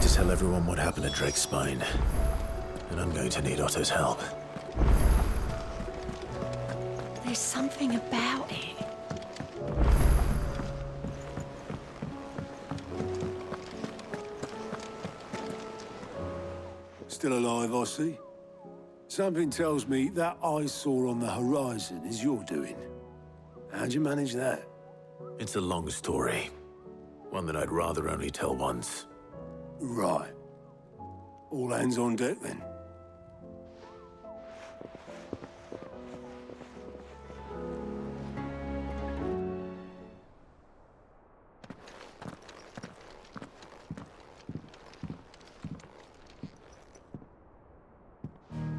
to tell everyone what happened at Drake's Spine. And I'm going to need Otto's help. There's something about it. Still alive, I see. Something tells me that eyesore on the horizon is your doing. How'd you manage that? It's a long story. One that I'd rather only tell once. Right. All hands on deck, then.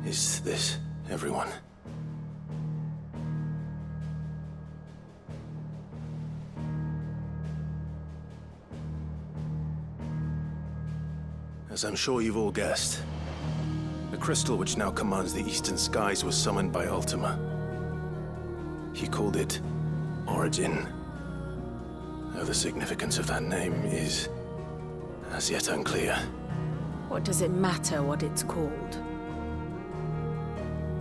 Is this everyone? As I'm sure you've all guessed, the crystal which now commands the eastern skies was summoned by Ultima. He called it Origin. Though the significance of that name is as yet unclear. What does it matter what it's called?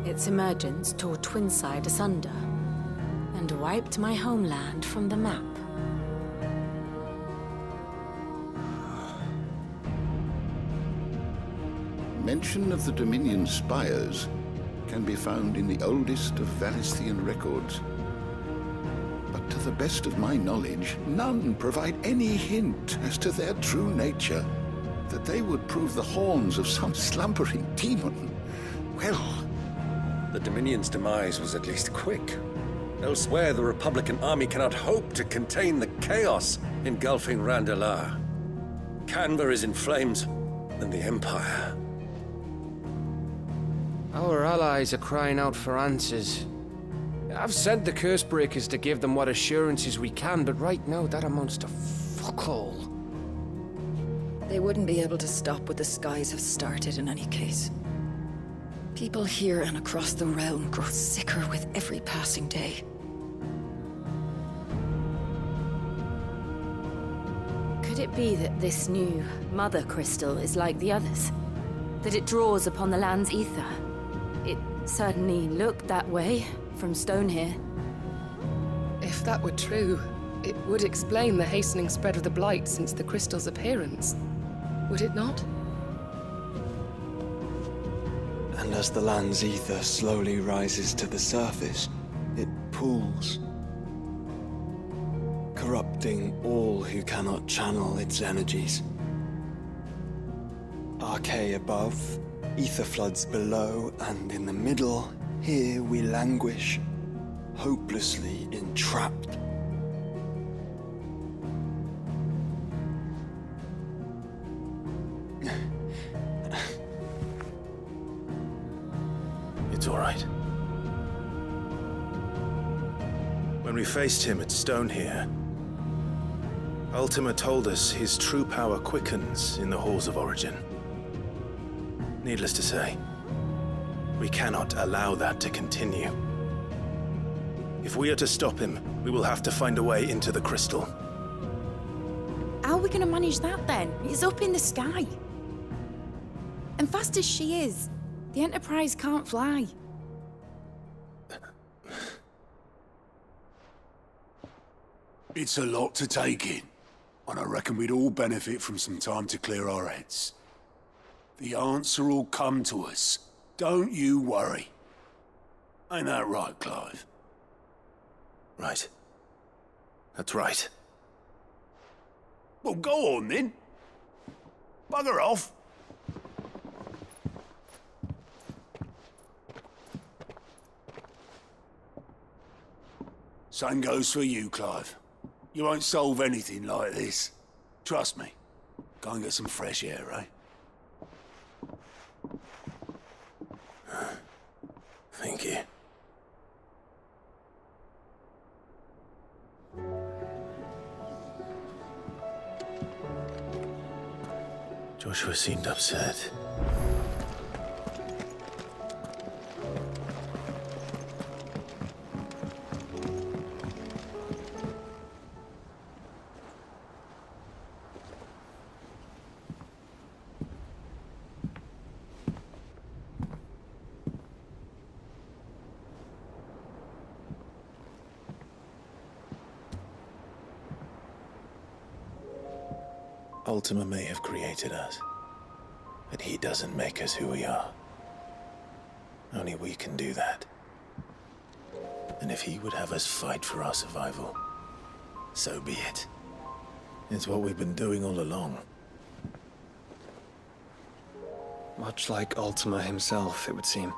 Its emergence tore Twinside asunder and wiped my homeland from the map. Mention of the Dominion spires can be found in the oldest of Valisthian records. But to the best of my knowledge, none provide any hint as to their true nature. That they would prove the horns of some slumbering demon. Well... The Dominion's demise was at least quick. Elsewhere, the Republican army cannot hope to contain the chaos engulfing Randalar. Canberra is in flames, and the Empire... Our allies are crying out for answers. I've sent the Cursebreakers to give them what assurances we can, but right now that amounts to fuck all. They wouldn't be able to stop what the skies have started in any case. People here and across the realm grow sicker with every passing day. Could it be that this new Mother Crystal is like the others? That it draws upon the land's ether? It certainly looked that way from stone here. If that were true, it would explain the hastening spread of the Blight since the crystal's appearance. Would it not? And as the land's ether slowly rises to the surface, it pools, corrupting all who cannot channel its energies. Archaea above, ether floods below, and in the middle, here we languish, hopelessly entrapped. It's all right. When we faced him at Stone here, Ultima told us his true power quickens in the halls of Origin. Needless to say, we cannot allow that to continue. If we are to stop him, we will have to find a way into the crystal. How are we going to manage that then? It's up in the sky. And fast as she is, the Enterprise can't fly. It's a lot to take in, and I reckon we'd all benefit from some time to clear our heads. The answer will come to us. Don't you worry. Ain't that right, Clive? Right. That's right. Well, go on then. Bugger off. Same goes for you, Clive. You won't solve anything like this. Trust me. Go and get some fresh air, eh? Thank you. Joshua seemed upset. Ultima may have created us, but he doesn't make us who we are. Only we can do that. And if he would have us fight for our survival, so be it. It's what we've been doing all along. Much like Ultima himself, it would seem.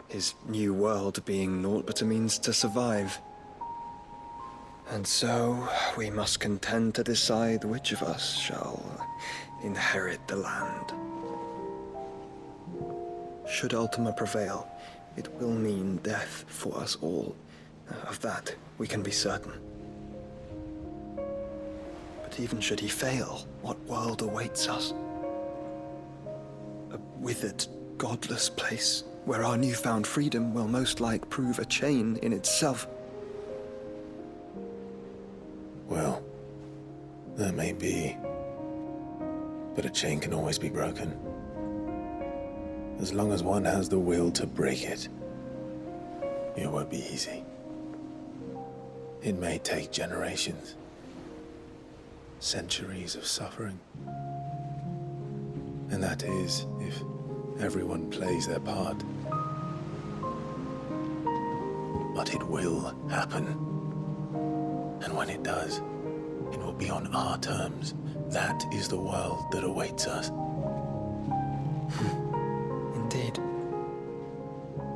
His new world being naught but a means to survive. And so, we must contend to decide which of us shall inherit the land. Should Ultima prevail, it will mean death for us all. Of that, we can be certain. But even should he fail, what world awaits us? A withered, godless place, where our newfound freedom will most like prove a chain in itself. Well, that may be. But a chain can always be broken. As long as one has the will to break it. It won't be easy. It may take generations. Centuries of suffering. And that is if everyone plays their part. But it will happen. And when it does, it will be on our terms. That is the world that awaits us. Indeed.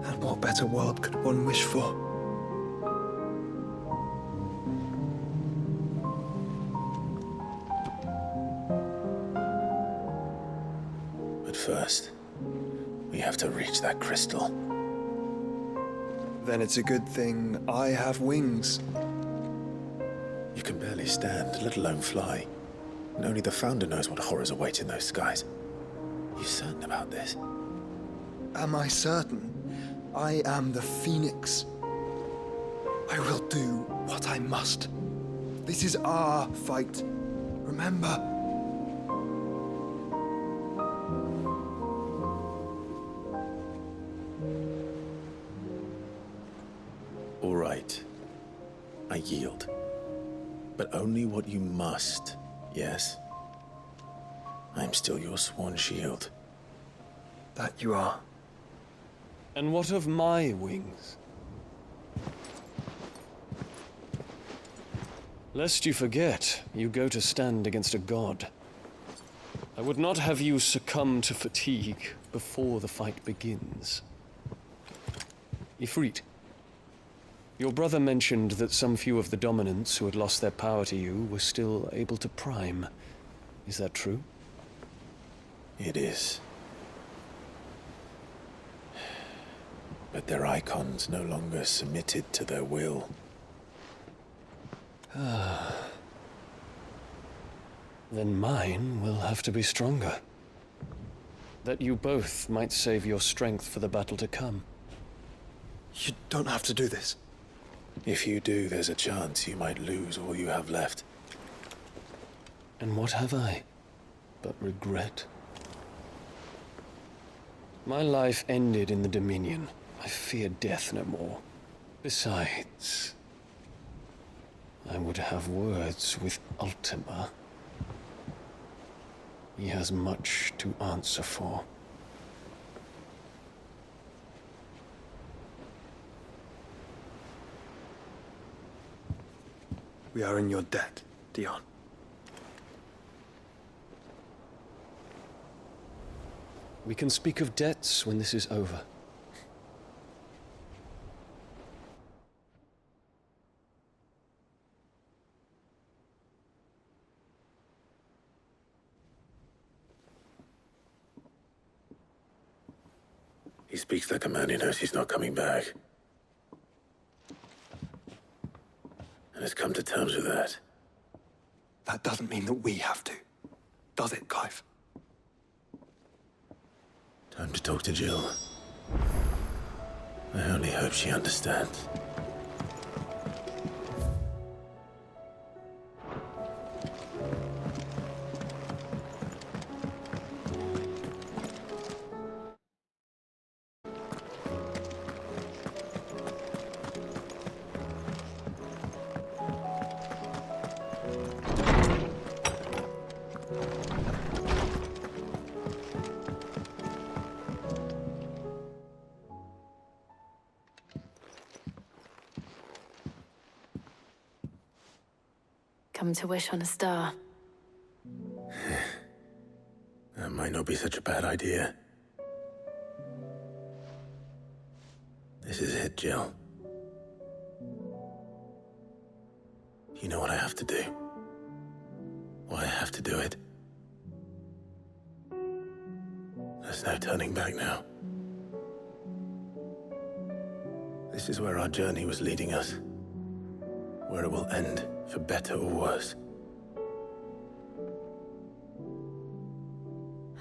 And what better world could one wish for? But first, we have to reach that crystal. Then it's a good thing I have wings. You can barely stand, let alone fly. And only the Founder knows what horrors await in those skies. You certain about this? Am I certain? I am the Phoenix. I will do what I must. This is our fight. Remember? All right. I yield. But only what you must, yes? I'm still your sworn shield. That you are. And what of my wings? Lest you forget, you go to stand against a god. I would not have you succumb to fatigue before the fight begins. Ifrit, your brother mentioned that some few of the dominants who had lost their power to you were still able to prime. Is that true? It is. But their icons no longer submitted to their will. Then mine will have to be stronger. That you both might save your strength for the battle to come. You don't have to do this. If you do, there's a chance you might lose all you have left. And what have I but regret? My life ended in the Dominion. I fear death no more. Besides, I would have words with Ultima. He has much to answer for. We are in your debt, Dion. We can speak of debts when this is over. He speaks like a man who knows he's not coming back. And has come to terms with that. That doesn't mean that we have to. Does it, Clive? Time to talk to Jill. I only hope she understands. Come to wish on a star. That might not be such a bad idea. This is it, Jill. You know what I have to do. Why I have to do it. There's no turning back now. This is where our journey was leading us. Where it will end, for better or worse.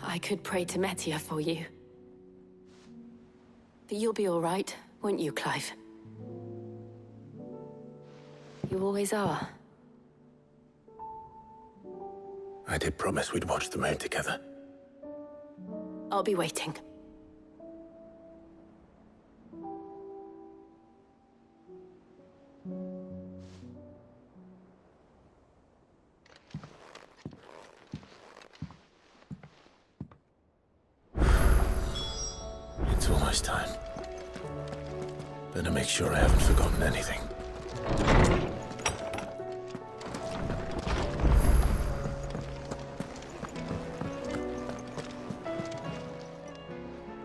I could pray to Metia for you. But you'll be all right, won't you, Clive? You always are. I did promise we'd watch the moon together. I'll be waiting. It's almost time. Better make sure I haven't forgotten anything.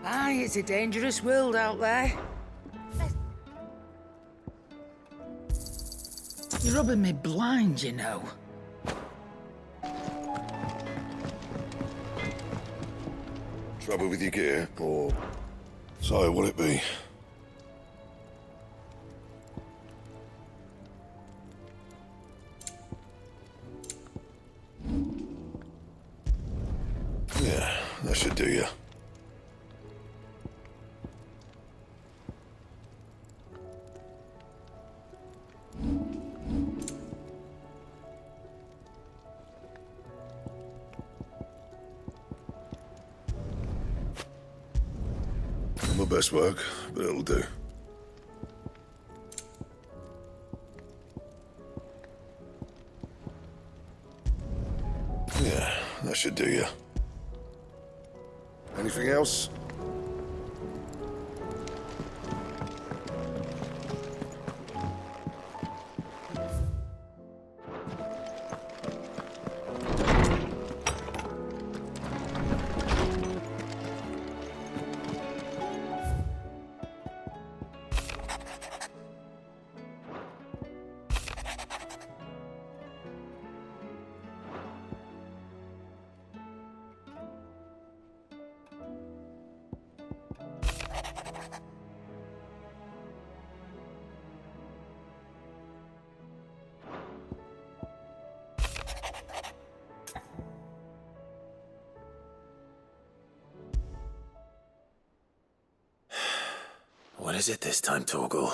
Aye, it's a dangerous world out there. You're rubbing me blind, you know. Trouble with your gear, or so will it be? Yeah, that should do you. Not my best work, but it'll do. Yeah, that should do you. Anything else? What is it this time, Torgal?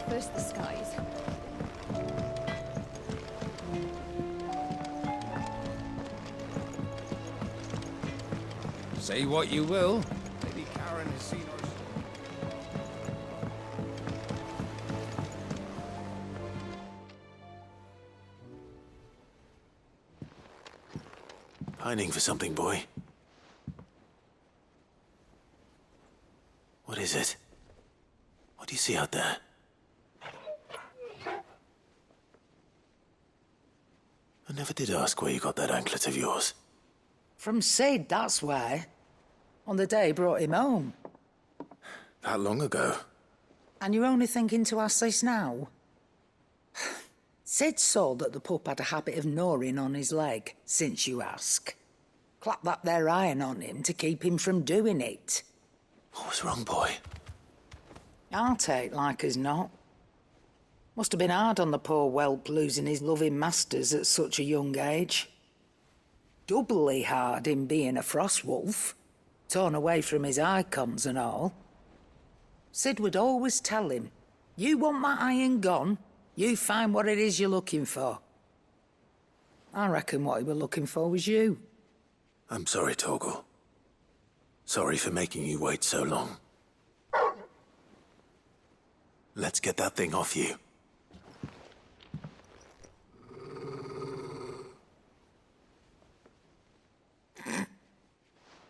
First the skies. Say what you will. Lady Karen has seen us. Pining for something, boy. What is it? What do you see out there? I never did ask where you got that anklet of yours. From Sid, that's why. On the day he brought him home. That long ago? And you're only thinking to ask this now? Sid saw that the pup had a habit of gnawing on his leg, since you ask. Clap that there iron on him to keep him from doing it. What was wrong, boy? I'll take like as not. Must have been hard on the poor whelp losing his loving masters at such a young age. Doubly hard in being a frost wolf, torn away from his icons and all. Sid would always tell him, you want that iron gone, you find what it is you're looking for. I reckon what he was looking for was you. I'm sorry, Torgal. Sorry for making you wait so long. Let's get that thing off you.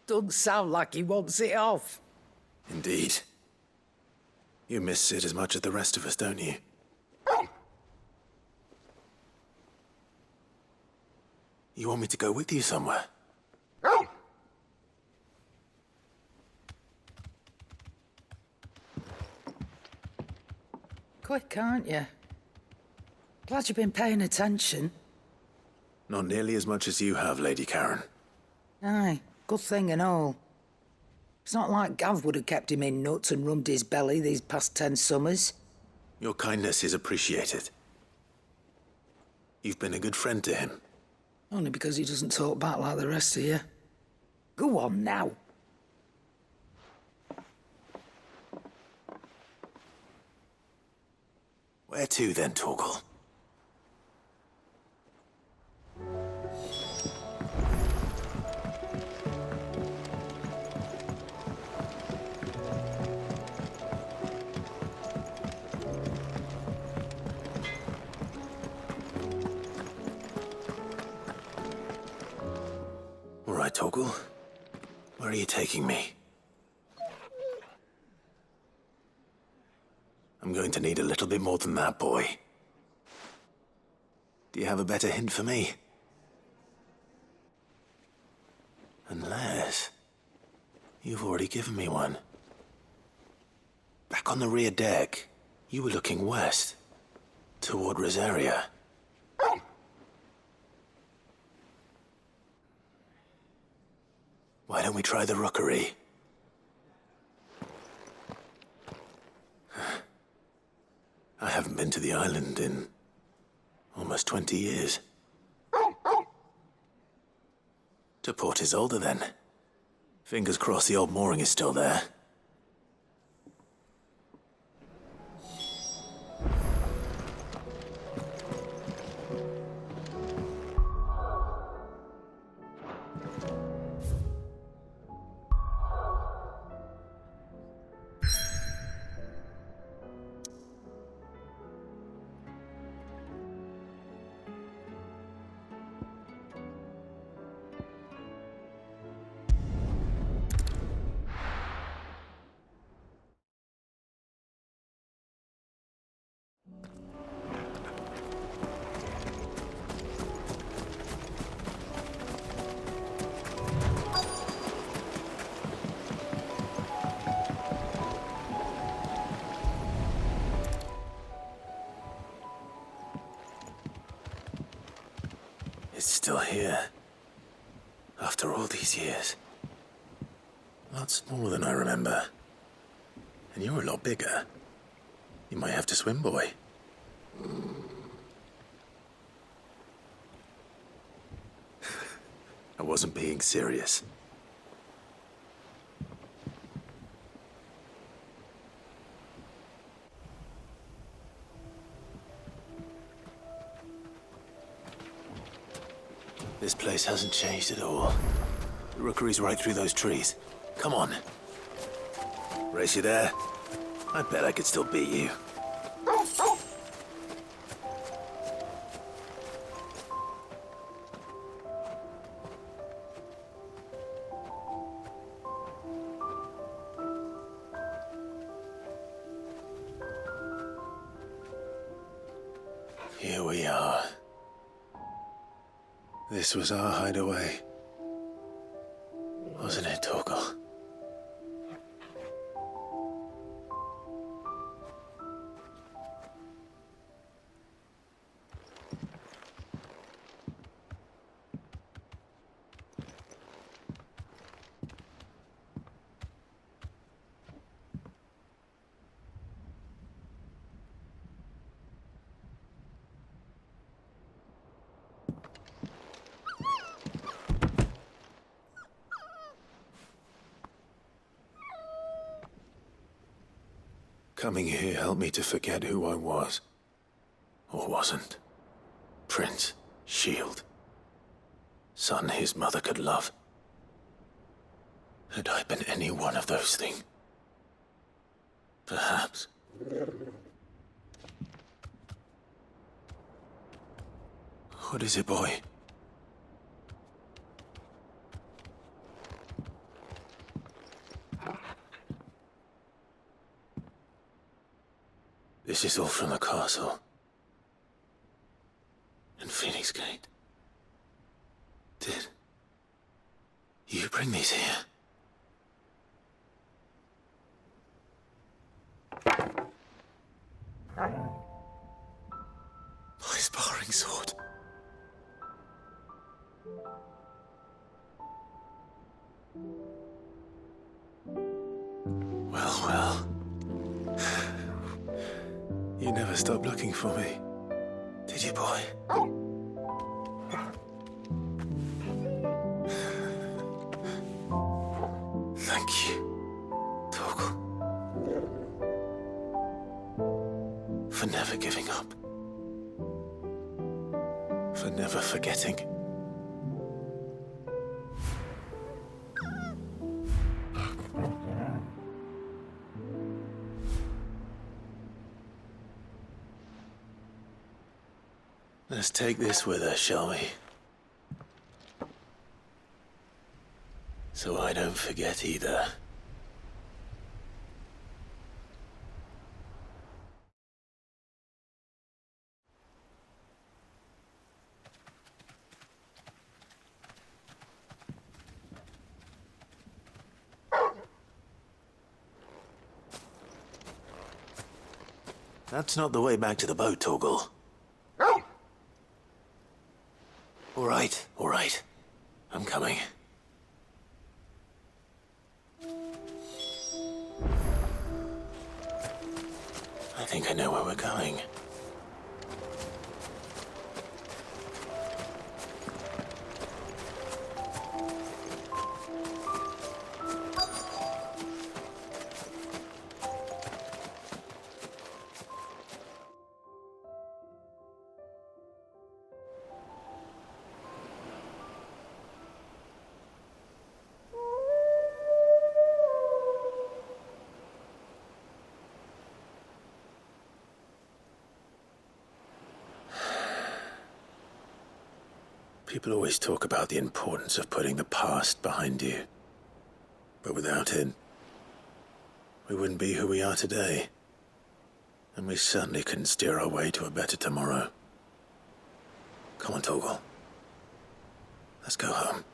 Doesn't sound like he wants it off. Indeed. You miss Sid as much as the rest of us, don't you? You want me to go with you somewhere? Quick, aren't you? Glad you've been paying attention. Not nearly as much as you have, Lady Karen. Aye, good thing and all. It's not like Gav would have kept him in nuts and rubbed his belly these past 10 summers. Your kindness is appreciated. You've been a good friend to him. Only because he doesn't talk back like the rest of you. Go on now. Where to then, Torgal? All right, Torgal. Where are you taking me? I'm going to need a little bit more than that, boy. Do you have a better hint for me? Unless... you've already given me one. Back on the rear deck, you were looking west, toward Rosaria. Why don't we try the rookery? I haven't been to the island in almost 20 years. To Port Isolde, then. Fingers crossed the old mooring is still there. It's still here. After all these years. Lots more than I remember. And you're a lot bigger. You might have to swim, boy. I wasn't being serious. This place hasn't changed at all. The rookery's right through those trees. Come on. Race you there? I bet I could still beat you. Here we are. This was our hideaway. Wasn't it, Torgal? Coming here helped me to forget who I was. Or wasn't. Prince, Shield. Son his mother could love. Had I been any one of those things? Perhaps. What is it, boy? This is all from the castle. And Phoenix Gate. Did you bring these here? My sparring sword. Well. You never stopped looking for me, did you, boy? Thank you, Torgal, for never giving up, for never forgetting. Let's take this with us, shall we? So I don't forget either. That's not the way back to the boat, Torgal. All right. I'm coming. I think I know where we're going. People always talk about the importance of putting the past behind you. But without it, we wouldn't be who we are today. And we certainly couldn't steer our way to a better tomorrow. Come on, Torgal. Let's go home.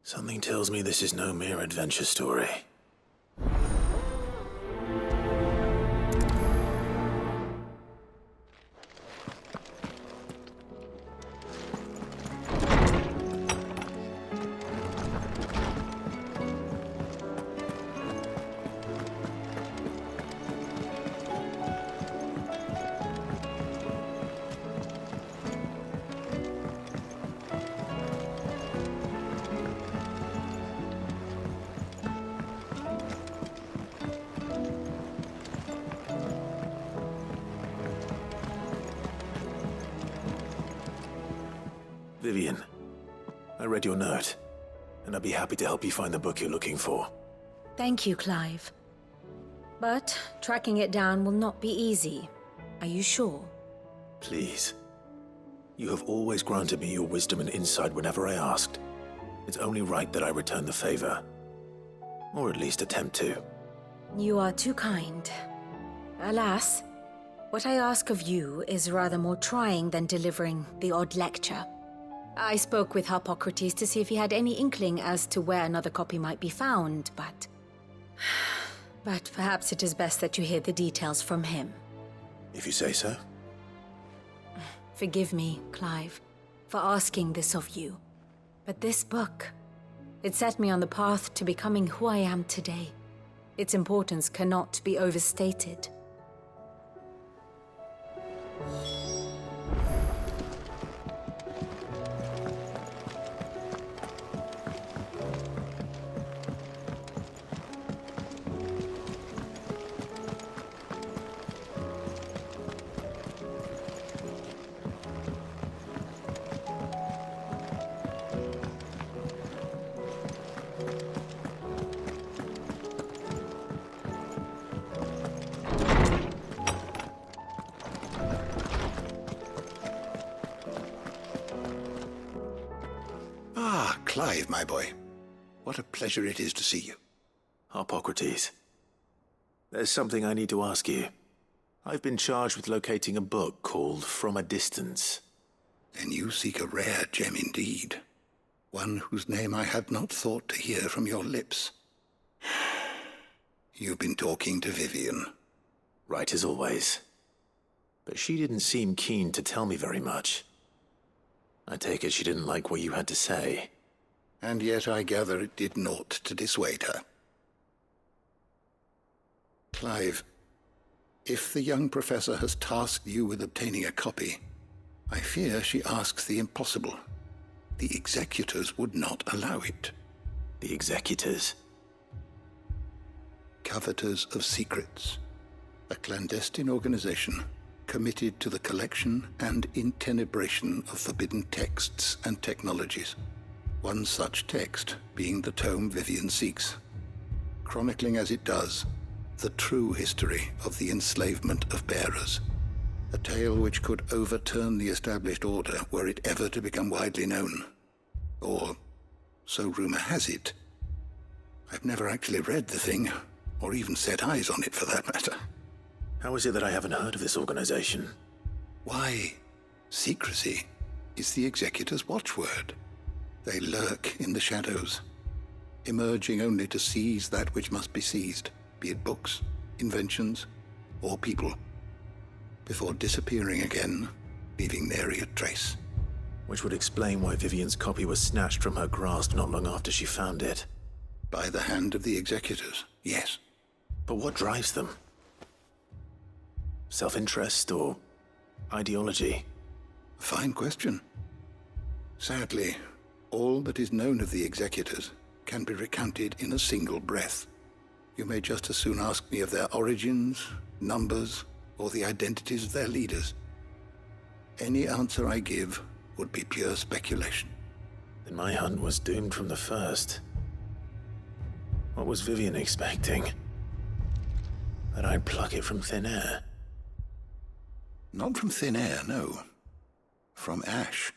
Something tells me this is no mere adventure story. Vivian, I read your note, and I'd be happy to help you find the book you're looking for. Thank you, Clive. But tracking it down will not be easy. Are you sure? Please. You have always granted me your wisdom and insight whenever I asked. It's only right that I return the favor. Or at least attempt to. You are too kind. Alas, what I ask of you is rather more trying than delivering the odd lecture. I spoke with Harpocrates to see if he had any inkling as to where another copy might be found, but... But perhaps it is best that you hear the details from him. If you say so. Forgive me, Clive, for asking this of you. But this book, it set me on the path to becoming who I am today. Its importance cannot be overstated. Clive, my boy. What a pleasure it is to see you. Harpocrates. There's something I need to ask you. I've been charged with locating a book called From a Distance. Then you seek a rare gem indeed. One whose name I had not thought to hear from your lips. You've been talking to Vivian. Right as always. But she didn't seem keen to tell me very much. I take it she didn't like what you had to say. And yet I gather it did naught to dissuade her. Clive, if the young professor has tasked you with obtaining a copy, I fear she asks the impossible. The executors would not allow it. The executors? Coveters of Secrets. A clandestine organization committed to the collection and intenebration of forbidden texts and technologies. One such text being the tome Vivian seeks, chronicling as it does the true history of the enslavement of bearers, a tale which could overturn the established order were it ever to become widely known. Or, so rumor has it. I've never actually read the thing, or even set eyes on it for that matter. How is it that I haven't heard of this organization? Why, secrecy is the executor's watchword. They lurk in the shadows, emerging only to seize that which must be seized, be it books, inventions, or people, before disappearing again, leaving nary a trace. Which would explain why Vivian's copy was snatched from her grasp not long after she found it. By the hand of the executors, yes. But what drives them? Self-interest or ideology? A fine question. Sadly, all that is known of the executors can be recounted in a single breath. You may just as soon ask me of their origins, numbers, or the identities of their leaders. Any answer I give would be pure speculation. Then my hunt was doomed from the first. What was Vivian expecting? That I'd pluck it from thin air? Not from thin air, no. From ash.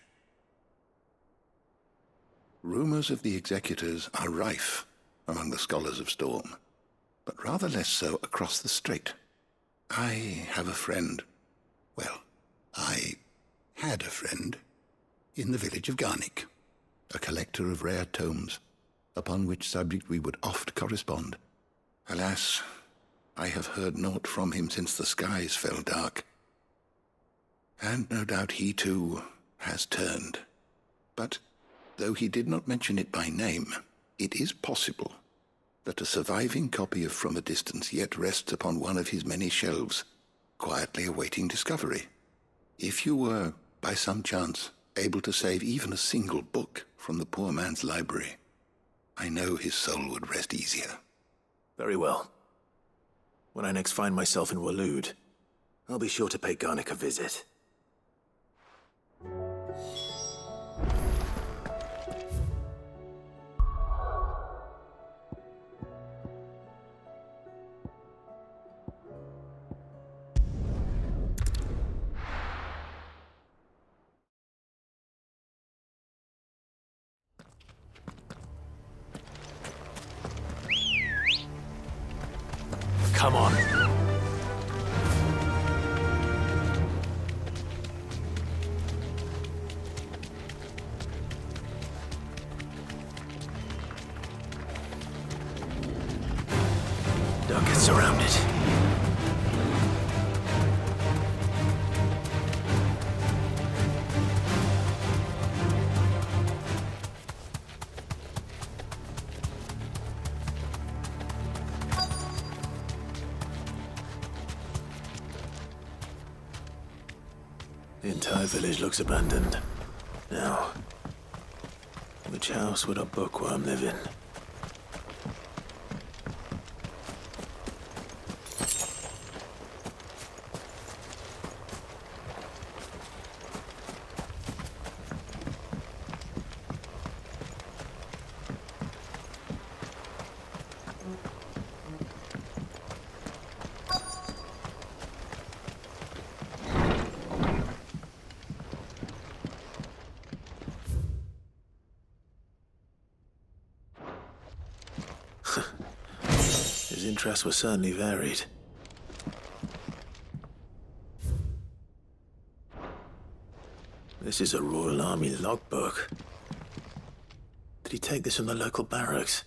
Rumors of the executors are rife among the scholars of Storm, but rather less so across the strait. I have a friend. Well, I had a friend in the village of Garnick, a collector of rare tomes, upon which subject we would oft correspond. Alas, I have heard naught from him since the skies fell dark. And no doubt he too has turned. But though he did not mention it by name, it is possible that a surviving copy of From a Distance yet rests upon one of his many shelves, quietly awaiting discovery. If you were, by some chance, able to save even a single book from the poor man's library, I know his soul would rest easier. Very well. When I next find myself in Waloed, I'll be sure to pay Garnick a visit. Come on. Don't get surrounded. The entire village looks abandoned. Now, which house would a bookworm live in? His interests were certainly varied. This is a Royal Army logbook. Did he take this from the local barracks?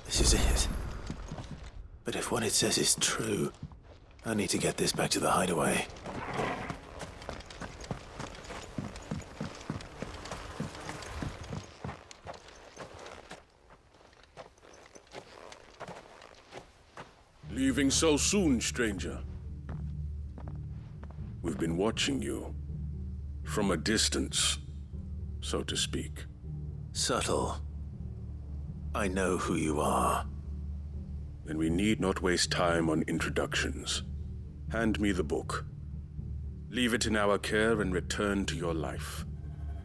This is it. But if what it says is true, I need to get this back to the hideaway. Leaving so soon, stranger? We've been watching you. From a distance, so to speak. Subtle. I know who you are. Then we need not waste time on introductions. Hand me the book. Leave it in our care and return to your life.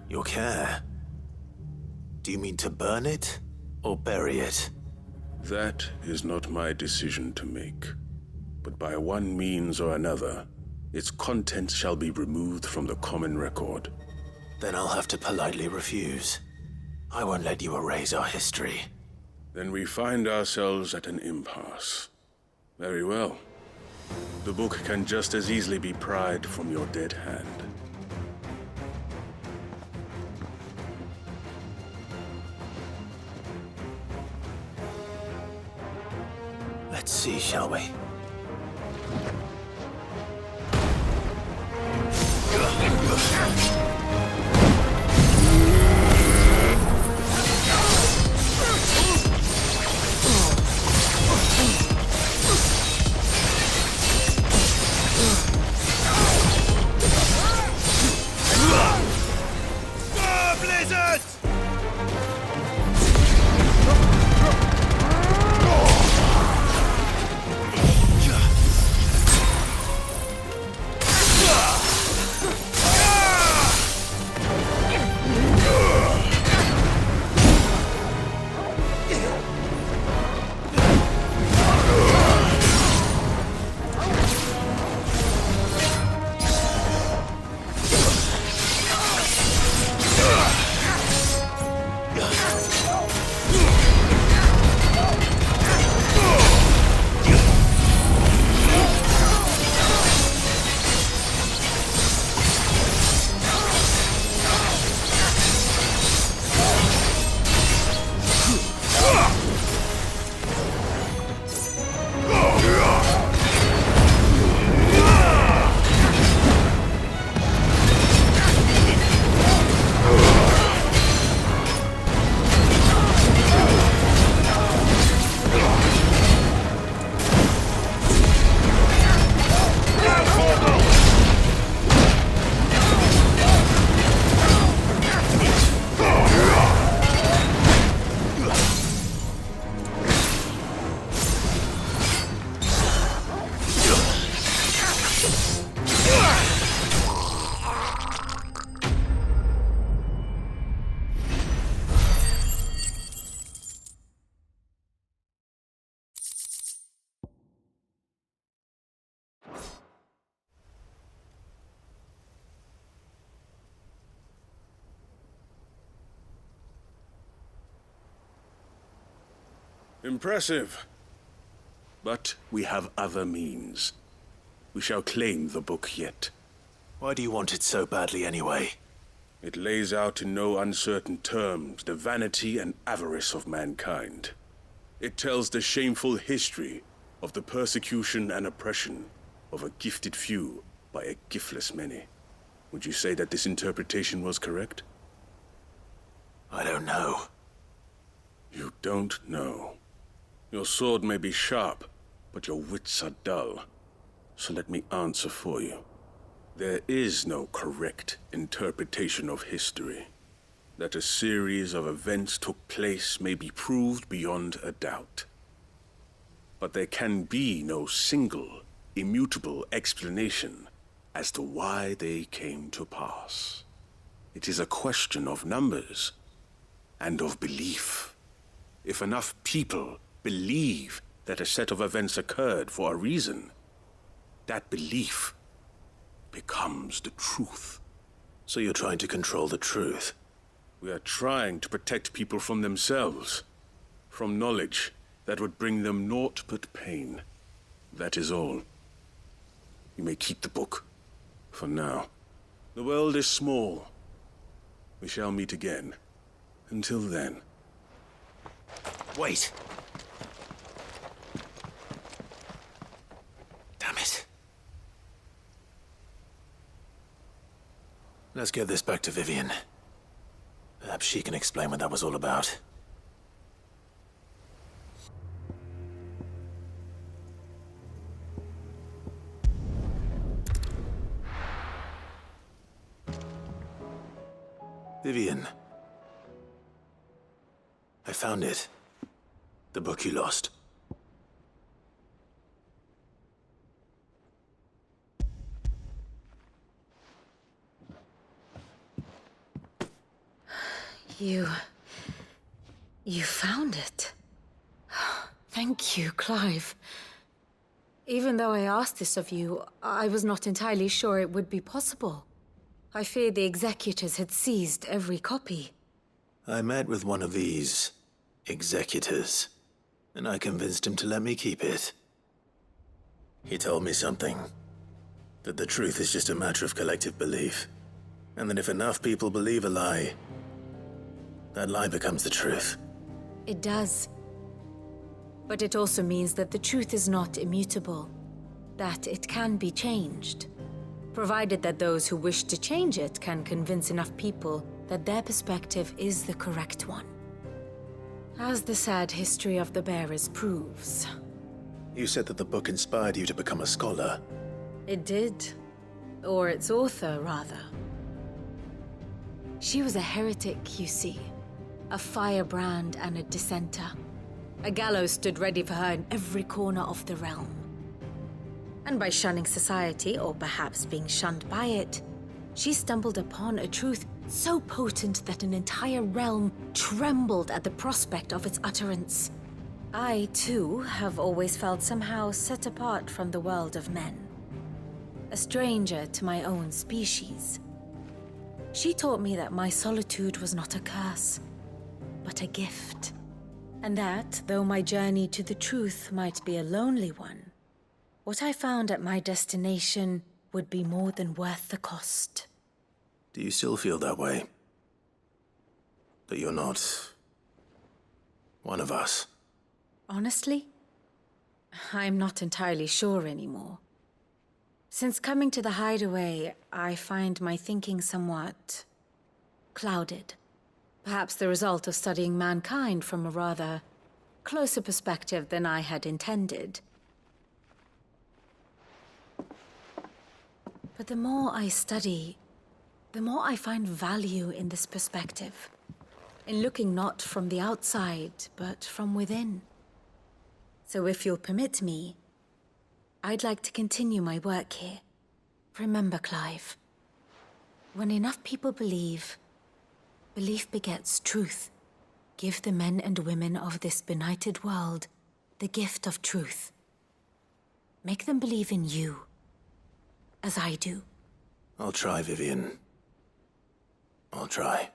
Your care? Do you mean to burn it or bury it? That is not my decision to make. But by one means or another, its contents shall be removed from the common record. Then I'll have to politely refuse. I won't let you erase our history. Then we find ourselves at an impasse. Very well. The book can just as easily be pried from your dead hand. Let's see, shall we? Impressive. But we have other means. We shall claim the book yet. Why do you want it so badly anyway? It lays out in no uncertain terms the vanity and avarice of mankind. It tells the shameful history of the persecution and oppression of a gifted few by a giftless many. Would you say that this interpretation was correct? I don't know. You don't know. Your sword may be sharp, but your wits are dull. So let me answer for you. There is no correct interpretation of history. That a series of events took place may be proved beyond a doubt. But there can be no single, immutable explanation as to why they came to pass. It is a question of numbers and of belief. If enough people believe that a set of events occurred for a reason, that belief becomes the truth. So you're trying to control the truth? We are trying to protect people from themselves, from knowledge that would bring them naught but pain. That is all. You may keep the book, for now. The world is small. We shall meet again. Until then. Wait! Damn it. Let's get this back to Vivian. Perhaps she can explain what that was all about. Vivian. I found it. The book you lost. You found it. Thank you, Clive. Even though I asked this of you, I was not entirely sure it would be possible. I feared the executors had seized every copy. I met with one of these executors, and I convinced him to let me keep it. He told me something. That the truth is just a matter of collective belief. And that if enough people believe a lie, that lie becomes the truth. It does. But it also means that the truth is not immutable. That it can be changed. Provided that those who wish to change it can convince enough people that their perspective is the correct one. As the sad history of the bearers proves. You said that the book inspired you to become a scholar. It did. Or its author, rather. She was a heretic, you see. A firebrand and a dissenter. A gallows stood ready for her in every corner of the realm. And by shunning society, or perhaps being shunned by it, she stumbled upon a truth so potent that an entire realm trembled at the prospect of its utterance. I, too, have always felt somehow set apart from the world of men. A stranger to my own species. She taught me that my solitude was not a curse, but a gift. And that, though my journey to the truth might be a lonely one, what I found at my destination would be more than worth the cost. Do you still feel that way? That you're not one of us? Honestly, I'm not entirely sure anymore. Since coming to the hideaway, I find my thinking somewhat clouded. Perhaps the result of studying mankind from a rather closer perspective than I had intended. But the more I study, the more I find value in this perspective. In looking not from the outside, but from within. So if you'll permit me, I'd like to continue my work here. Remember, Clive, when enough people believe, belief begets truth. Give the men and women of this benighted world the gift of truth. Make them believe in you, as I do. I'll try, Vivian. I'll try.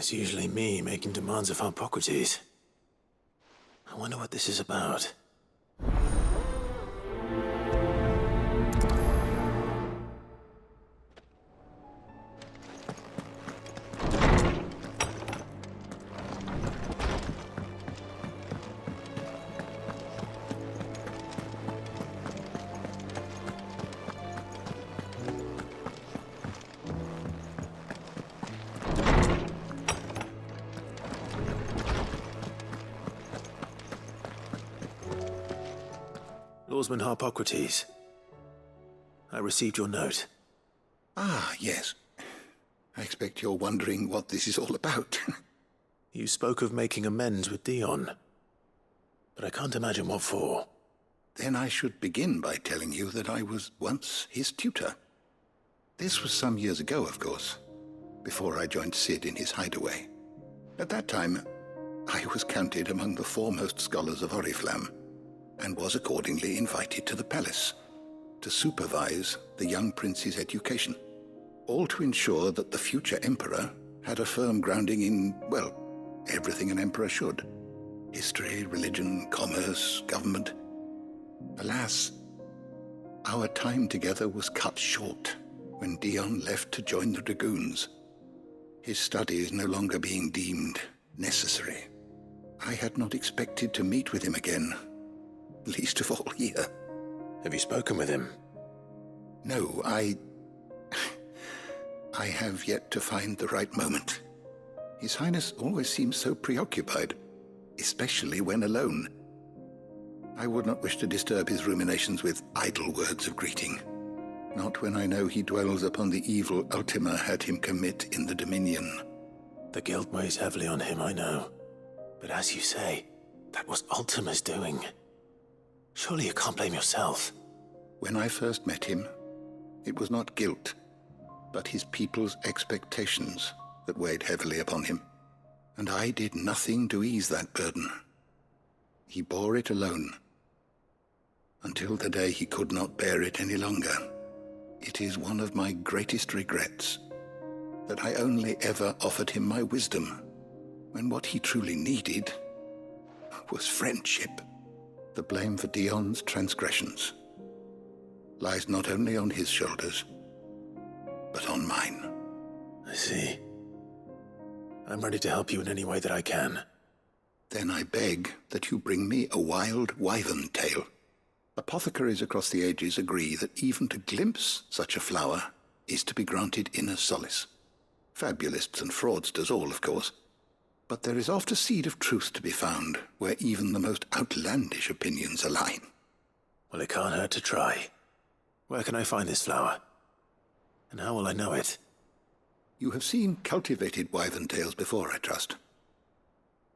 It's usually me making demands of Hippocrates. I wonder what this is about. Lawsman Hippocrates. I received your note. Ah, yes. I expect you're wondering what this is all about. You spoke of making amends with Dion, but I can't imagine what for. Then I should begin by telling you that I was once his tutor. This was some years ago, of course, before I joined Cid in his hideaway. At that time, I was counted among the foremost scholars of Oriflamme, and was accordingly invited to the palace to supervise the young prince's education, all to ensure that the future emperor had a firm grounding in, well, everything an emperor should. History, religion, commerce, government. Alas, our time together was cut short when Dion left to join the dragoons, his studies no longer being deemed necessary. I had not expected to meet with him again, least of all here. Have you spoken with him? No, I have yet to find the right moment. His Highness always seems so preoccupied, especially when alone. I would not wish to disturb his ruminations with idle words of greeting. Not when I know he dwells upon the evil Ultima had him commit in the Dominion. The guilt weighs heavily on him, I know. But as you say, that was Ultima's doing. Surely you can't blame yourself. When I first met him, it was not guilt, but his people's expectations that weighed heavily upon him. And I did nothing to ease that burden. He bore it alone, until the day he could not bear it any longer. It is one of my greatest regrets that I only ever offered him my wisdom, when what he truly needed was friendship. The blame for Dion's transgressions lies not only on his shoulders, but on mine. I see. I'm ready to help you in any way that I can. Then I beg that you bring me a wild wyvern tail. Apothecaries across the ages agree that even to glimpse such a flower is to be granted inner solace. Fabulists and fraudsters all, of course. But there is oft a seed of truth to be found where even the most outlandish opinions align. Well, it can't hurt to try. Where can I find this flower? And how will I know it? You have seen cultivated wyvern tails before, I trust.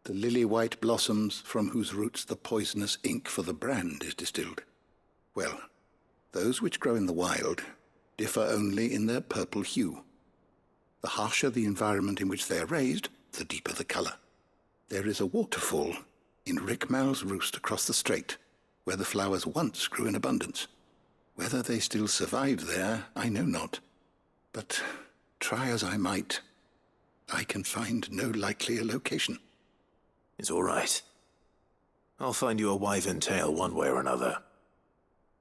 The lily-white blossoms from whose roots the poisonous ink for the brand is distilled. Well, those which grow in the wild differ only in their purple hue. The harsher the environment in which they are raised, the deeper the color. There is a waterfall in Rickmal's roost across the strait, where the flowers once grew in abundance. Whether they still survive there, I know not. But try as I might, I can find no likelier location. It's all right. I'll find you a wyvern tail one way or another.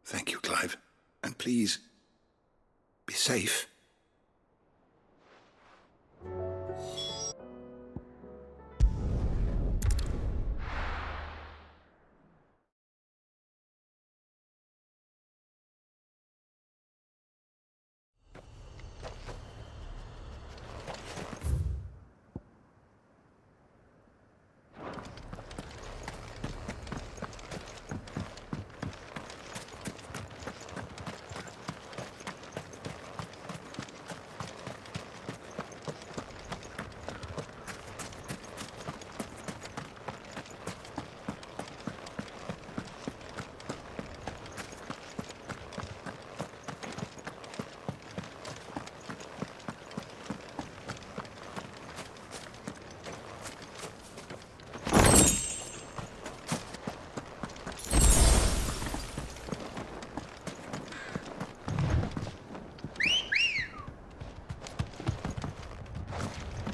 Thank you, Clive. And please, be safe.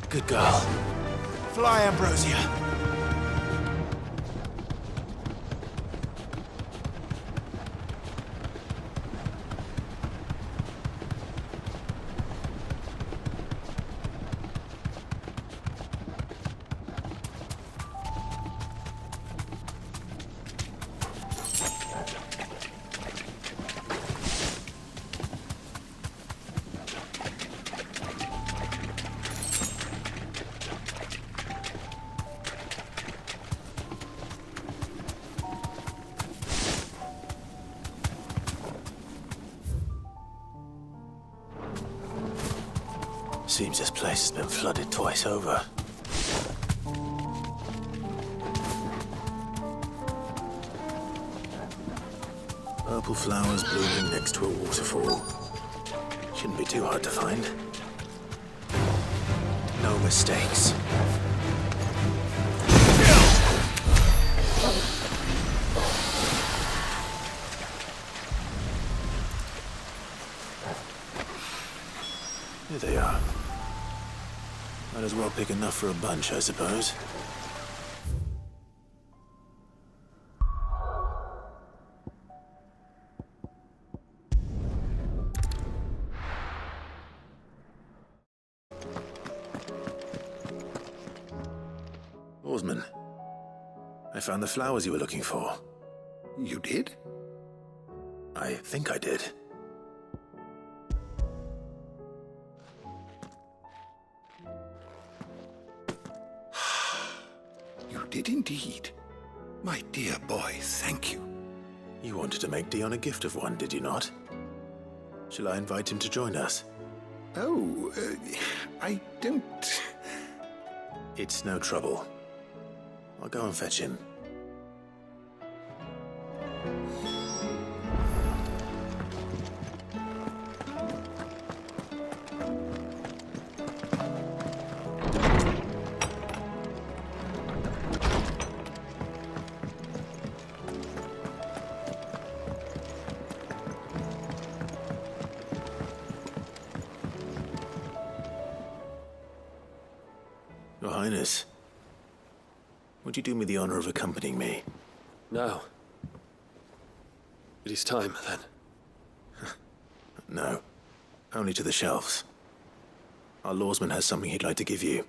Good girl. Fly, Ambrosia. Seems this place has been flooded twice over. Purple flowers blooming next to a waterfall. Shouldn't be too hard to find. No mistakes. Here they are. Might as well pick enough for a bunch, I suppose. Oarsman, I found the flowers you were looking for. You did? I think I did. You did indeed. My dear boy, thank you. You wanted to make Dion a gift of one, did you not? Shall I invite him to join us? Oh, I don't... It's no trouble. I'll go and fetch him. Your Highness, would you do me the honor of accompanying me? Now. It is time, then. No. Only to the shelves. Our lawsman has something he'd like to give you.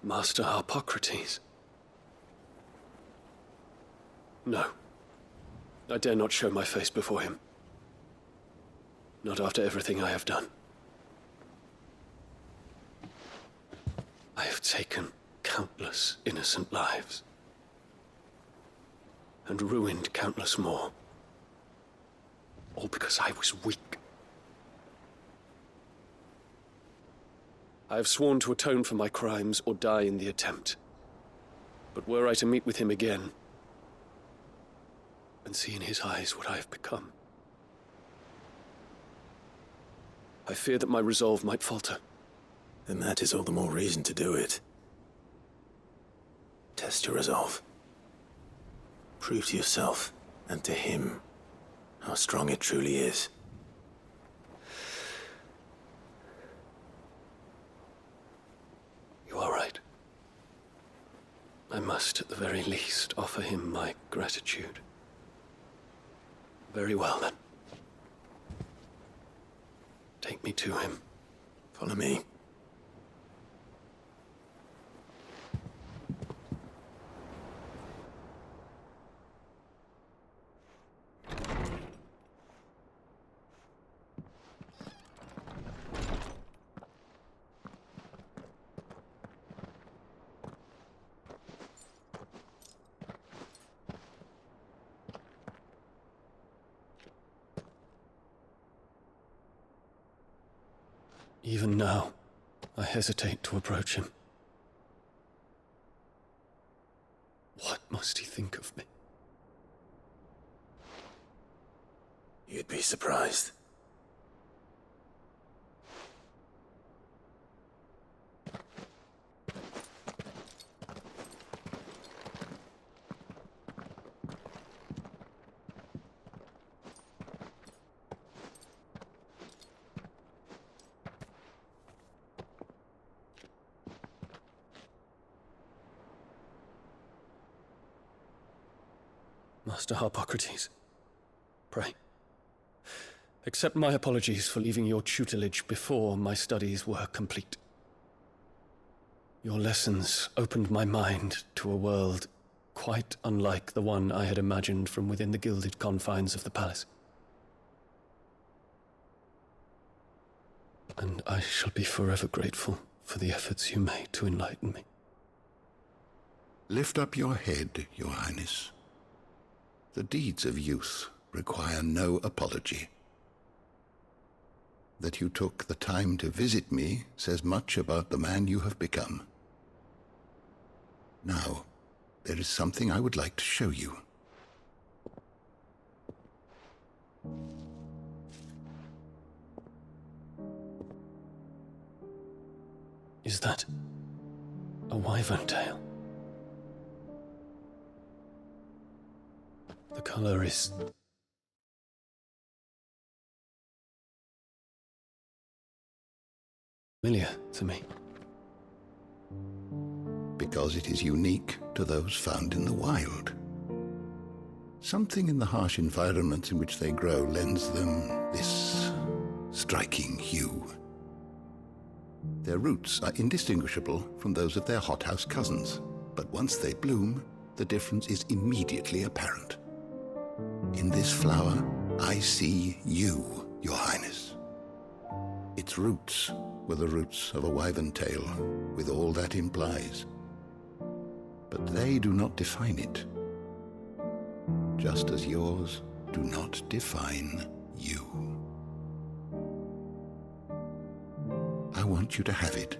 Master Harpocrates. No. I dare not show my face before him. Not after everything I have done. I have taken countless innocent lives. And ruined countless more. All because I was weak. I have sworn to atone for my crimes or die in the attempt. But were I to meet with him again, and see in his eyes what I have become, I fear that my resolve might falter. Then that is all the more reason to do it. Test your resolve. Prove to yourself, and to him, how strong it truly is. You are right. I must, at the very least, offer him my gratitude. Very well, then. Take me to him. Follow me. Even now, I hesitate to approach him. What must he think of me? You'd be surprised. Master Harpocrates, pray, accept my apologies for leaving your tutelage before my studies were complete. Your lessons opened my mind to a world quite unlike the one I had imagined from within the gilded confines of the palace. And I shall be forever grateful for the efforts you made to enlighten me. Lift up your head, Your Highness. The deeds of youth require no apology. That you took the time to visit me says much about the man you have become. Now, there is something I would like to show you. Is that a wyvern tail? The color is familiar to me. Because it is unique to those found in the wild. Something in the harsh environment in which they grow lends them this striking hue. Their roots are indistinguishable from those of their hothouse cousins, but once they bloom, the difference is immediately apparent. In this flower, I see you, Your Highness. Its roots were the roots of a wyvern tail, with all that implies. But they do not define it, just as yours do not define you. I want you to have it,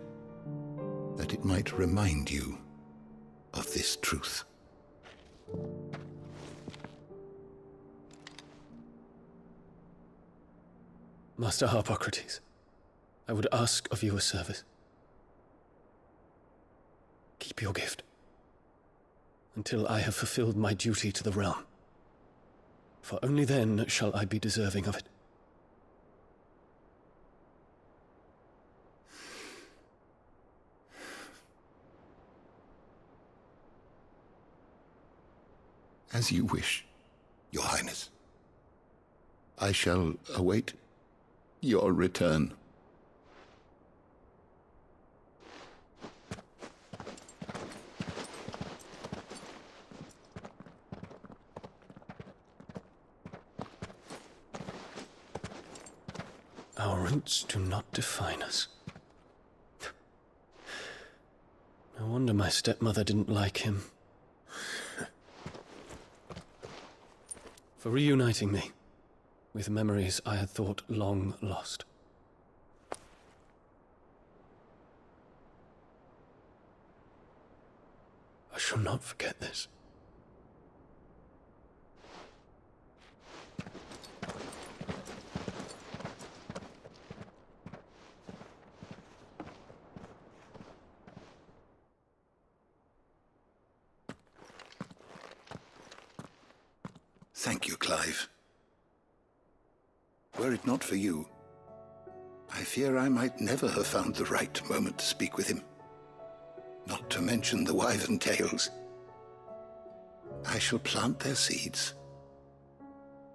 that it might remind you of this truth. Master Harpocrates, I would ask of you a service. Keep your gift until I have fulfilled my duty to the realm, for only then shall I be deserving of it. As you wish, Your Highness. I shall await your return. Our roots do not define us. No wonder my stepmother didn't like him. For reuniting me with memories I had thought long lost. I shall not forget this. Thank you, Clive. Were it not for you, I fear I might never have found the right moment to speak with him. Not to mention the wyvern tales. I shall plant their seeds,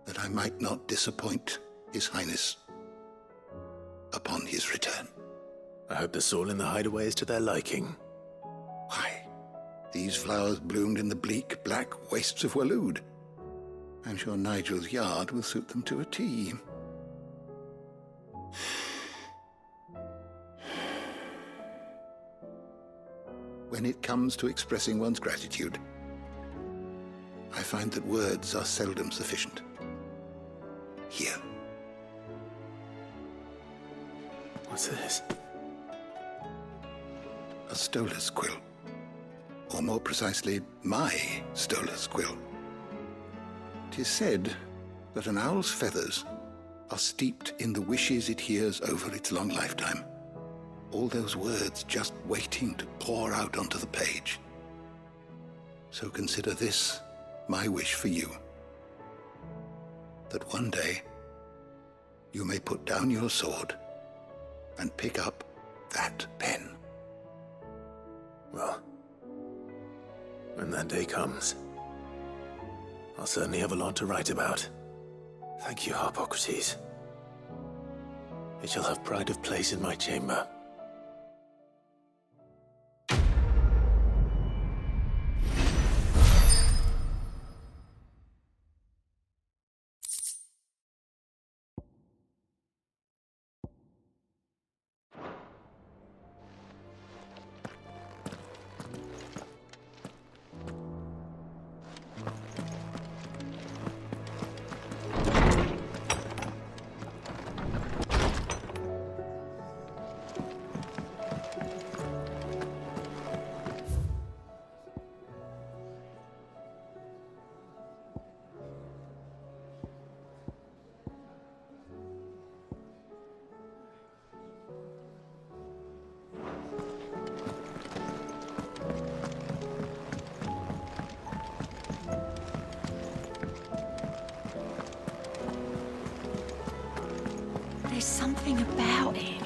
that I might not disappoint His Highness upon his return. I hope the soil in the hideaway is to their liking. Why, these flowers bloomed in the bleak, black wastes of Waloed. I'm sure Nigel's yard will suit them to a T. When it comes to expressing one's gratitude, I find that words are seldom sufficient. Here. What's this? A stolas quill. Or more precisely, my stolas quill. 'Tis said that an owl's feathers are steeped in the wishes it hears over its long lifetime. All those words just waiting to pour out onto the page. So consider this my wish for you. That one day you may put down your sword and pick up that pen. Well, when that day comes, I'll certainly have a lot to write about. Thank you, Harpocrates. It shall have pride of place in my chamber. There's something about it.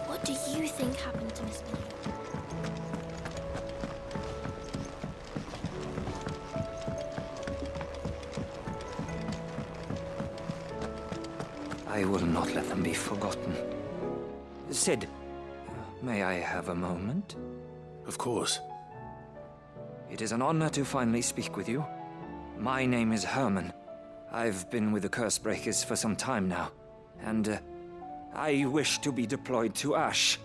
What do you think happened to Miss Minnie? I will not let them be forgotten. Sid, may I have a moment? Of course. It is an honor to finally speak with you. My name is Herman. I've been with the Cursebreakers for some time now, and I wish to be deployed to Ash.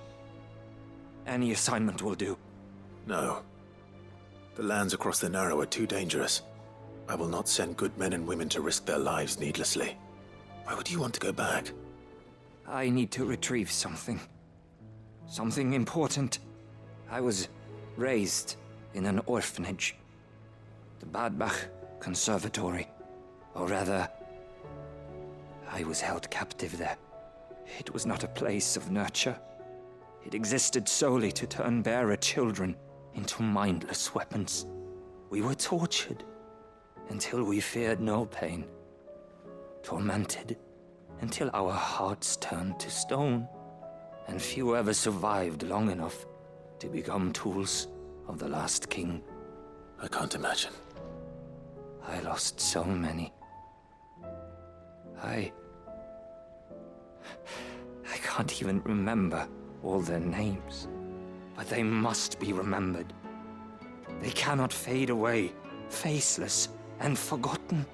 Any assignment will do. No. The lands across the Narrow are too dangerous. I will not send good men and women to risk their lives needlessly. Why would you want to go back? I need to retrieve something. Something important. I was raised in an orphanage. The Badbach Conservatory. Or rather, I was held captive there. It was not a place of nurture. It existed solely to turn bearer children into mindless weapons. We were tortured until we feared no pain. Tormented until our hearts turned to stone, and few ever survived long enough to become tools of the last king. I can't imagine. I lost so many. I can't even remember all their names, but they must be remembered. They cannot fade away, faceless and forgotten.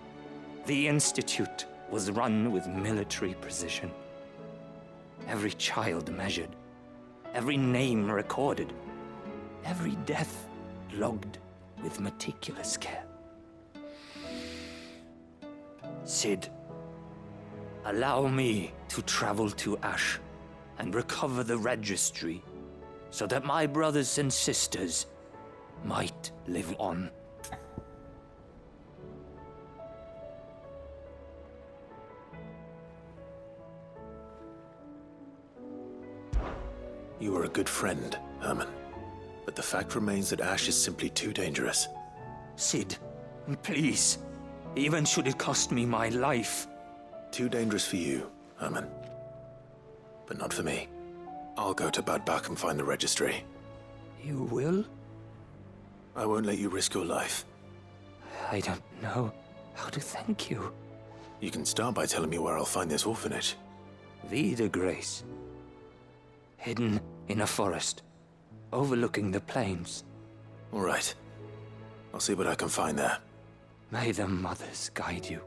The Institute was run with military precision. Every child measured, every name recorded, every death logged with meticulous care. Sid, allow me to travel to Ash and recover the registry so that my brothers and sisters might live on. You were a good friend, Herman. But the fact remains that Ash is simply too dangerous. Sid, please. Even should it cost me my life. Too dangerous for you, Herman. But not for me. I'll go to Badbach and find the registry. You will? I won't let you risk your life. I don't know how to thank you. You can start by telling me where I'll find this orphanage. Vida Grace. Hidden in a forest, overlooking the plains. All right. I'll see what I can find there. May the mothers guide you.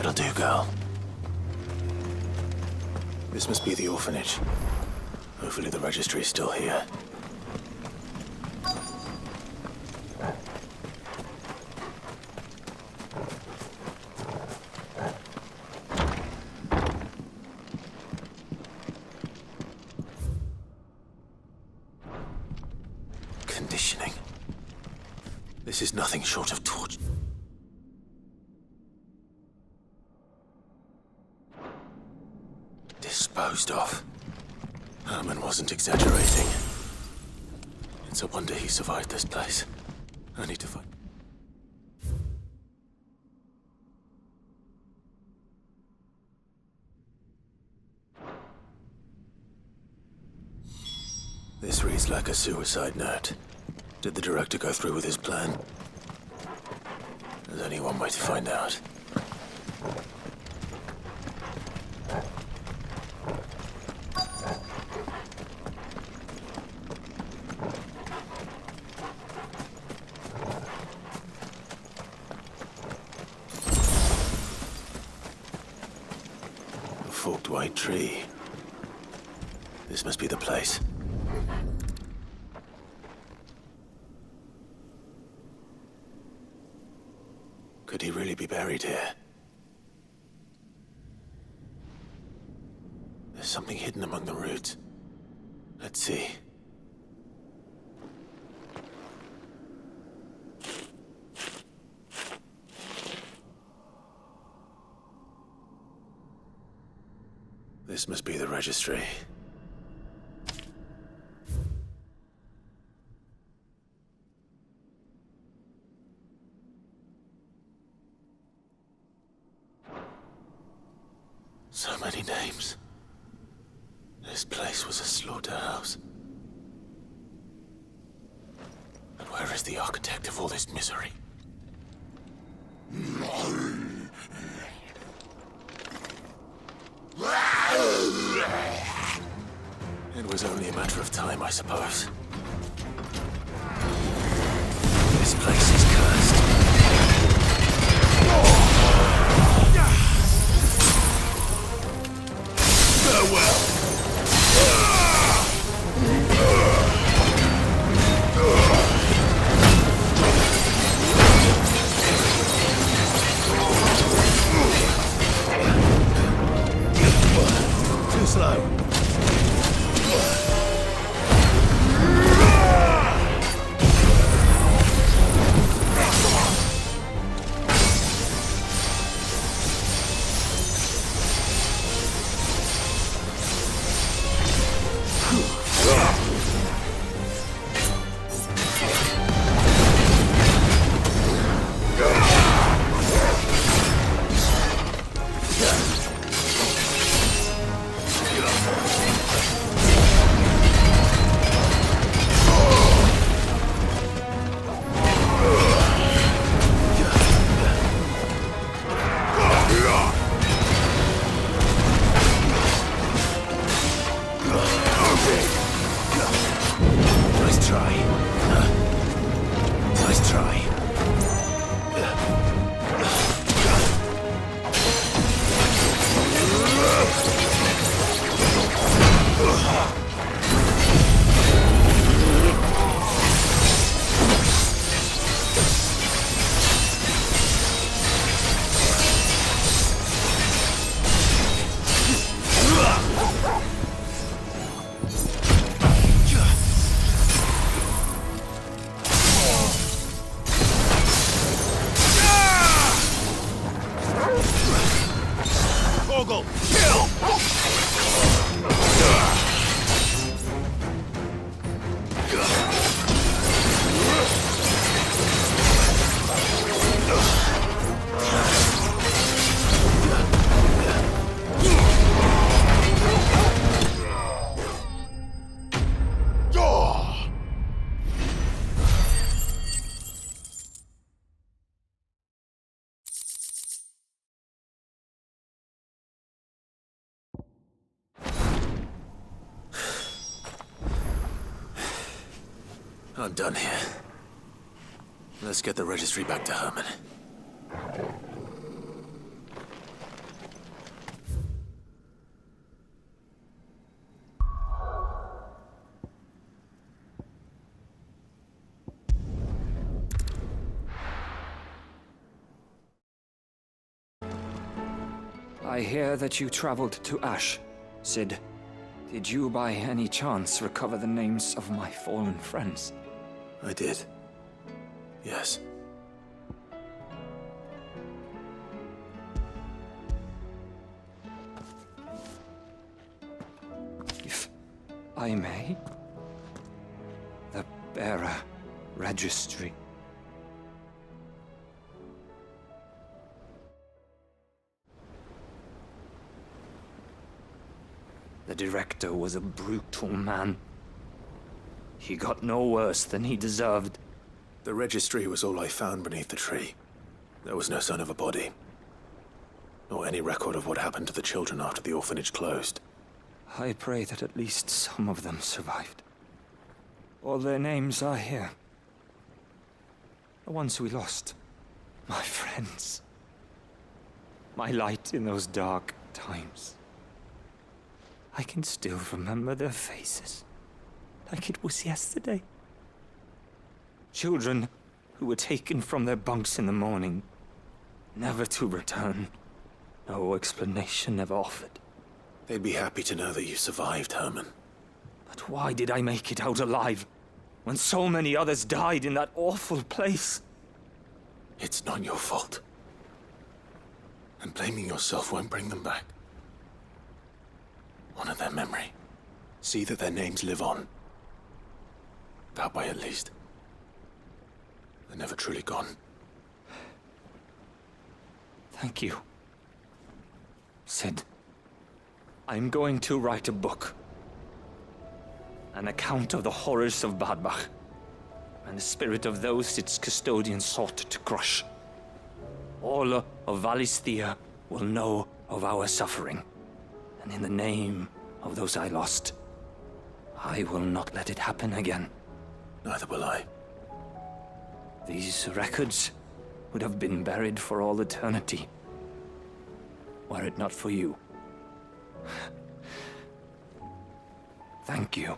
That'll do, girl. This must be the orphanage. Hopefully the registry's still here. Conditioning. This is nothing short of torture. Disposed of. Herman wasn't exaggerating. It's a wonder he survived this place. I need to find... This reads like a suicide note. Did the director go through with his plan? There's only one way to find out. A forked white tree. This must be the place. Could he really be buried here? There's something hidden among the roots. Let's see. This must be the registry. So many names. This place was a slaughterhouse. And where is the architect of all this misery? It was only a matter of time, I suppose. This place is cursed. Farewell. Too slow. I'm done here. Let's get the registry back to Herman. I hear that you traveled to Ash, Sid. Did you by any chance recover the names of my fallen friends? I did. Yes. If I may? The bearer registry. The director was a brutal man. He got no worse than he deserved. The registry was all I found beneath the tree. There was no sign of a body. Nor any record of what happened to the children after the orphanage closed. I pray that at least some of them survived. All their names are here. The ones we lost. My friends. My light in those dark times. I can still remember their faces, like it was yesterday. Children who were taken from their bunks in the morning, never to return. No explanation ever offered. They'd be happy to know that you survived, Herman. But why did I make it out alive, when so many others died in that awful place? It's not your fault. And blaming yourself won't bring them back. Honor their memory. See that their names live on. That way, at least. They're never truly gone. Thank you. Sid, I'm going to write a book. An account of the horrors of Badbach, and the spirit of those its custodians sought to crush. All of Valisthea will know of our suffering. And in the name of those I lost, I will not let it happen again. Neither will I. These records would have been buried for all eternity, were it not for you. Thank you.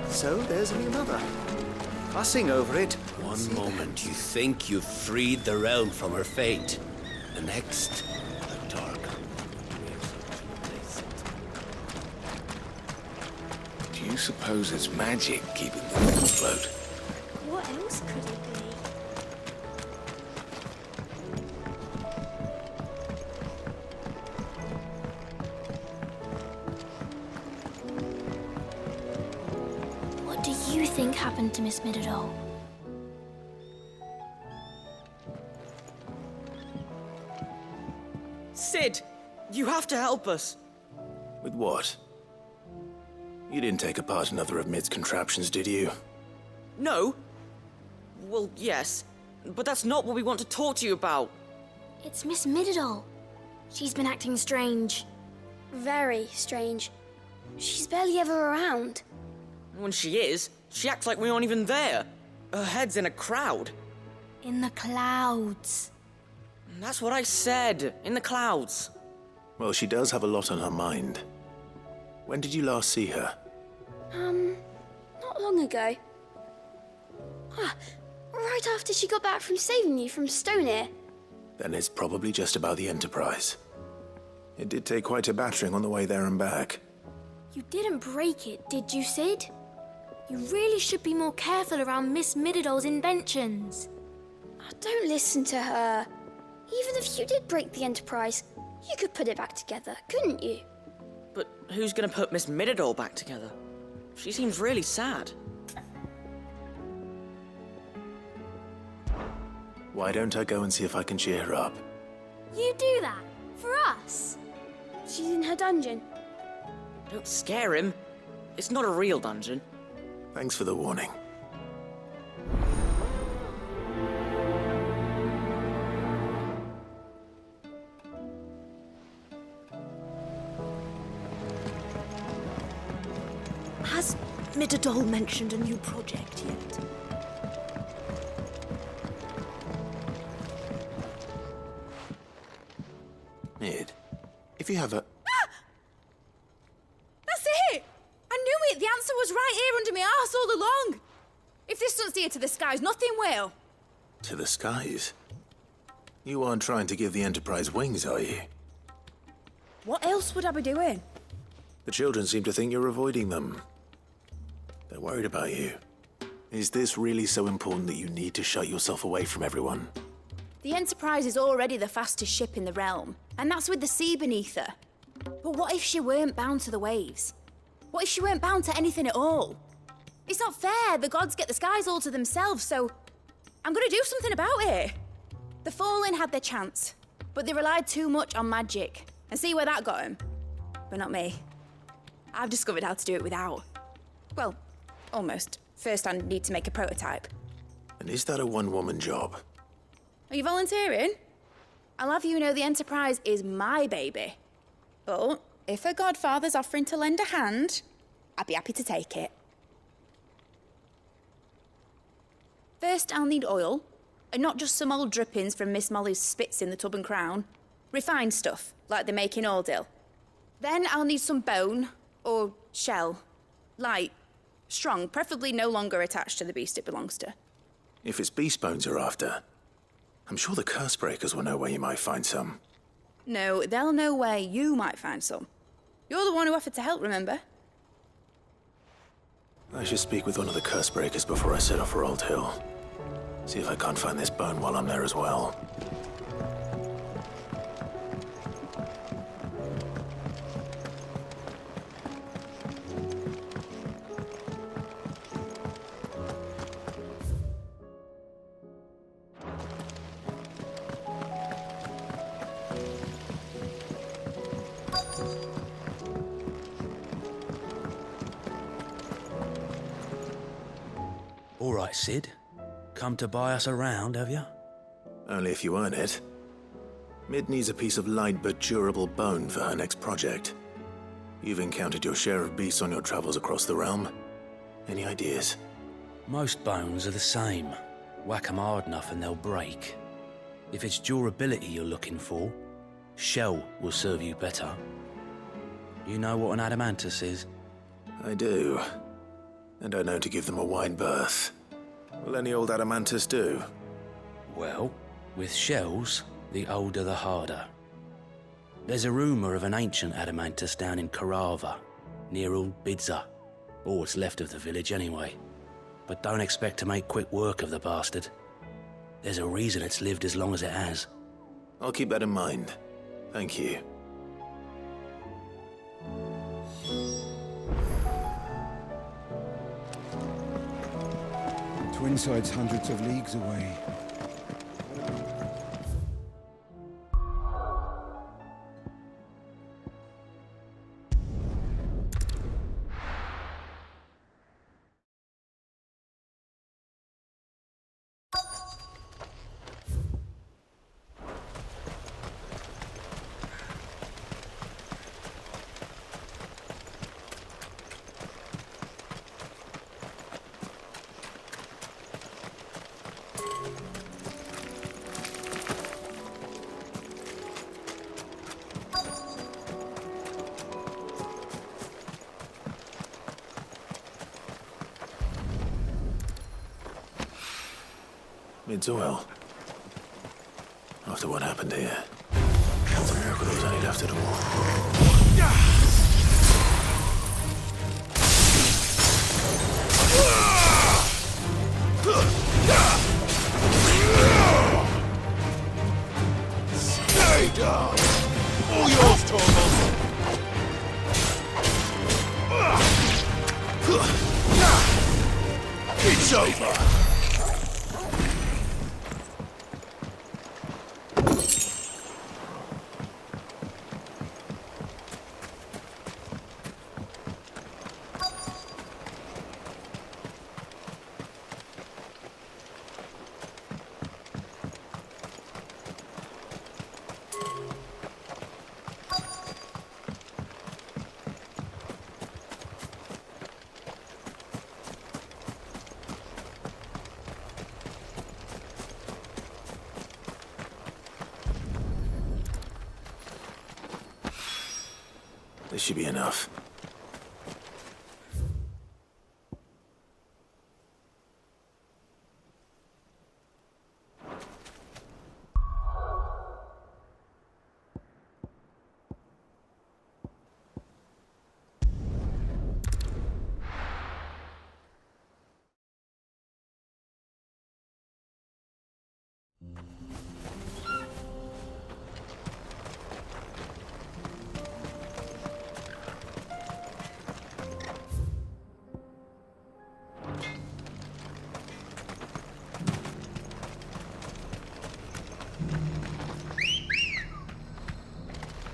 So there's a new mother. Fussing over it. One moment you think you've freed the realm from her fate. The next, the dark. Do you suppose it's magic keeping the thing afloat? What else could it be? What do you think happened to Miss Midadol? Sid, you have to help us. With what? You didn't take apart another of Mid's contraptions, did you? No. Well, yes. But that's not what we want to talk to you about. It's Miss Midadol. She's been acting strange. Very strange. She's barely ever around. When she is, she acts like we aren't even there. Her head's in a crowd. In the clouds. That's what I said. In the clouds. Well, she does have a lot on her mind. When did you last see her? Not long ago. Ah, Right after she got back from saving you from Stonehenge. Then it's probably just about the Enterprise. It did take quite a battering on the way there and back. You didn't break it, did you, Sid? You really should be more careful around Miss Mididol's inventions. Oh, don't listen to her. Even if you did break the Enterprise, you could put it back together, couldn't you? But who's gonna put Miss Mididol back together? She seems really sad. Why don't I go and see if I can cheer her up? You do that? For us? She's in her dungeon. Don't scare him. It's not a real dungeon. Thanks for the warning. Has Mididol mentioned a new project yet? Mid, if you have a... That's it! I knew it! The answer was right here under my arse all along! If this doesn't steer to the skies, nothing will! To the skies? You aren't trying to give the Enterprise wings, are you? What else would I be doing? The children seem to think you're avoiding them. They're worried about you. Is this really so important that you need to shut yourself away from everyone? The Enterprise is already the fastest ship in the realm, and that's with the sea beneath her. But what if she weren't bound to the waves? What if she weren't bound to anything at all? It's not fair. The gods get the skies all to themselves, so I'm gonna do something about it. The Fallen had their chance, but they relied too much on magic. And see where that got them? But not me. I've discovered how to do it without. Well, almost. First, I need to make a prototype. And is that a one-woman job? Are you volunteering? I'll have you know the Enterprise is my baby. But if a godfather's offering to lend a hand, I'd be happy to take it. First, I'll need oil, and not just some old drippings from Miss Molly's spits in the Tub and Crown. Refined stuff, like they make in Ordil. Then I'll need some bone, or shell. Light, strong, preferably no longer attached to the beast it belongs to. If it's beast bones you're after, I'm sure the curse breakers will know where you might find some. No, they'll know where you might find some. You're the one who offered to help, remember? I should speak with one of the curse breakers before I set off for Old Hill. See if I can't find this bone while I'm there as well. All right, Sid. Come to buy us around, have you? Only if you earn it. Mid needs a piece of light but durable bone for her next project. You've encountered your share of beasts on your travels across the realm. Any ideas? Most bones are the same. Whack 'em hard enough and they'll break. If it's durability you're looking for, shell will serve you better. You know what an adamantus is? I do. And I know to give them a wide berth. Will any old adamantus do? Well, with shells, the older the harder. There's a rumour of an ancient adamantus down in Karava, near Old Bidza. Or what's left of the village anyway. But don't expect to make quick work of the bastard. There's a reason it's lived as long as it has. I'll keep that in mind. Thank you. Twinside's hundreds of leagues away. It's oil. After what happened here, it's a miracle there was any left at all. Stay down! All yours, Torvald! It's over! This should be enough.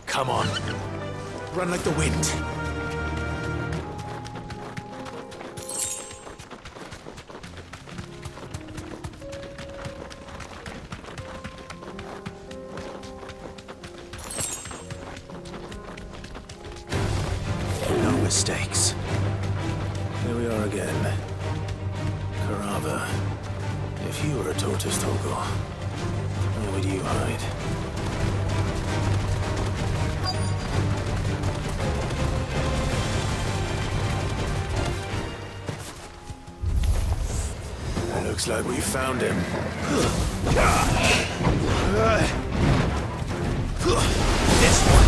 Come on. Run like the wind. No mistakes. Here we are again. Carava. If you were a tortoise, Togor, where would you hide? Looks like we found him. This one.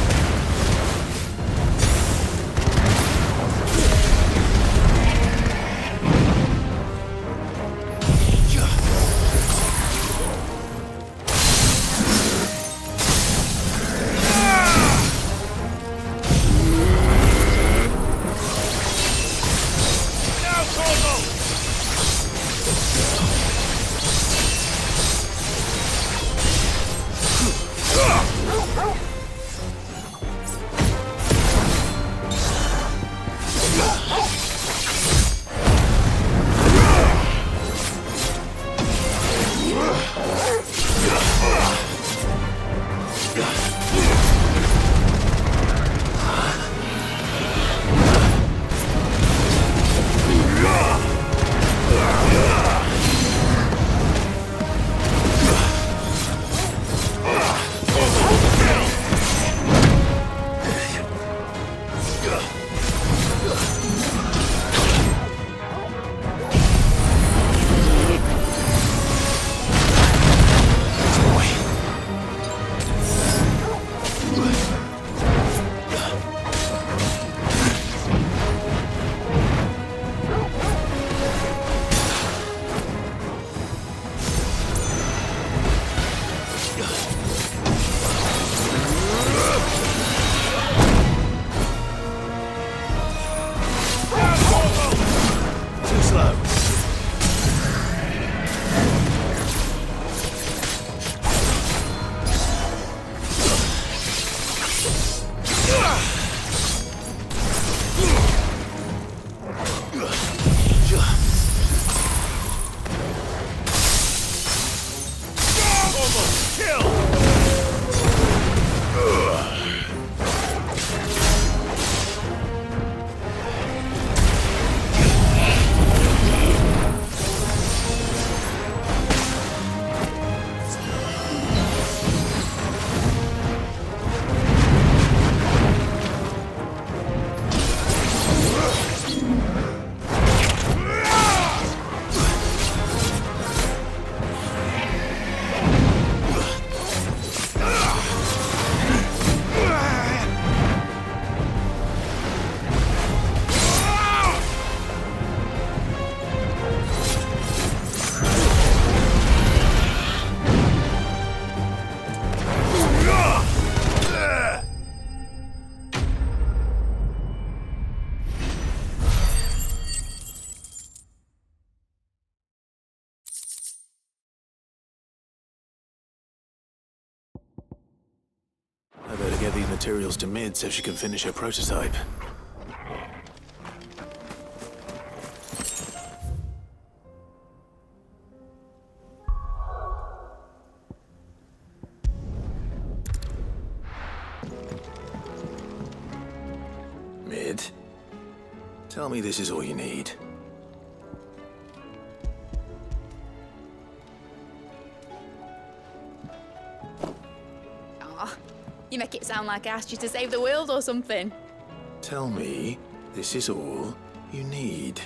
I better get these materials to Mid so she can finish her prototype. Mid, tell me this is all you need. You make it sound like I asked you to save the world or something. Tell me this is all you need.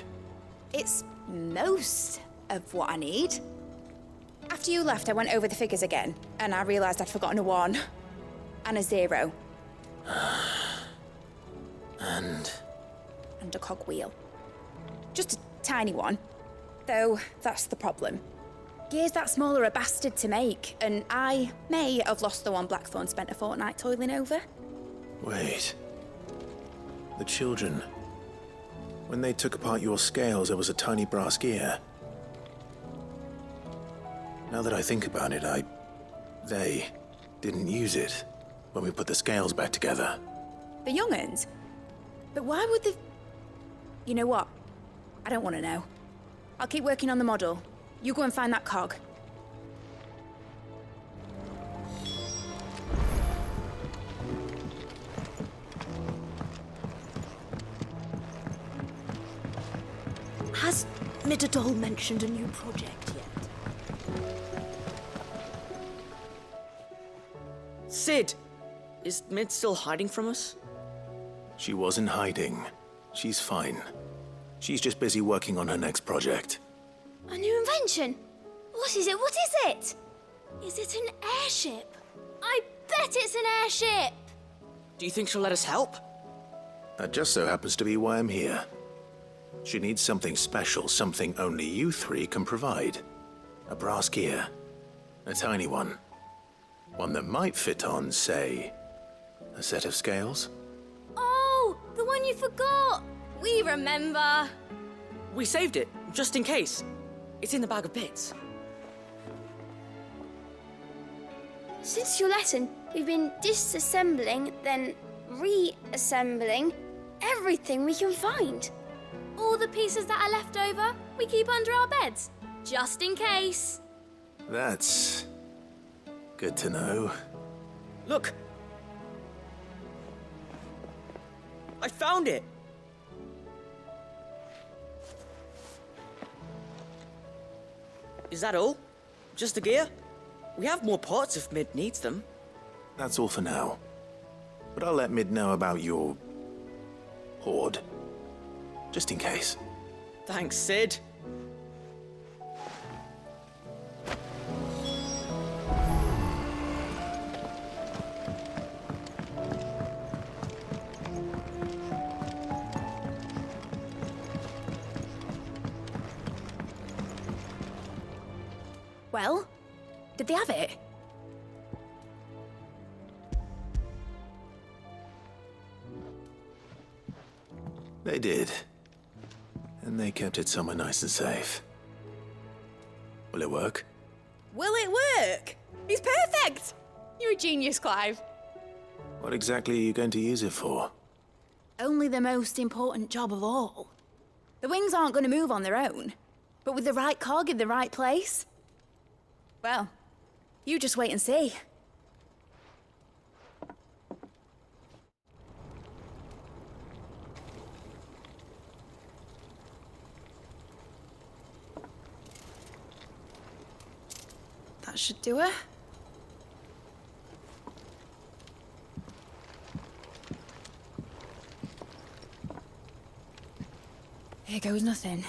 It's most of what I need. After you left, I went over the figures again, and I realised I'd forgotten a 1 and a 0. And a cogwheel. Just a tiny one. Though, that's the problem. Gears that small are a bastard to make, and I may have lost the one Blackthorn spent a fortnight toiling over. wait. The children. When they took apart your scales, there was a tiny brass gear. Now that I think about it, they didn't use it when we put the scales back together. The young'uns? But why would they... You know what? I don't want to know. I'll keep working on the model. You go and find that cog. Has Midadol mentioned a new project yet? Sid! Is Mid still hiding from us? She wasn't hiding. She's fine. She's just busy working on her next project. A new invention? What is it? What is it? Is it an airship? I bet it's an airship! Do you think she'll let us help? That just so happens to be why I'm here. She needs something special, something only you three can provide. A brass gear. A tiny one. One that might fit on, say, a set of scales? Oh, the one you forgot! We remember! We saved it, just in case. It's in the bag of bits. Since your lesson, we've been disassembling, then reassembling everything we can find. All the pieces that are left over, we keep under our beds, just in case. That's good to know. Look! I found it! Is that all? Just the gear? We have more parts if Mid needs them. That's all for now. But I'll let Mid know about your hoard. Just in case. Thanks, Sid. Well, did they have it? They did. And they kept it somewhere nice and safe. Will it work? Will it work? It's perfect! You're a genius, Clive. What exactly are you going to use it for? Only the most important job of all. The wings aren't going to move on their own. But with the right cog in the right place... Well, you just wait and see. That should do it. Here goes nothing.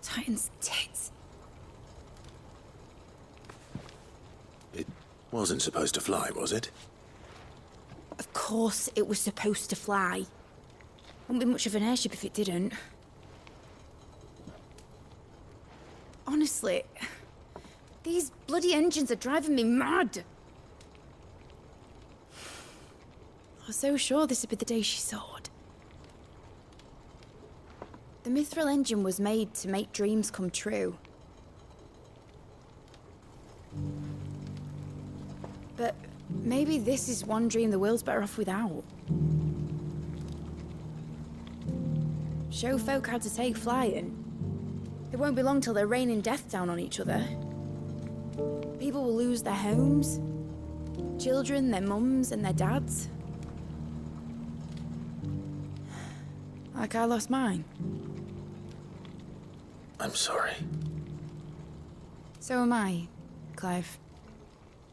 Titan's tits. It wasn't supposed to fly, was it? Of course it was supposed to fly. Wouldn't be much of an airship if it didn't. Honestly, these bloody engines are driving me mad. I was so sure this would be the day she soared. The mithril engine was made to make dreams come true. But maybe this is one dream the world's better off without. Show folk how to take flight, and it won't be long till they're raining death down on each other. People will lose their homes, children, their mums and their dads. Like I lost mine. I'm sorry. So am I, Clive.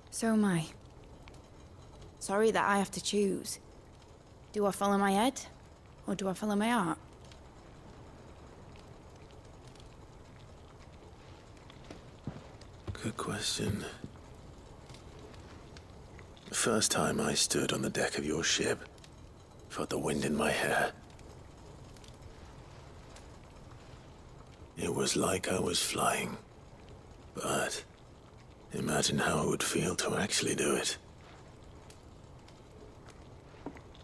So am I. Sorry that I have to choose. Do I follow my head, or do I follow my heart? Good question. The first time I stood on the deck of your ship, felt the wind in my hair. It was like I was flying. But imagine how it would feel to actually do it.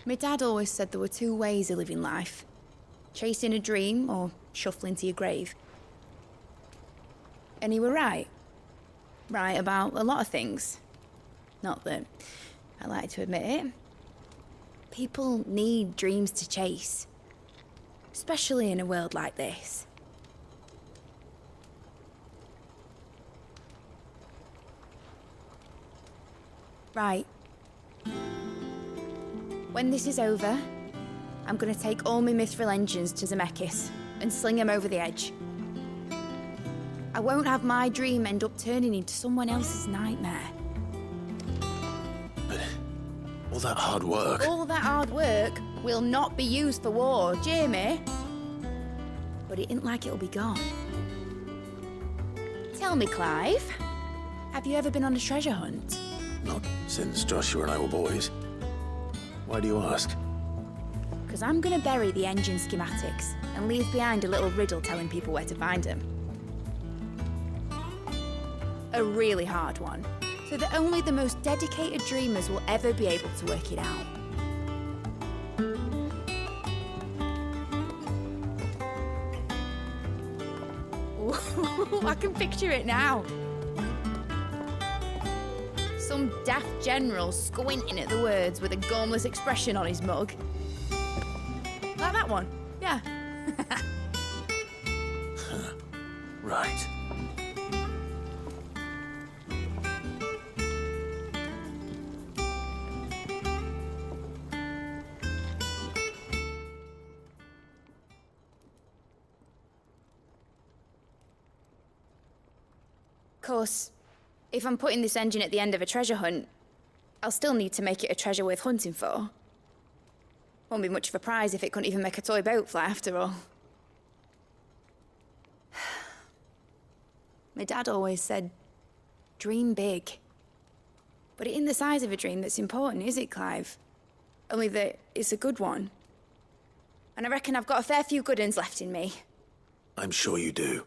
My dad always said there were two ways of living life. Chasing a dream or shuffling to your grave. And he were right. Right about a lot of things. Not that I like to admit it. People need dreams to chase. Especially in a world like this. Right. When this is over, I'm gonna take all my mithril engines to Zemeckis and sling them over the edge. I won't have my dream end up turning into someone else's nightmare. But all that hard work... All that hard work will not be used for war, Jamie. But it isn't like it'll be gone. Tell me, Clive, have you ever been on a treasure hunt? Not since Joshua and I were boys. Why do you ask? Because I'm gonna bury the engine schematics and leave behind a little riddle telling people where to find them. A really hard one, so that only the most dedicated dreamers will ever be able to work it out. Ooh, I can picture it now. Some daft general squinting at the words with a gormless expression on his mug. Like that one, yeah. Right. Of course, if I'm putting this engine at the end of a treasure hunt, I'll still need to make it a treasure worth hunting for. Won't be much of a prize if it couldn't even make a toy boat fly after all. My dad always said, dream big. But it ain't the size of a dream that's important, is it, Clive? Only that it's a good one. And I reckon I've got a fair few good uns left in me. I'm sure you do.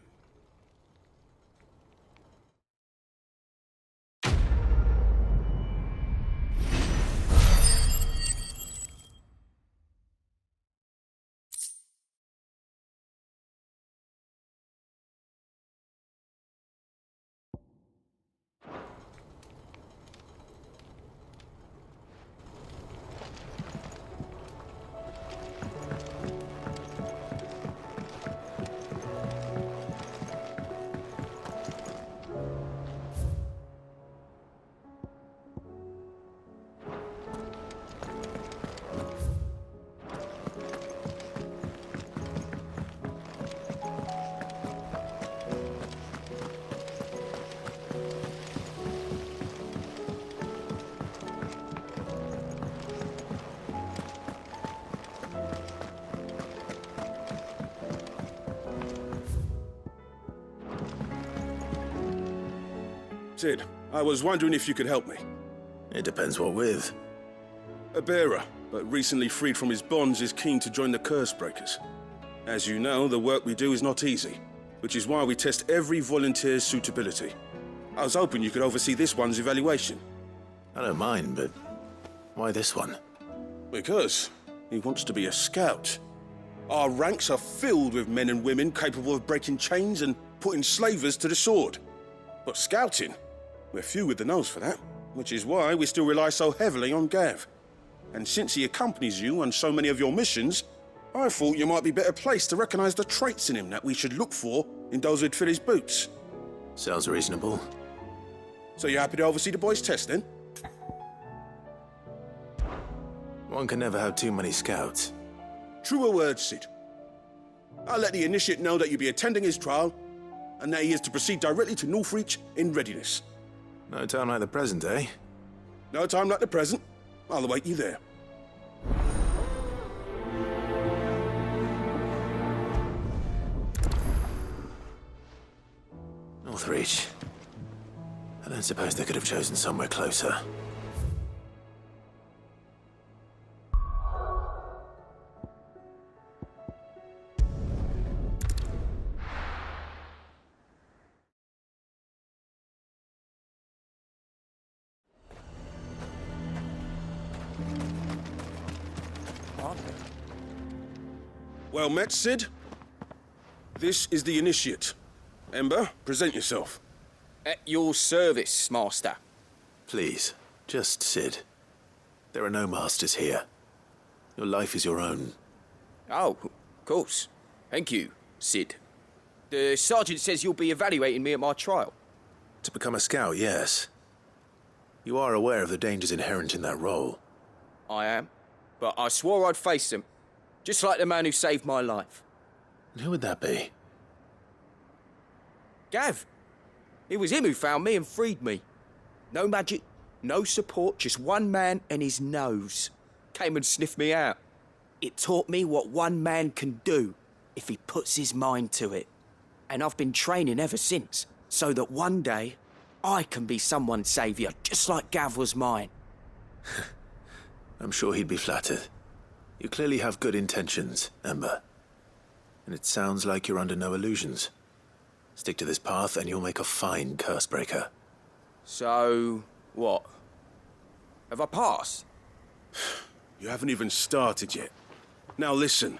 Sid, I was wondering if you could help me. It depends what with. A bearer, but recently freed from his bonds, is keen to join the Curse Breakers. As you know, the work we do is not easy, which is why we test every volunteer's suitability. I was hoping you could oversee this one's evaluation. I don't mind, but why this one? Because he wants to be a scout. Our ranks are filled with men and women capable of breaking chains and putting slavers to the sword. But scouting, we're few with the nose for that, which is why we still rely so heavily on Gav. And since he accompanies you on so many of your missions, I thought you might be better placed to recognize the traits in him that we should look for in those who'd fill his boots. Sounds reasonable. So you happy to oversee the boys' test, then? One can never have too many scouts. Truer words, Sid. I'll let the initiate know that you'll be attending his trial, and that he is to proceed directly to Northreach in readiness. No time like the present, eh? No time like the present. I'll await you there. Northreach. I don't suppose they could have chosen somewhere closer. Well met, Sid. This is the initiate. Ember, present yourself. At your service, Master. Please, just Sid. There are no masters here. Your life is your own. Oh, of course. Thank you, Sid. The sergeant says you'll be evaluating me at my trial. To become a scout, yes. You are aware of the dangers inherent in that role. I am. But I swore I'd face them. Just like the man who saved my life. And who would that be? Gav. It was him who found me and freed me. No magic, no support, just one man and his nose. Came and sniffed me out. It taught me what one man can do if he puts his mind to it. And I've been training ever since, so that one day I can be someone's saviour, just like Gav was mine. I'm sure he'd be flattered. You clearly have good intentions, Ember. And it sounds like you're under no illusions. Stick to this path and you'll make a fine cursebreaker. So, what? Have I passed? You haven't even started yet. Now listen.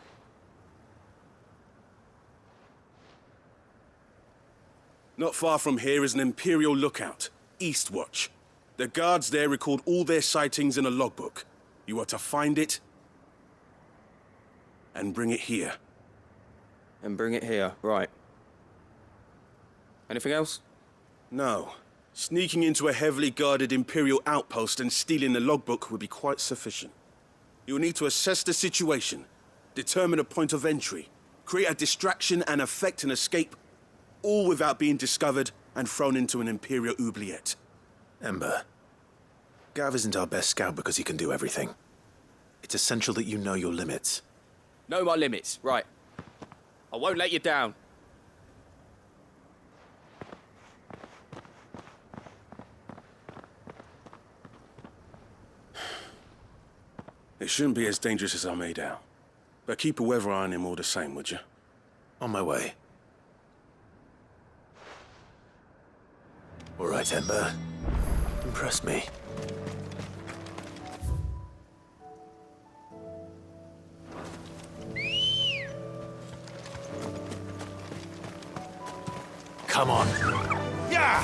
Not far from here is an Imperial lookout, Eastwatch. The guards there record all their sightings in a logbook. You are to find it and bring it here. And bring it here, right. Anything else? No. Sneaking into a heavily guarded Imperial outpost and stealing the logbook would be quite sufficient. You'll need to assess the situation, determine a point of entry, create a distraction and effect an escape, all without being discovered and thrown into an Imperial oubliette. Ember, Gav isn't our best scout because he can do everything. It's essential that you know your limits. Know my limits, right. I won't let you down. It shouldn't be as dangerous as I made out. But keep a weather eye on him all the same, would you? On my way. All right, Ember. Impress me. Come on. Yeah!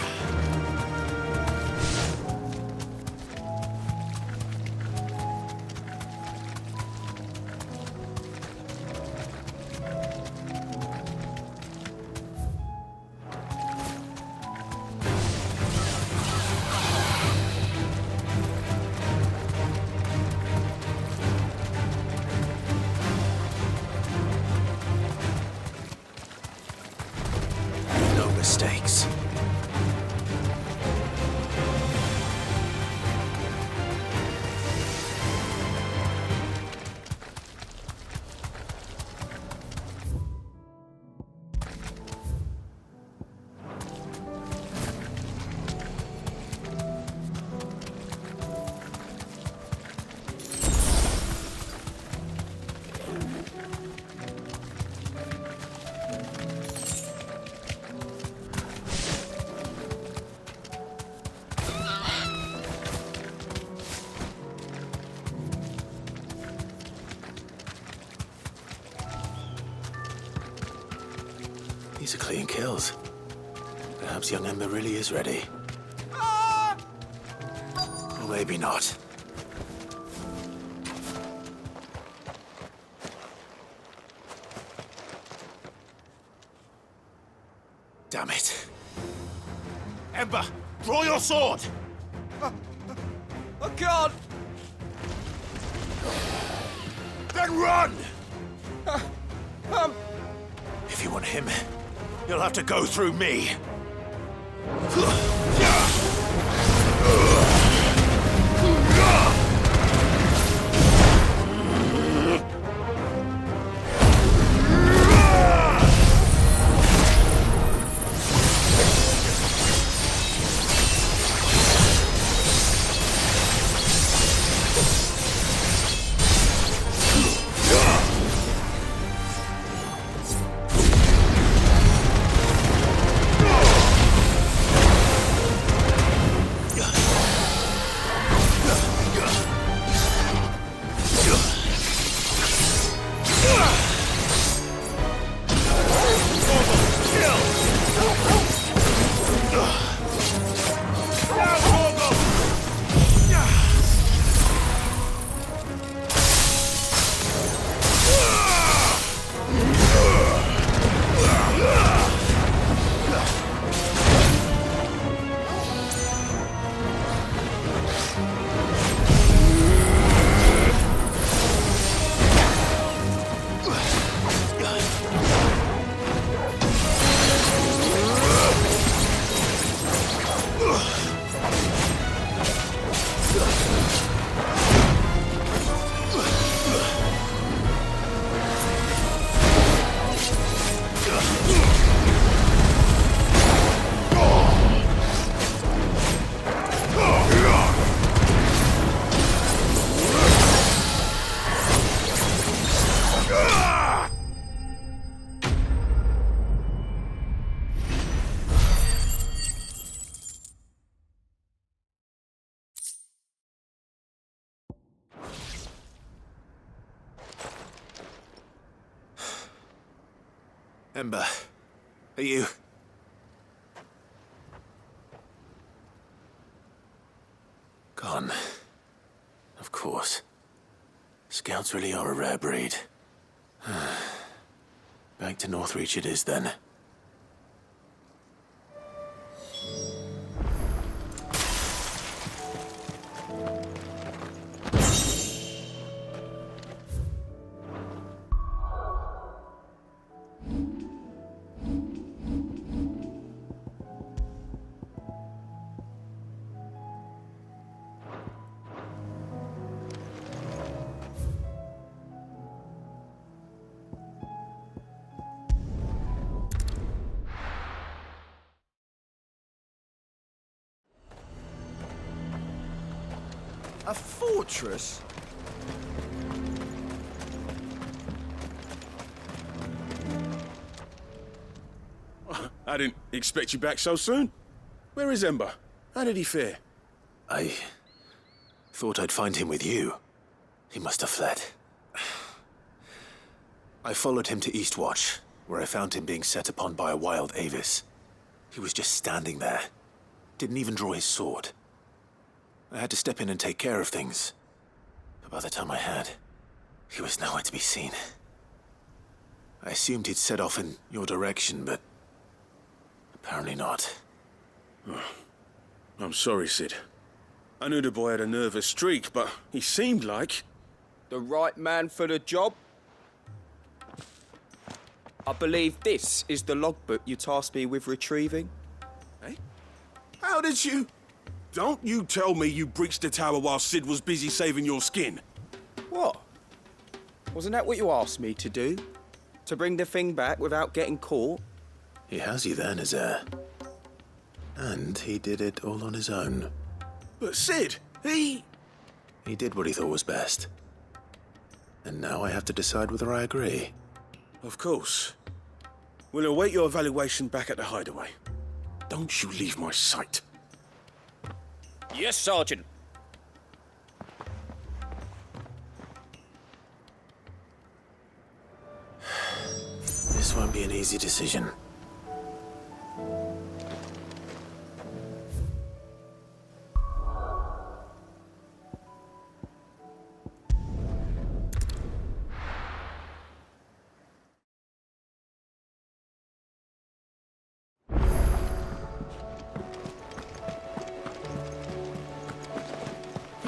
Mistakes. These are clean kills. Perhaps young Ember really is ready. Or maybe not. Damn it. Ember, draw your sword! I can't! Then run! If you want him, you'll have to go through me. Ember, are you... Gone. Of course. Scouts really are a rare breed. Back to Northreach it is then. A fortress? I didn't expect you back so soon. Where is Ember? How did he fare? I thought I'd find him with you. He must have fled. I followed him to Eastwatch, where I found him being set upon by a wild Avis. He was just standing there. Didn't even draw his sword. I had to step in and take care of things. But by the time I had, he was nowhere to be seen. I assumed he'd set off in your direction, but apparently not. I'm sorry, Sid. I knew the boy had a nervous streak, but he seemed like... The right man for the job? I believe this is the logbook you tasked me with retrieving. Eh? How did you... Don't you tell me you breached the tower while Sid was busy saving your skin. What? Wasn't that what you asked me to do? To bring the thing back without getting caught? He has you there, Nazaire. And he did it all on his own. But Sid, he did what he thought was best. And now I have to decide whether I agree. Of course. We'll await your evaluation back at the hideaway. Don't you leave my sight. Yes, Sergeant. This won't be an easy decision.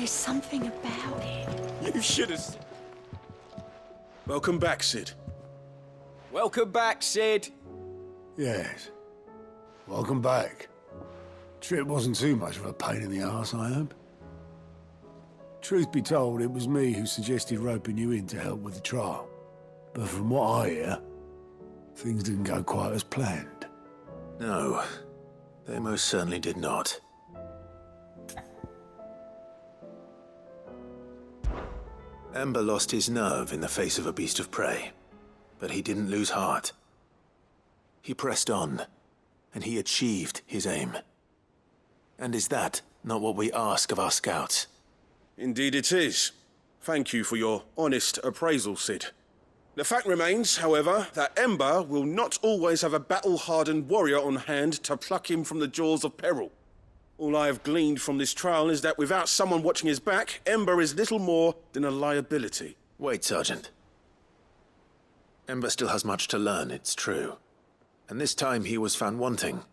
There's something about it. You should have... Welcome back, Sid. Welcome back, Sid. Yes. Welcome back. Trip wasn't too much of a pain in the arse, I hope. Truth be told, it was me who suggested roping you in to help with the trial. But from what I hear, things didn't go quite as planned. No, they most certainly did not. Ember lost his nerve in the face of a beast of prey, but he didn't lose heart. He pressed on, and he achieved his aim. And is that not what we ask of our scouts? Indeed it is. Thank you for your honest appraisal, Sid. The fact remains, however, that Ember will not always have a battle-hardened warrior on hand to pluck him from the jaws of peril. All I have gleaned from this trial is that without someone watching his back, Ember is little more than a liability. Wait, Sergeant. Ember still has much to learn, it's true. And this time he was found wanting.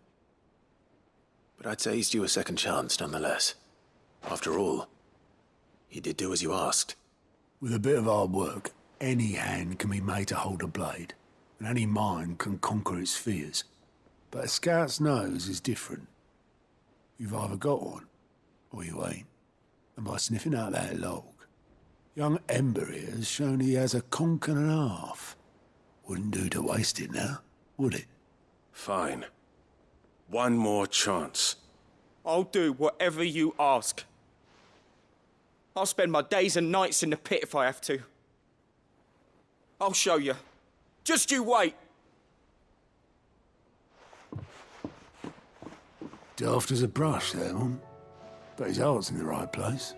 But I'd say he's due a second chance, nonetheless. After all, he did do as you asked. With a bit of hard work, any hand can be made to hold a blade, and any mind can conquer its fears. But a scout's nose is different. You've either got one, or you ain't. And by sniffing out that log, young Ember here has shown he has a conch and a half. Wouldn't do to waste it now, would it? Fine. One more chance. I'll do whatever you ask. I'll spend my days and nights in the pit if I have to. I'll show you. Just you wait. Daft as a brush, that one. But his heart's in the right place.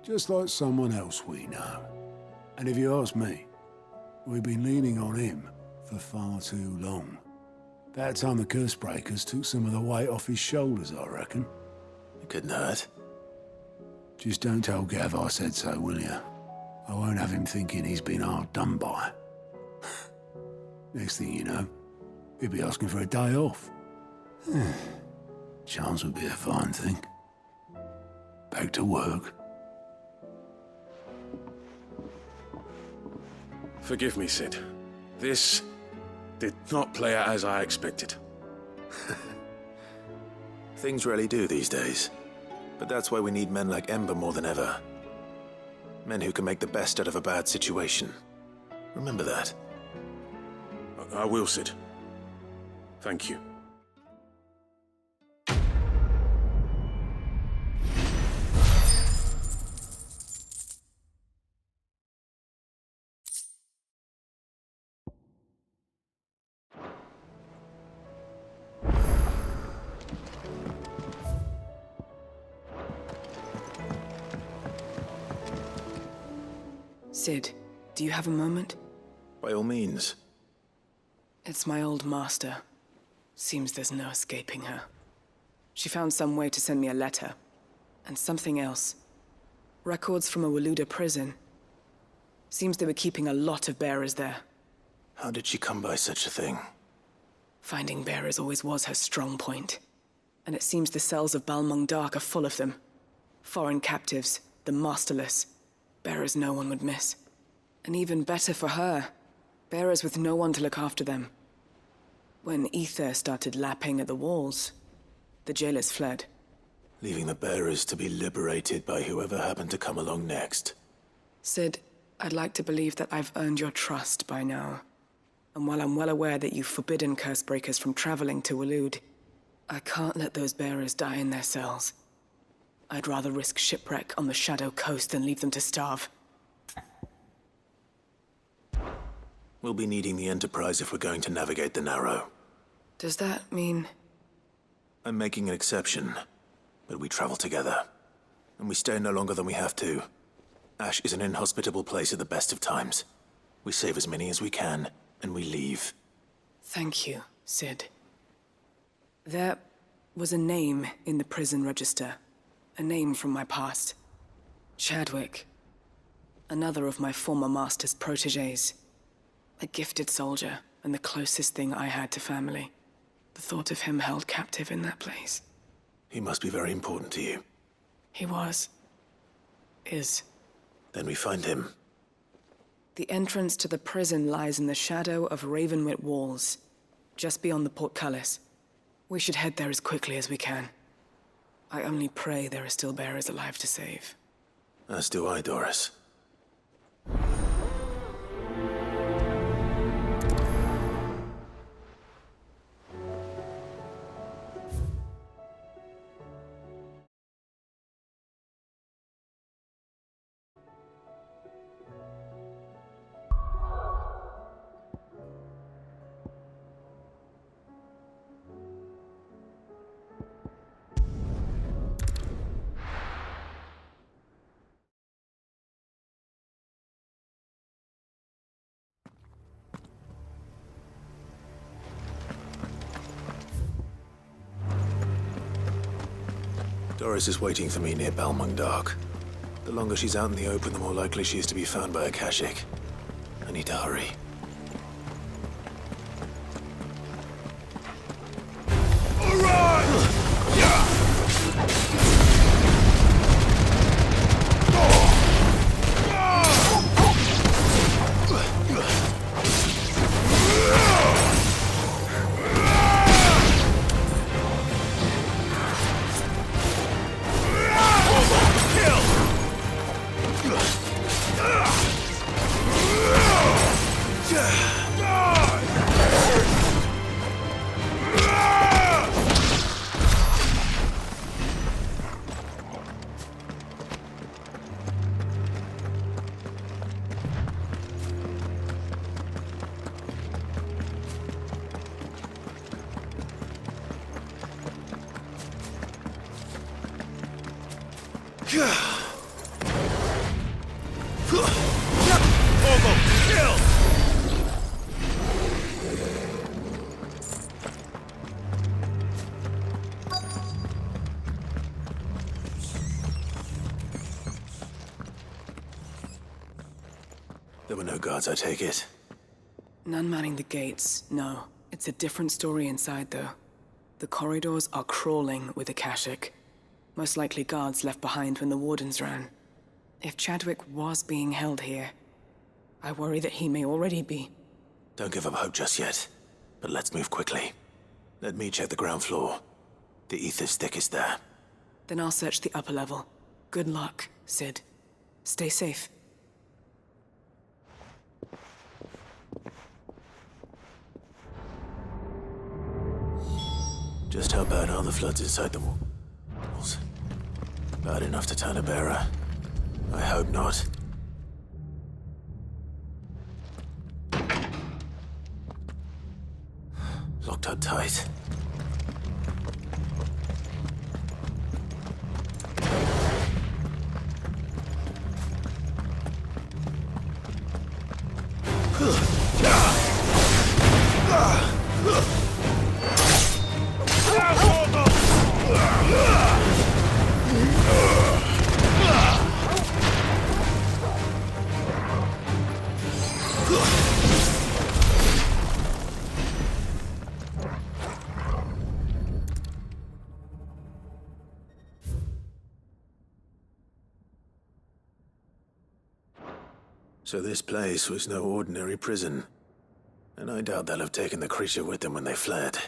Just like someone else we know. And if you ask me, we've been leaning on him for far too long. That time the curse breakers took some of the weight off his shoulders, I reckon. It couldn't hurt. Just don't tell Gav I said so, will you? I won't have him thinking he's been hard done by. Next thing you know, he'll be asking for a day off. Chance would be a fine thing. Back to work. Forgive me, Sid. This did not play out as I expected. Things rarely do these days. But that's why we need men like Ember more than ever. Men who can make the best out of a bad situation. Remember that. I will, Sid. Thank you. Sid, do you have a moment? By all means. It's my old master. Seems there's no escaping her. She found some way to send me a letter. And something else. Records from a Waluda prison. Seems they were keeping a lot of bearers there. How did she come by such a thing? Finding bearers always was her strong point. And it seems the cells of Balmung Dark are full of them. Foreign captives, the masterless. Bearers no one would miss. And even better for her, bearers with no one to look after them. When ether started lapping at the walls, the jailers fled. Leaving the bearers to be liberated by whoever happened to come along next. Sid, I'd like to believe that I've earned your trust by now. And while I'm well aware that you've forbidden Cursebreakers from traveling to Waloed, I can't let those bearers die in their cells. I'd rather risk shipwreck on the Shadow Coast than leave them to starve. We'll be needing the Enterprise if we're going to navigate the Narrow. Does that mean... I'm making an exception, but we travel together. And we stay no longer than we have to. Ash is an inhospitable place at the best of times. We save as many as we can, and we leave. Thank you, Sid. There was a name in the prison register. A name from my past. Chadwick. Another of my former master's protégés. A gifted soldier, and the closest thing I had to family. The thought of him held captive in that place. He must be very important to you. He was. Is. Then we find him. The entrance to the prison lies in the shadow of Ravenwit walls, just beyond the portcullis. We should head there as quickly as we can. I only pray there are still bearers alive to save. As do I, Doris. Doris is waiting for me near Balmung Dark. The longer she's out in the open, the more likely she is to be found by a Kashik. I need to hurry. There were no guards, I take it. None manning the gates, no. It's a different story inside, though. The corridors are crawling with Akashic. Most likely guards left behind when the Wardens ran. If Chadwick was being held here, I worry that he may already be. Don't give up hope just yet, but let's move quickly. Let me check the ground floor. The ether's thickest there. Then I'll search the upper level. Good luck, Sid. Stay safe. Just how bad are the floods inside the walls? Bad enough to turn a bearer? I hope not. Locked up tight. So this place was no ordinary prison. And I doubt they'll have taken the creature with them when they fled.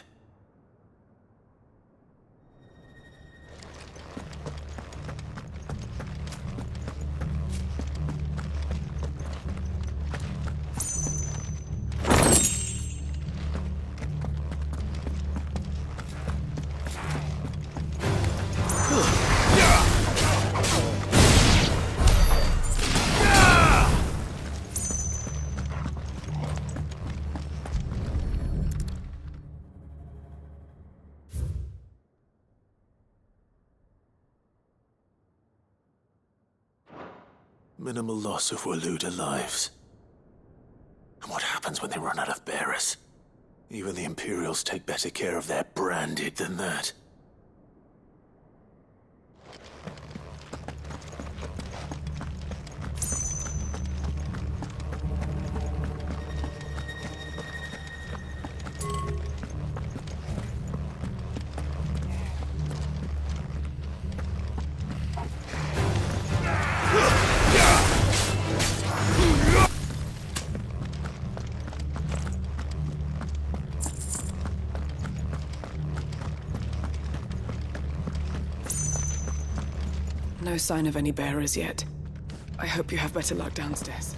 Minimal loss of Waluda lives. And what happens when they run out of bearers? Even the Imperials take better care of their branded than that. No sign of any bearers yet. I hope you have better luck downstairs.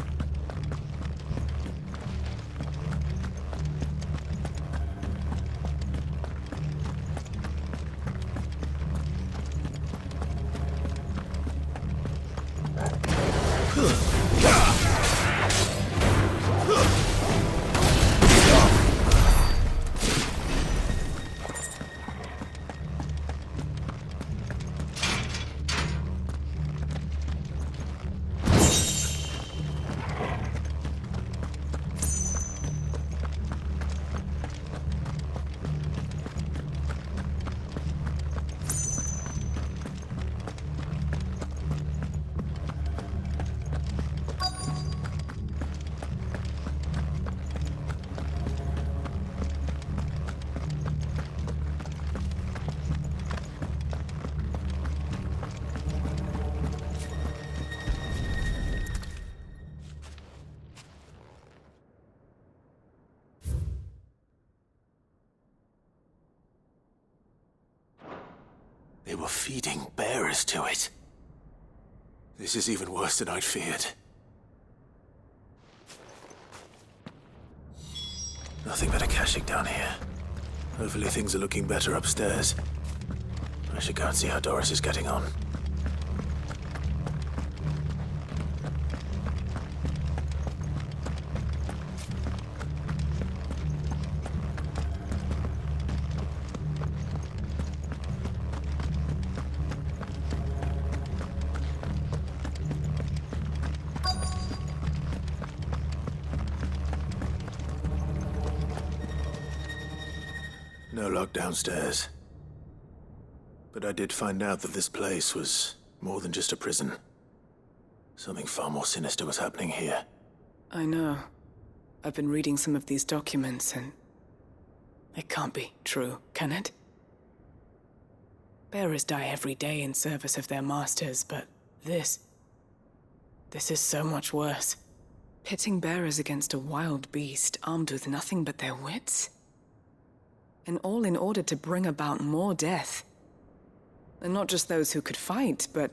They were feeding bearers to it. This is even worse than I'd feared. Nothing but a caching down here. Hopefully things are looking better upstairs. I should go and see how Doris is getting on. No lock downstairs. But I did find out that this place was more than just a prison. Something far more sinister was happening here. I know. I've been reading some of these documents and... it can't be true, can it? Bearers die every day in service of their masters, but this is so much worse. Pitting bearers against a wild beast armed with nothing but their wits? And all in order to bring about more death. And not just those who could fight, but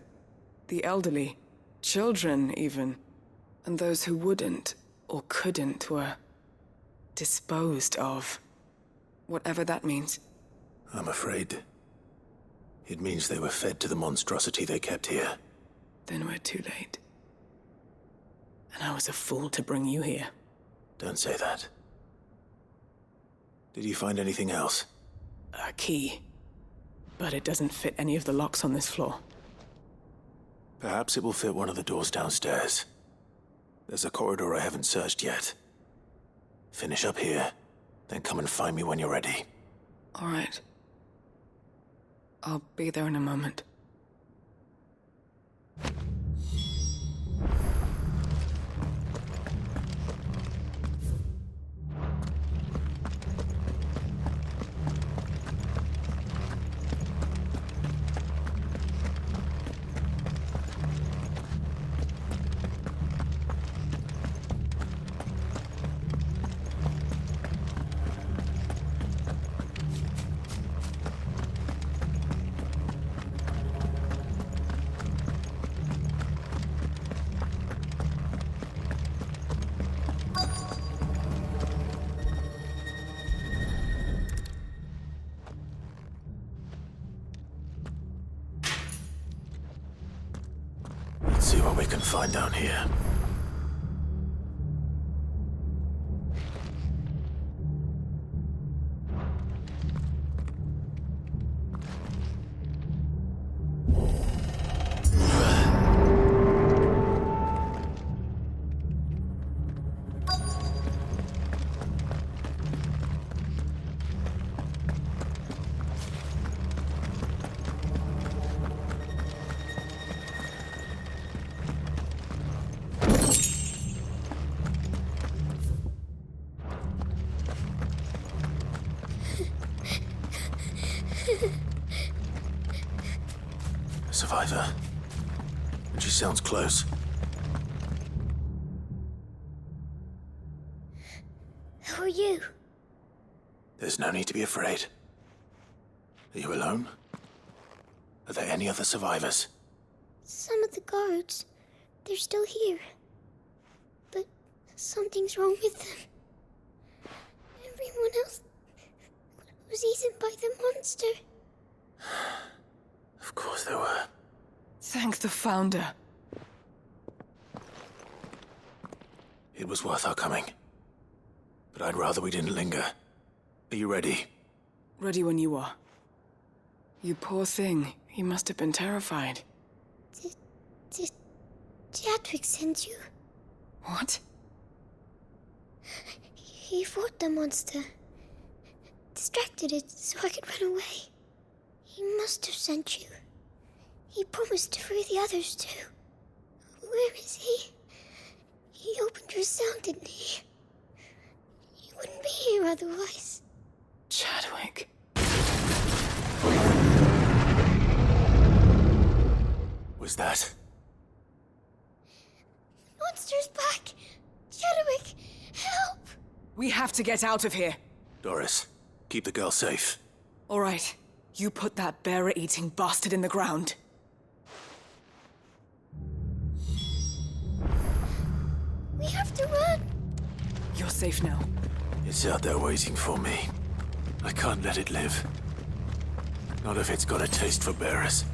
the elderly, children even. And those who wouldn't or couldn't were disposed of. Whatever that means. I'm afraid it means they were fed to the monstrosity they kept here. Then we're too late. And I was a fool to bring you here. Don't say that. Did you find anything else? A key. But it doesn't fit any of the locks on this floor. Perhaps it will fit one of the doors downstairs. There's a corridor I haven't searched yet. Finish up here, then come and find me when you're ready. All right. I'll be there in a moment. Let's see what we can find down here. Survivor. And she sounds close. Who are you? There's no need to be afraid. Are you alone? Are there any other survivors? Some of the guards, they're still here. But something's wrong with them. Everyone else was eaten by the monster. Of course they were. Thank the Founder. It was worth our coming. But I'd rather we didn't linger. Are you ready? Ready when you are. You poor thing. He must have been terrified. Did Chadwick send you? What? He fought the monster. Distracted it so I could run away. He must have sent you. He promised to free the others too. Where is he? He opened your cell, didn't he? He wouldn't be here otherwise. Chadwick. Was that? Monster's back! Chadwick, help! We have to get out of here. Doris, keep the girl safe. All right. You put that bearer-eating bastard in the ground. We have to run! You're safe now. It's out there waiting for me. I can't let it live. Not if it's got a taste for bearers.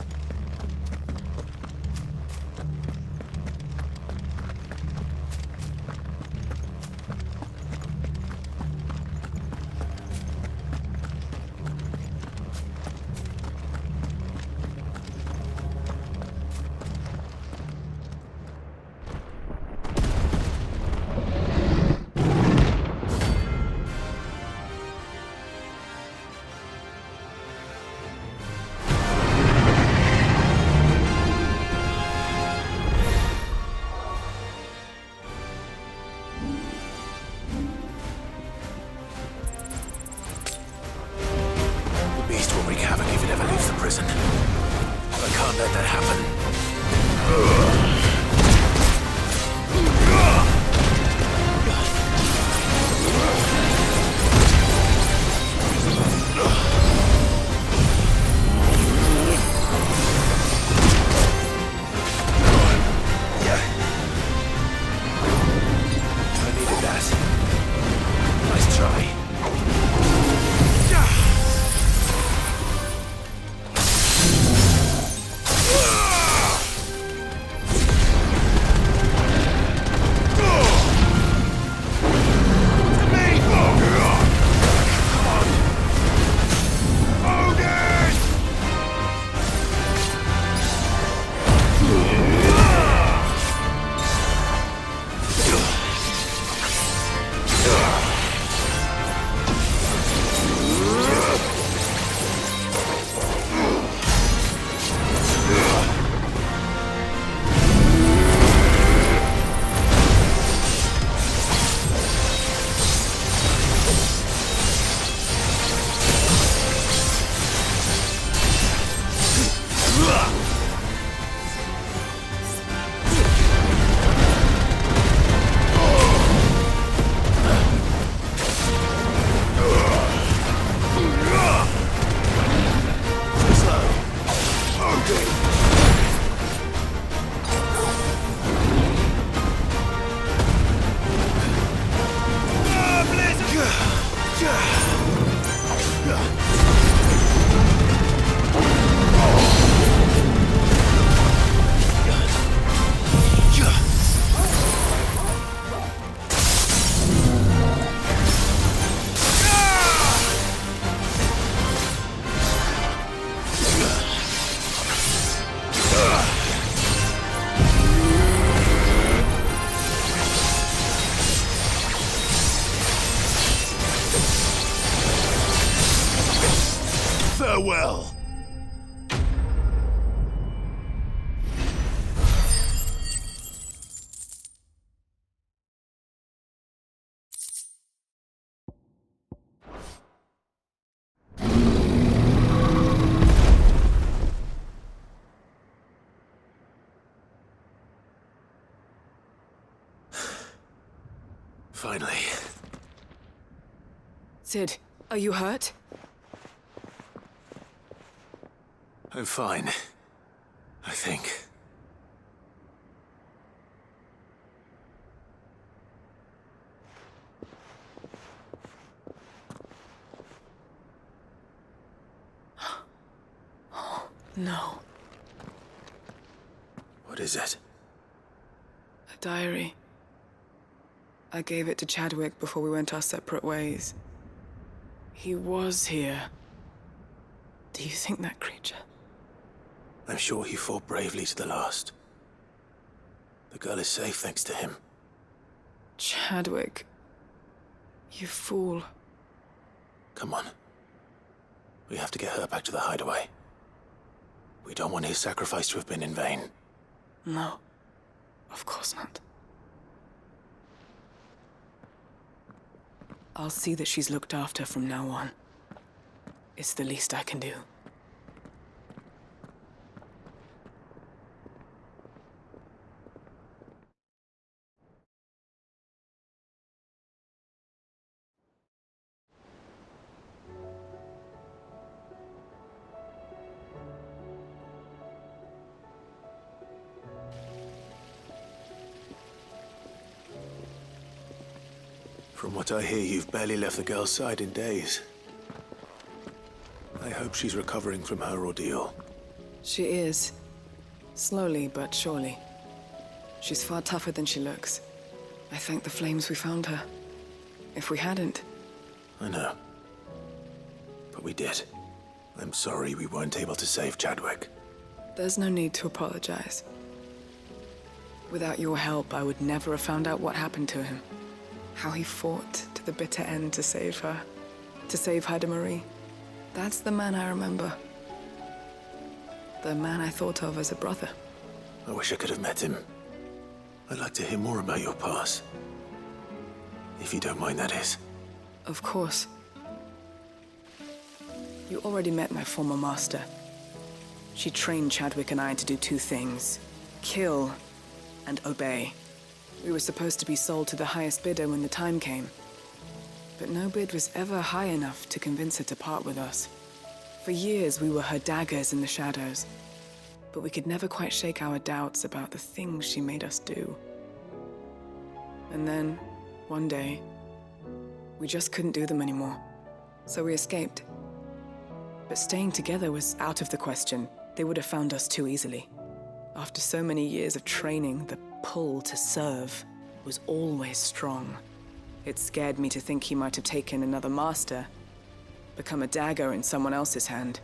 Farewell. Finally. Sid, are you hurt? I'm fine. I think. No. What is it? A diary. I gave it to Chadwick before we went our separate ways. He was here. Do you think that creature? I'm sure he fought bravely to the last. The girl is safe thanks to him. Chadwick. You fool. Come on. We have to get her back to the hideaway. We don't want his sacrifice to have been in vain. No. Of course not. I'll see that she's looked after from now on. It's the least I can do. From what I hear, you've barely left the girl's side in days. I hope she's recovering from her ordeal. She is. Slowly but surely. She's far tougher than she looks. I thank the flames we found her. If we hadn't... I know. But we did. I'm sorry we weren't able to save Chadwick. There's no need to apologize. Without your help, I would never have found out what happened to him. How he fought to the bitter end to save her. To save Haida Marie. That's the man I remember. The man I thought of as a brother. I wish I could have met him. I'd like to hear more about your past. If you don't mind, that is. Of course. You already met my former master. She trained Chadwick and I to do two things. Kill and obey. We were supposed to be sold to the highest bidder when the time came. But no bid was ever high enough to convince her to part with us. For years, we were her daggers in the shadows. But we could never quite shake our doubts about the things she made us do. And then, one day, we just couldn't do them anymore. So we escaped. But staying together was out of the question. They would have found us too easily. After so many years of training, the pull to serve was always strong. It scared me to think he might have taken another master, become a dagger in someone else's hand.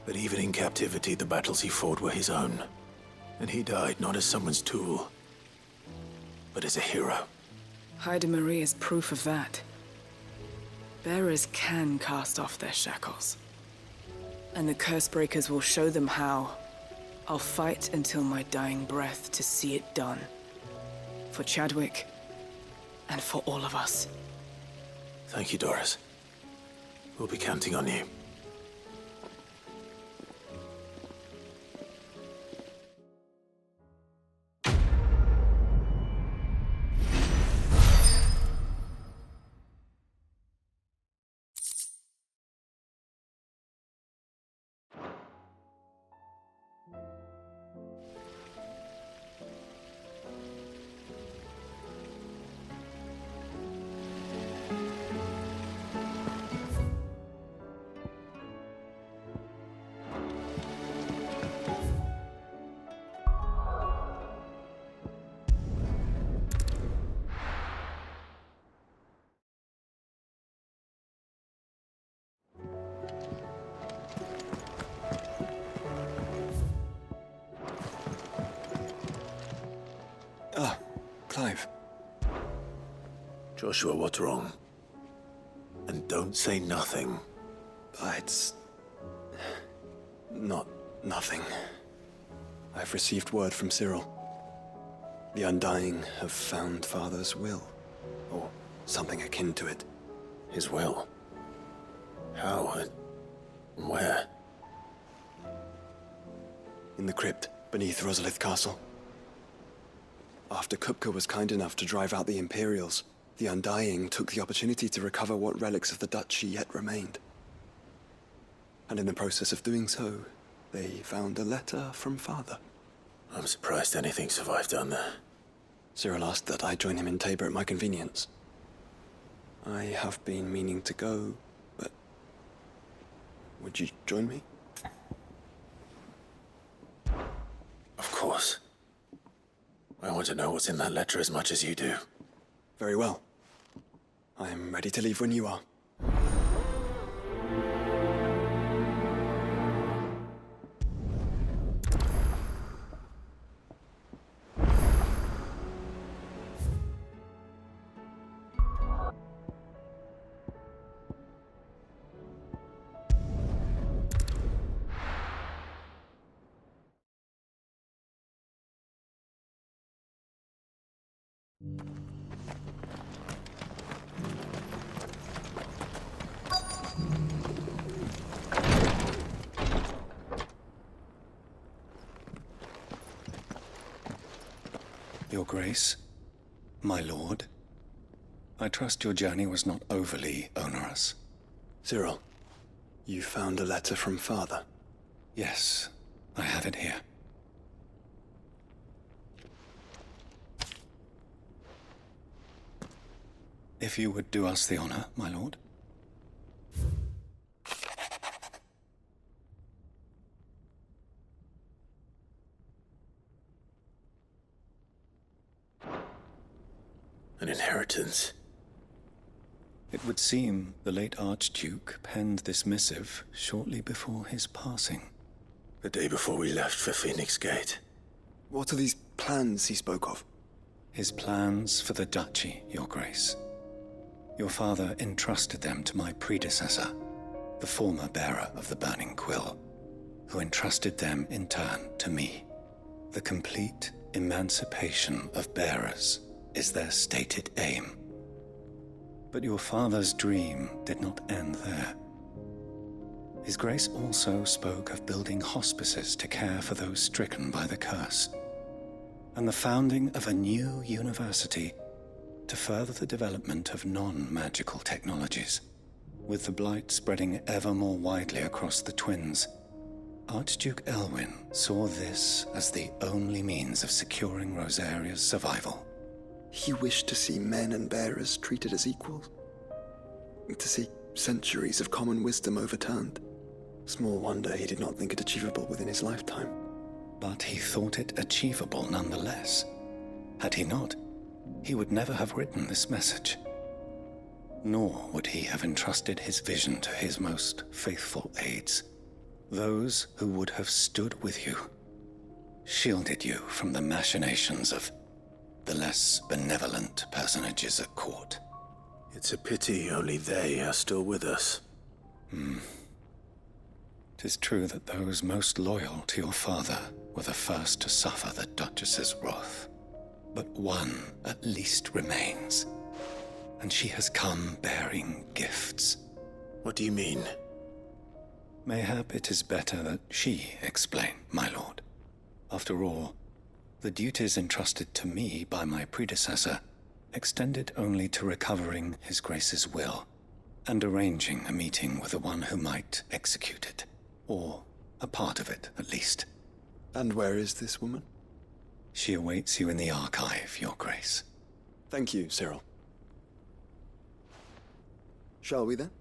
But even in captivity, the battles he fought were his own. And he died not as someone's tool, but as a hero. Haida Marie is proof of that. Bearers can cast off their shackles. And the Cursebreakers will show them how. I'll fight until my dying breath to see it done. For Chadwick, and for all of us. Thank you, Doris. We'll be counting on you. Ah, Clive. Joshua, what's wrong? And don't say nothing. It's... not nothing. I've received word from Cyril. The Undying have found Father's will. Or something akin to it. His will? How and where? In the crypt, beneath Rosalith Castle. After Kupka was kind enough to drive out the Imperials, the Undying took the opportunity to recover what relics of the Duchy yet remained. And in the process of doing so, they found a letter from Father. I'm surprised anything survived down there. Cyril asked that I join him in Tabor at my convenience. I have been meaning to go, but... would you join me? course. I want to know what's in that letter as much as you do. Very well. I am ready to leave when you are. Your Grace, my lord, I trust your journey was not overly onerous. Cyril, you found a letter from Father? Yes, I have it here. If you would do us the honor, my lord. An inheritance. It would seem the late Archduke penned this missive shortly before his passing. The day before we left for Phoenix Gate. What are these plans he spoke of? His plans for the duchy, Your Grace. Your father entrusted them to my predecessor, the former bearer of the Burning Quill, who entrusted them in turn to me. The complete emancipation of bearers is their stated aim. But your father's dream did not end there. His Grace also spoke of building hospices to care for those stricken by the curse, and the founding of a new university to further the development of non-magical technologies. With the blight spreading ever more widely across the twins, Archduke Elwyn saw this as the only means of securing Rosaria's survival. He wished to see men and bearers treated as equals. To see centuries of common wisdom overturned. Small wonder he did not think it achievable within his lifetime. But he thought it achievable nonetheless. Had he not, he would never have written this message. Nor would he have entrusted his vision to his most faithful aides, those who would have stood with you, shielded you from the machinations of the less benevolent personages at court. It's a pity only they are still with us. 'Tis true that those most loyal to your father were the first to suffer the Duchess's wrath. But one at least remains, and she has come bearing gifts. What do you mean? Mayhap it is better that she explain, my lord. After all, the duties entrusted to me by my predecessor extended only to recovering His Grace's will and arranging a meeting with the one who might execute it, or a part of it, at least. And where is this woman? She awaits you in the archive, Your Grace. Thank you, Cyril. Shall we then?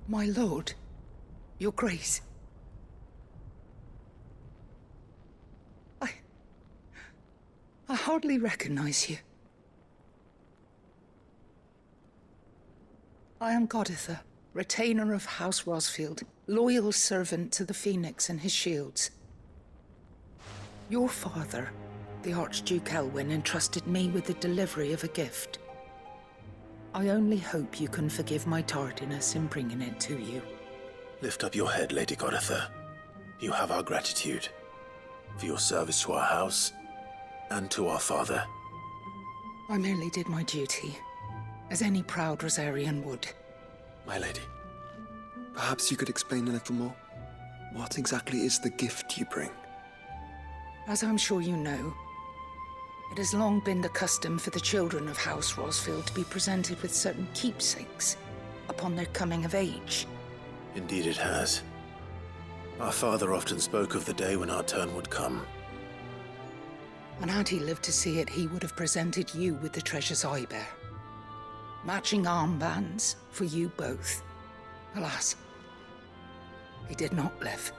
My lord, Your Grace. I hardly recognize you. I am Goditha, retainer of House Rosfield, loyal servant to the Phoenix and his shields. Your father, the Archduke Elwyn, entrusted me with the delivery of a gift. I only hope you can forgive my tardiness in bringing it to you. Lift up your head, Lady Goditha. You have our gratitude for your service to our house and to our father. I merely did my duty, as any proud Rosarian would. My lady. Perhaps you could explain a little more? What exactly is the gift you bring? As I'm sure you know, it has long been the custom for the children of House Rosfield to be presented with certain keepsakes upon their coming of age. Indeed it has. Our father often spoke of the day when our turn would come. And had he lived to see it, he would have presented you with the treasures I bear. Matching armbands for you both. Alas, he did not live.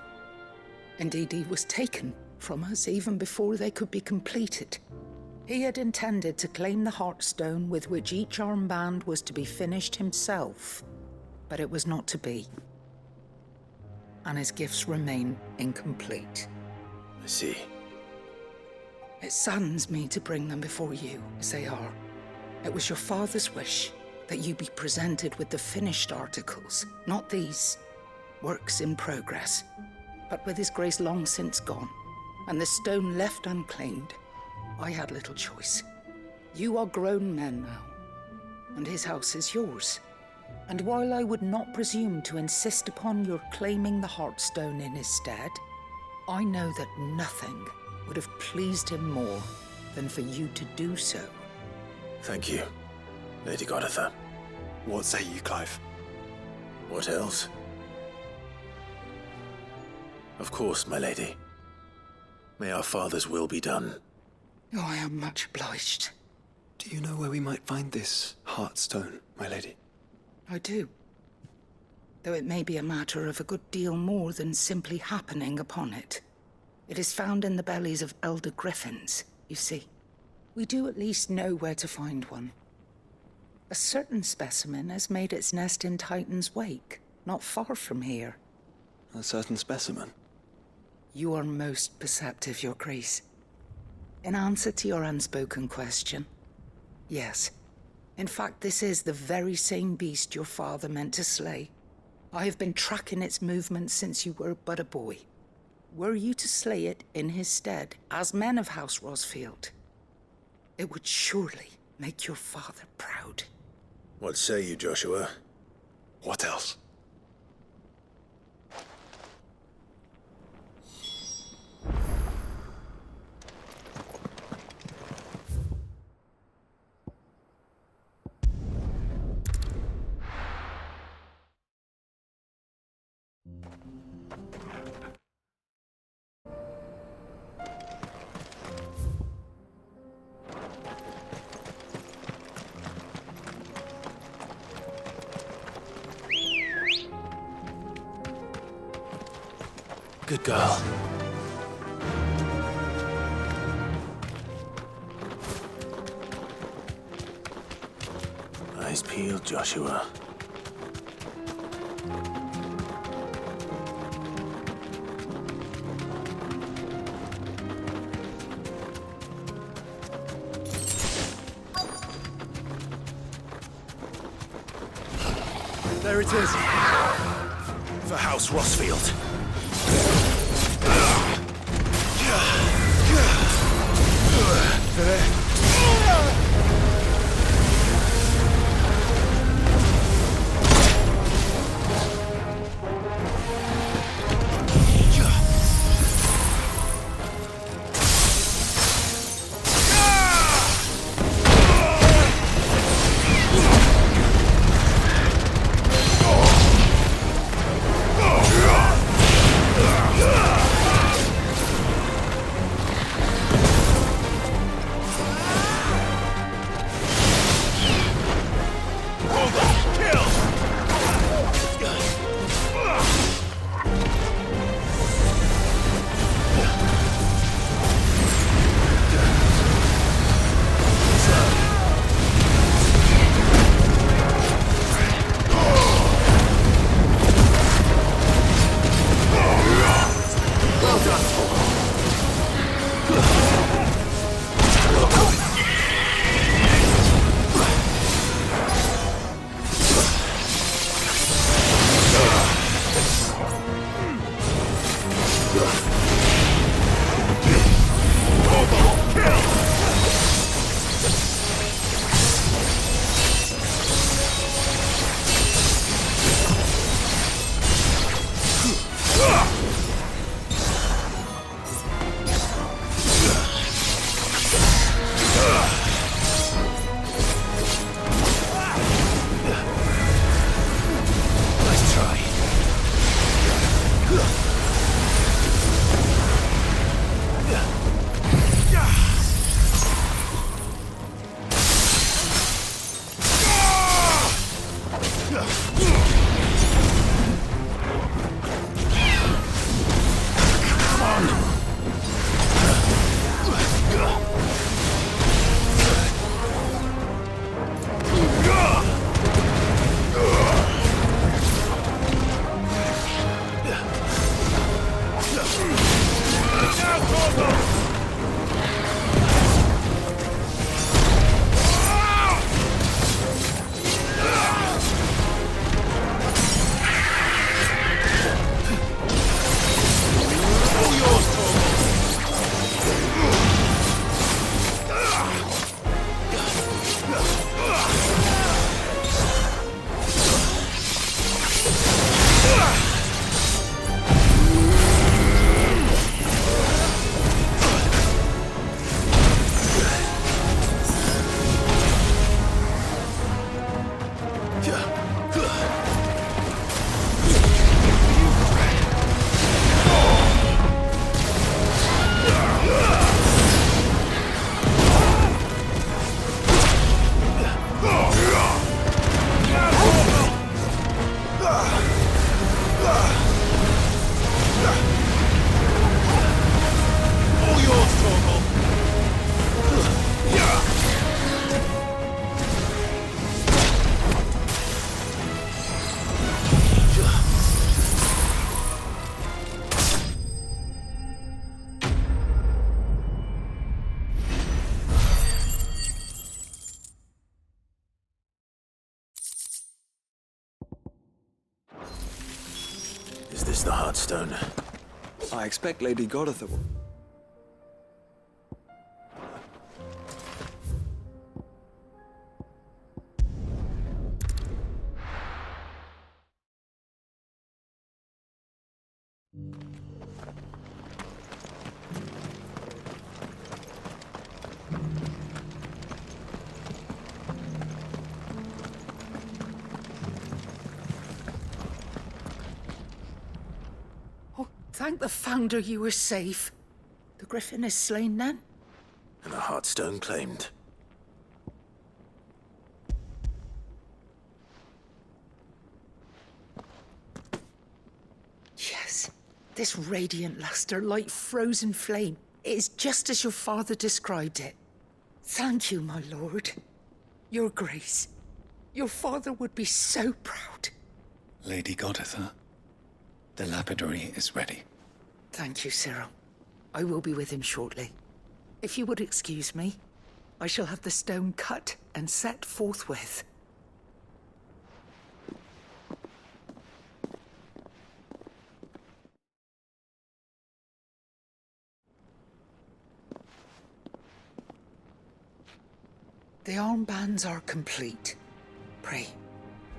Indeed, he was taken from us even before they could be completed. He had intended to claim the Heartstone with which each armband was to be finished himself, but it was not to be. And his gifts remain incomplete. I see. It saddens me to bring them before you, as they are. It was your father's wish that you be presented with the finished articles, not these works in progress. But with his grace long since gone, and the stone left unclaimed, I had little choice. You are grown men now, and his house is yours. And while I would not presume to insist upon your claiming the Heartstone in his stead, I know that nothing would have pleased him more than for you to do so. Thank you, Lady Goditha. What say you, Clive? What else? Of course, my lady. May our father's will be done. Oh, I am much obliged. Do you know where we might find this Heartstone, my lady? I do. Though it may be a matter of a good deal more than simply happening upon it. It is found in the bellies of elder griffins, you see. We do at least know where to find one. A certain specimen has made its nest in Titan's Wake, not far from here. A certain specimen? You are most perceptive, Your Grace. In answer to your unspoken question, yes. In fact, this is the very same beast your father meant to slay. I have been tracking its movements since you were but a boy. Were you to slay it in his stead, as men of House Rosfield, it would surely make your father proud. What say you, Joshua? What else? Good girl. Eyes peeled, Joshua. There it is. For House Rosfield. the Heartstone? I expect Lady Goditha will... Thank the Founder you were safe. The Griffin is slain then? And the Heartstone claimed. Yes. This radiant luster, like frozen flame. It is just as your father described it. Thank you, my lord. Your Grace. Your father would be so proud. Lady Goditha, the lapidary is ready. Thank you, Cyril. I will be with him shortly. If you would excuse me, I shall have the stone cut and set forthwith. The armbands are complete. Pray,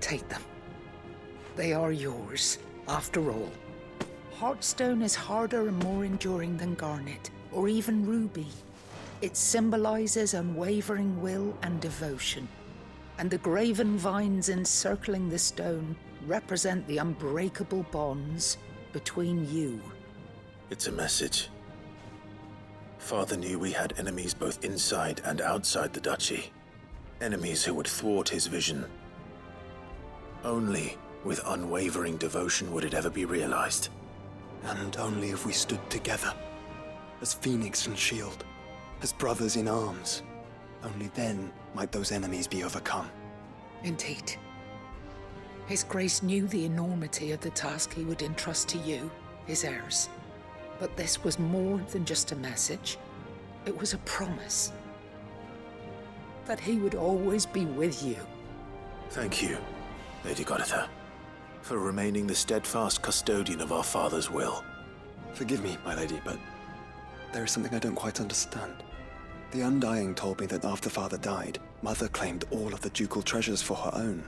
take them. They are yours, after all. Heartstone is harder and more enduring than garnet, or even ruby. It symbolizes unwavering will and devotion. And the graven vines encircling the stone represent the unbreakable bonds between you. It's a message. Father knew we had enemies both inside and outside the duchy. Enemies who would thwart his vision. Only with unwavering devotion would it ever be realized. And only if we stood together, as Phoenix and Shield, as brothers in arms. Only then might those enemies be overcome. Indeed. His Grace knew the enormity of the task he would entrust to you, his heirs. But this was more than just a message. It was a promise. That he would always be with you. Thank you, Lady Goditha, for remaining the steadfast custodian of our father's will. Forgive me, my lady, but there is something I don't quite understand. The Undying told me that after Father died, Mother claimed all of the ducal treasures for her own.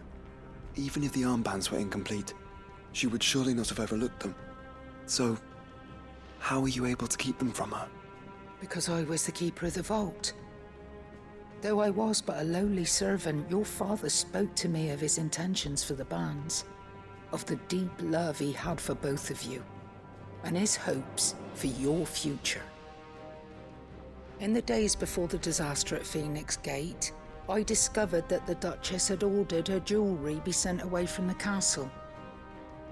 Even if the armbands were incomplete, she would surely not have overlooked them. So, how were you able to keep them from her? Because I was the keeper of the vault. Though I was but a lowly servant, your father spoke to me of his intentions for the bands, of the deep love he had for both of you, and his hopes for your future. In the days before the disaster at Phoenix Gate, I discovered that the Duchess had ordered her jewelry be sent away from the castle.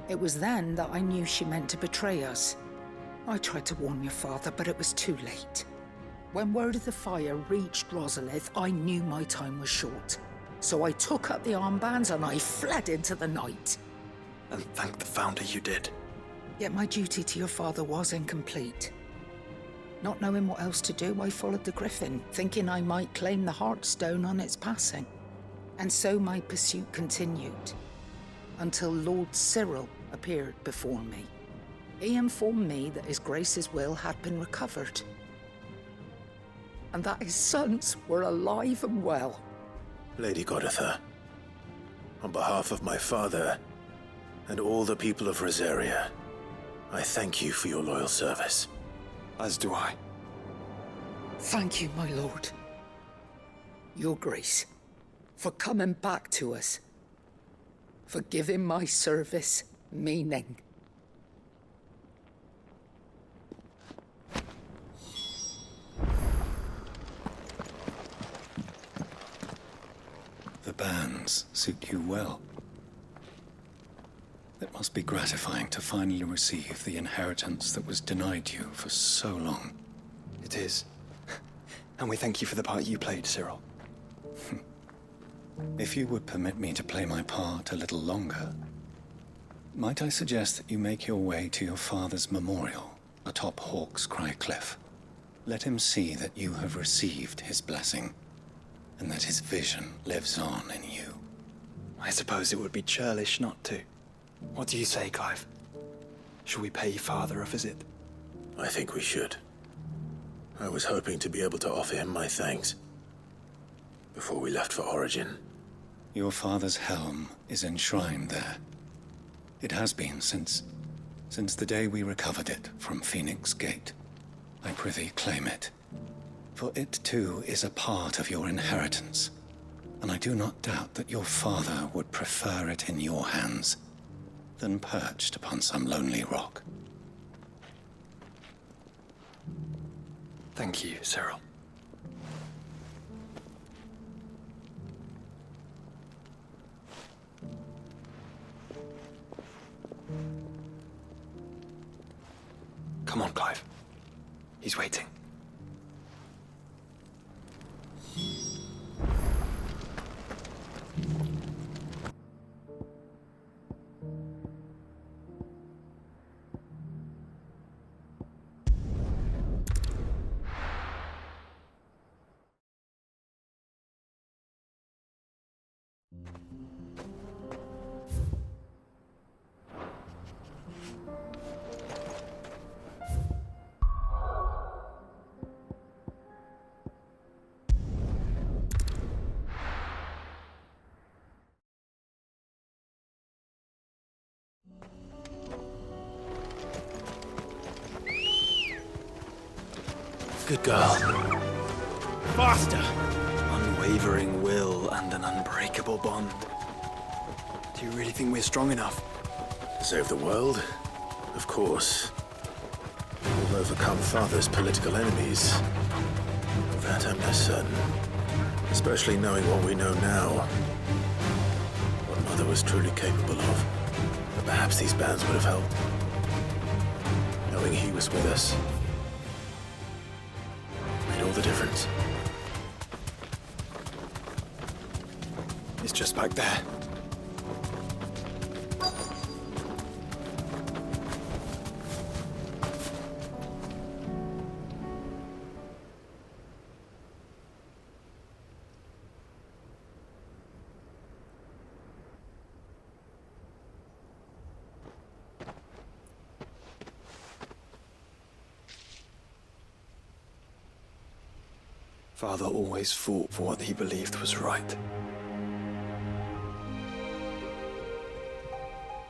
It was then that I knew she meant to betray us. I tried to warn your father, but it was too late. When word of the fire reached Rosalith, I knew my time was short. So I took up the armbands and I fled into the night. And thank the Founder you did. Yet my duty to your father was incomplete. Not knowing what else to do, I followed the Griffin, thinking I might claim the Heartstone on its passing. And so my pursuit continued, until Lord Cyril appeared before me. He informed me that His Grace's will had been recovered, and that his sons were alive and well. Lady Goditha, on behalf of my father and all the people of Rosaria, I thank you for your loyal service. As do I. Thank you, my lord. Your Grace, for coming back to us, for giving my service meaning. The bands suit you well. It must be gratifying to finally receive the inheritance that was denied you for so long. It is. And we thank you for the part you played, Cyril. If you would permit me to play my part a little longer, might I suggest that you make your way to your father's memorial atop Hawk's Cry Cliff? Let him see that you have received his blessing, and that his vision lives on in you. I suppose it would be churlish not to. What do you say, Clive? Shall we pay Father a visit? I think we should. I was hoping to be able to offer him my thanks before we left for Origin. Your father's helm is enshrined there. It has been since the day we recovered it from Phoenix Gate. I prithee claim it, for it too is a part of your inheritance, and I do not doubt that your father would prefer it in your hands than perched upon some lonely rock. Thank you, Cyril. Come on, Clive. He's waiting. Good girl. Faster! Unwavering will and an unbreakable bond. Do you really think we're strong enough? To save the world? Of course. We'll overcome Father's political enemies. Of that I'm less certain. Especially knowing what we know now. What Mother was truly capable of. But perhaps these bands would have helped. Knowing he was with us. Made all the difference. It's just back there. Father always fought for what he believed was right.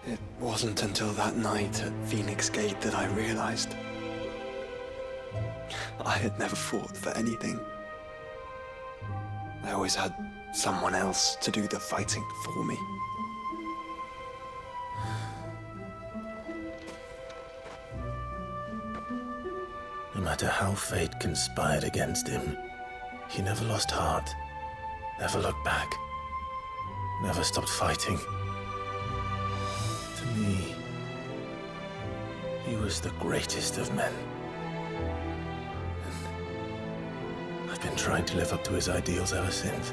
It wasn't until that night at Phoenix Gate that I realized I had never fought for anything. I always had someone else to do the fighting for me. No matter how fate conspired against him, he never lost heart, never looked back, never stopped fighting. To me, he was the greatest of men. And I've been trying to live up to his ideals ever since.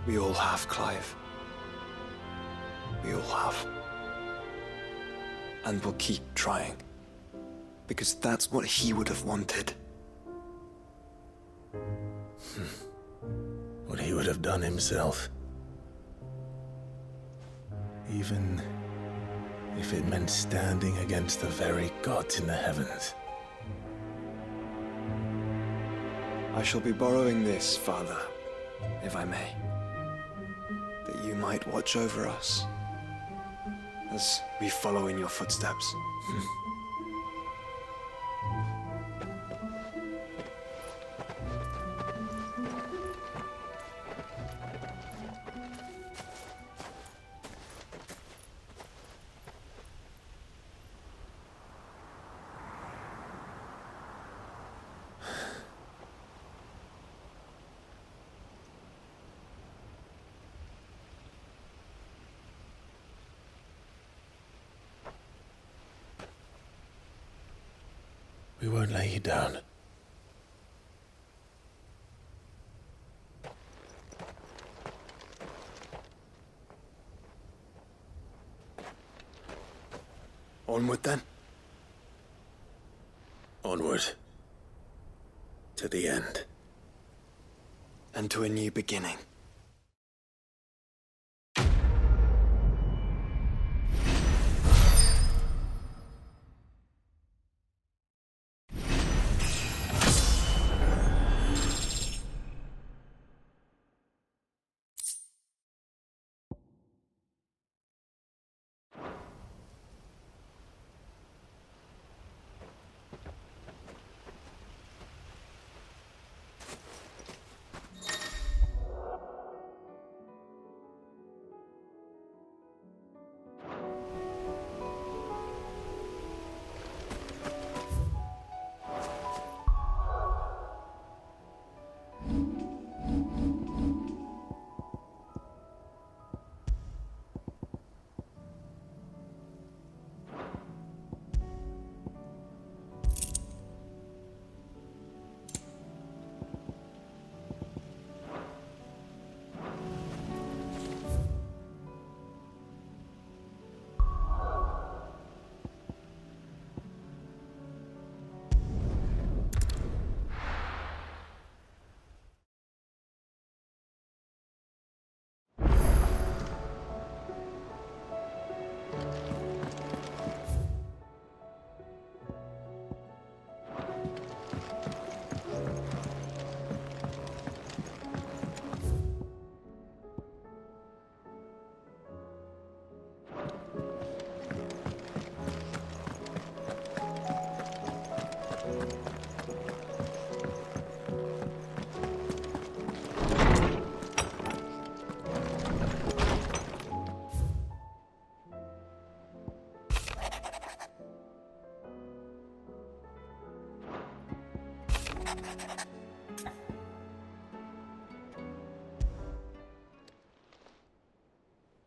We all have, Clive. We all have. And we'll keep trying. Because that's what he would have wanted. What he would have done himself. Even if it meant standing against the very gods in the heavens. I shall be borrowing this, Father, if I may. That you might watch over us as we follow in your footsteps. We won't lay you down. Onward then. Onward. To the end. And to a new beginning.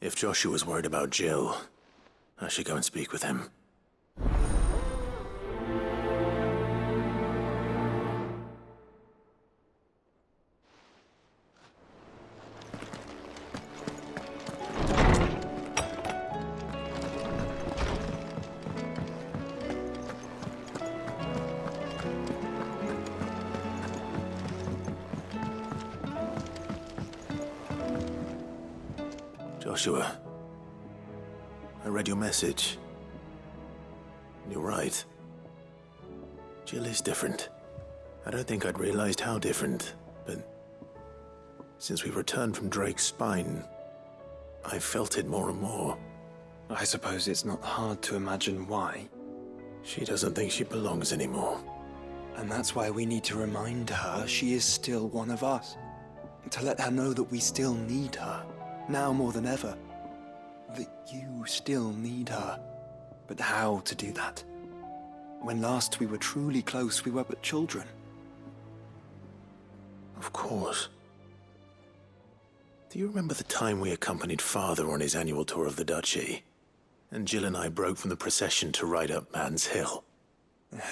If Joshua's worried about Jill, I should go and speak with him. Joshua, I read your message. You're right. Jill is different. I don't think I'd realized how different, but since we returned from Drake's spine, I've felt it more and more. I suppose it's not hard to imagine why. She doesn't think she belongs anymore. And that's why we need to remind her she is still one of us. To let her know that we still need her. Now more than ever. That you still need her. But how to do that? When last we were truly close, we were but children. Of course. Do you remember the time we accompanied Father on his annual tour of the Duchy? And Jill and I broke from the procession to ride up Man's Hill.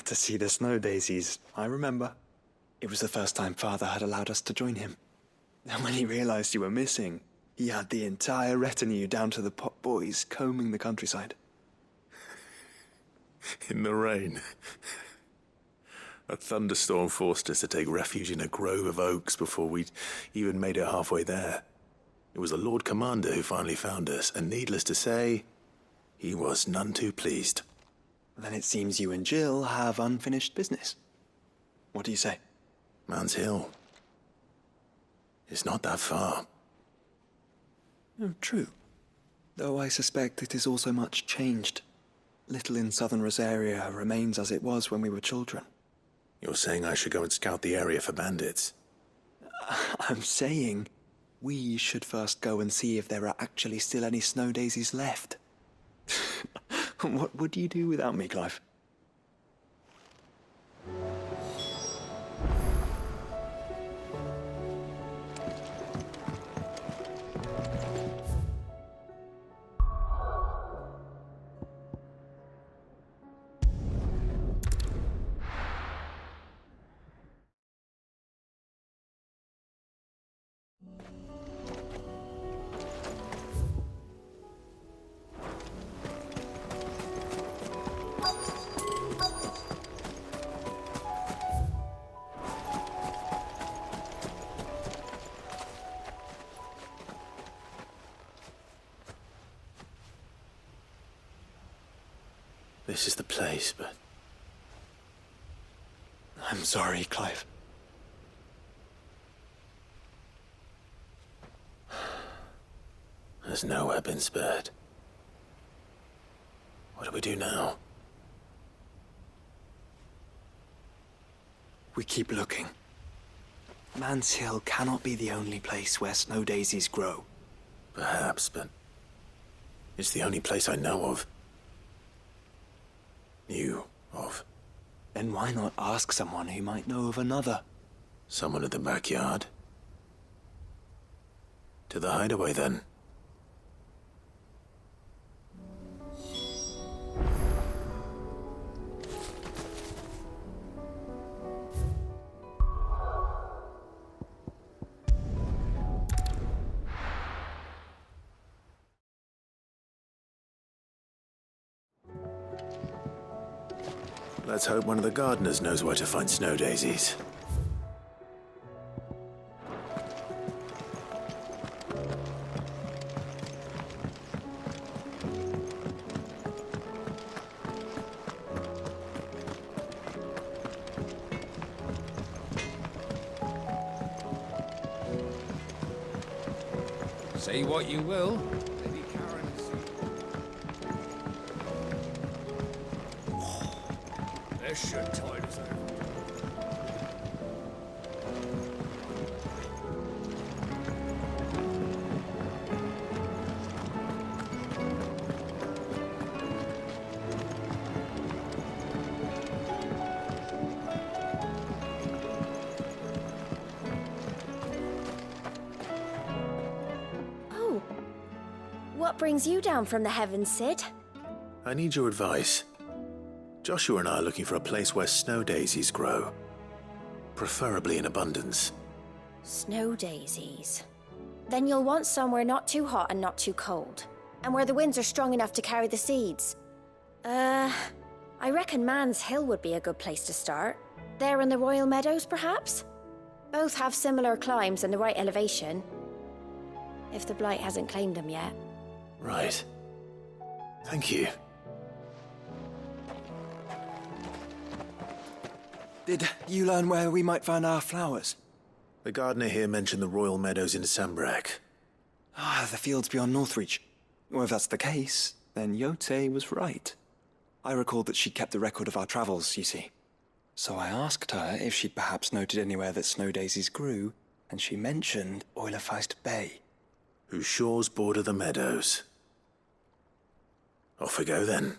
To see the snow daisies, I remember. It was the first time Father had allowed us to join him. And when he realized you were missing, he had the entire retinue down to the pot boys combing the countryside. In the rain. A thunderstorm forced us to take refuge in a grove of oaks before we'd even made it halfway there. It was the Lord Commander who finally found us, and needless to say, he was none too pleased. Then it seems you and Jill have unfinished business. What do you say? Man's Hill. It's not that far. Oh, true. Though I suspect it is also much changed. Little in southern Rosaria remains as it was when we were children. You're saying I should go and scout the area for bandits? I'm saying we should first go and see if there are actually still any snow daisies left. What would you do without me, Clive? This is the place, but... I'm sorry, Clive. There's nowhere been spared. What do we do now? We keep looking. Man's Hill cannot be the only place where snow daisies grow. Perhaps, but it's the only place I know of. Knew of. Then why not ask someone who might know of another? Someone in the backyard? To the hideaway, then. Let's hope one of the gardeners knows where to find snow daisies. Say what you will. This should tide us over. brings you down from the heavens, Sid? I need your advice. Joshua and I are looking for a place where snow daisies grow. Preferably in abundance. Snow daisies. Then you'll want somewhere not too hot and not too cold. And where the winds are strong enough to carry the seeds. I reckon Man's Hill would be a good place to start. There in the Royal Meadows, perhaps? Both have similar climbs and the right elevation. If the Blight hasn't claimed them yet. Right. Thank you. Did you learn where we might find our flowers? The gardener here mentioned the Royal Meadows in Sambrak. Ah, the fields beyond Northreach. Well, if that's the case, then Yote was right. I recalled that she kept the record of our travels, you see. So I asked her if she'd perhaps noted anywhere that snow daisies grew, and she mentioned Oilefeist Bay. Whose shores border the meadows. Off we go then.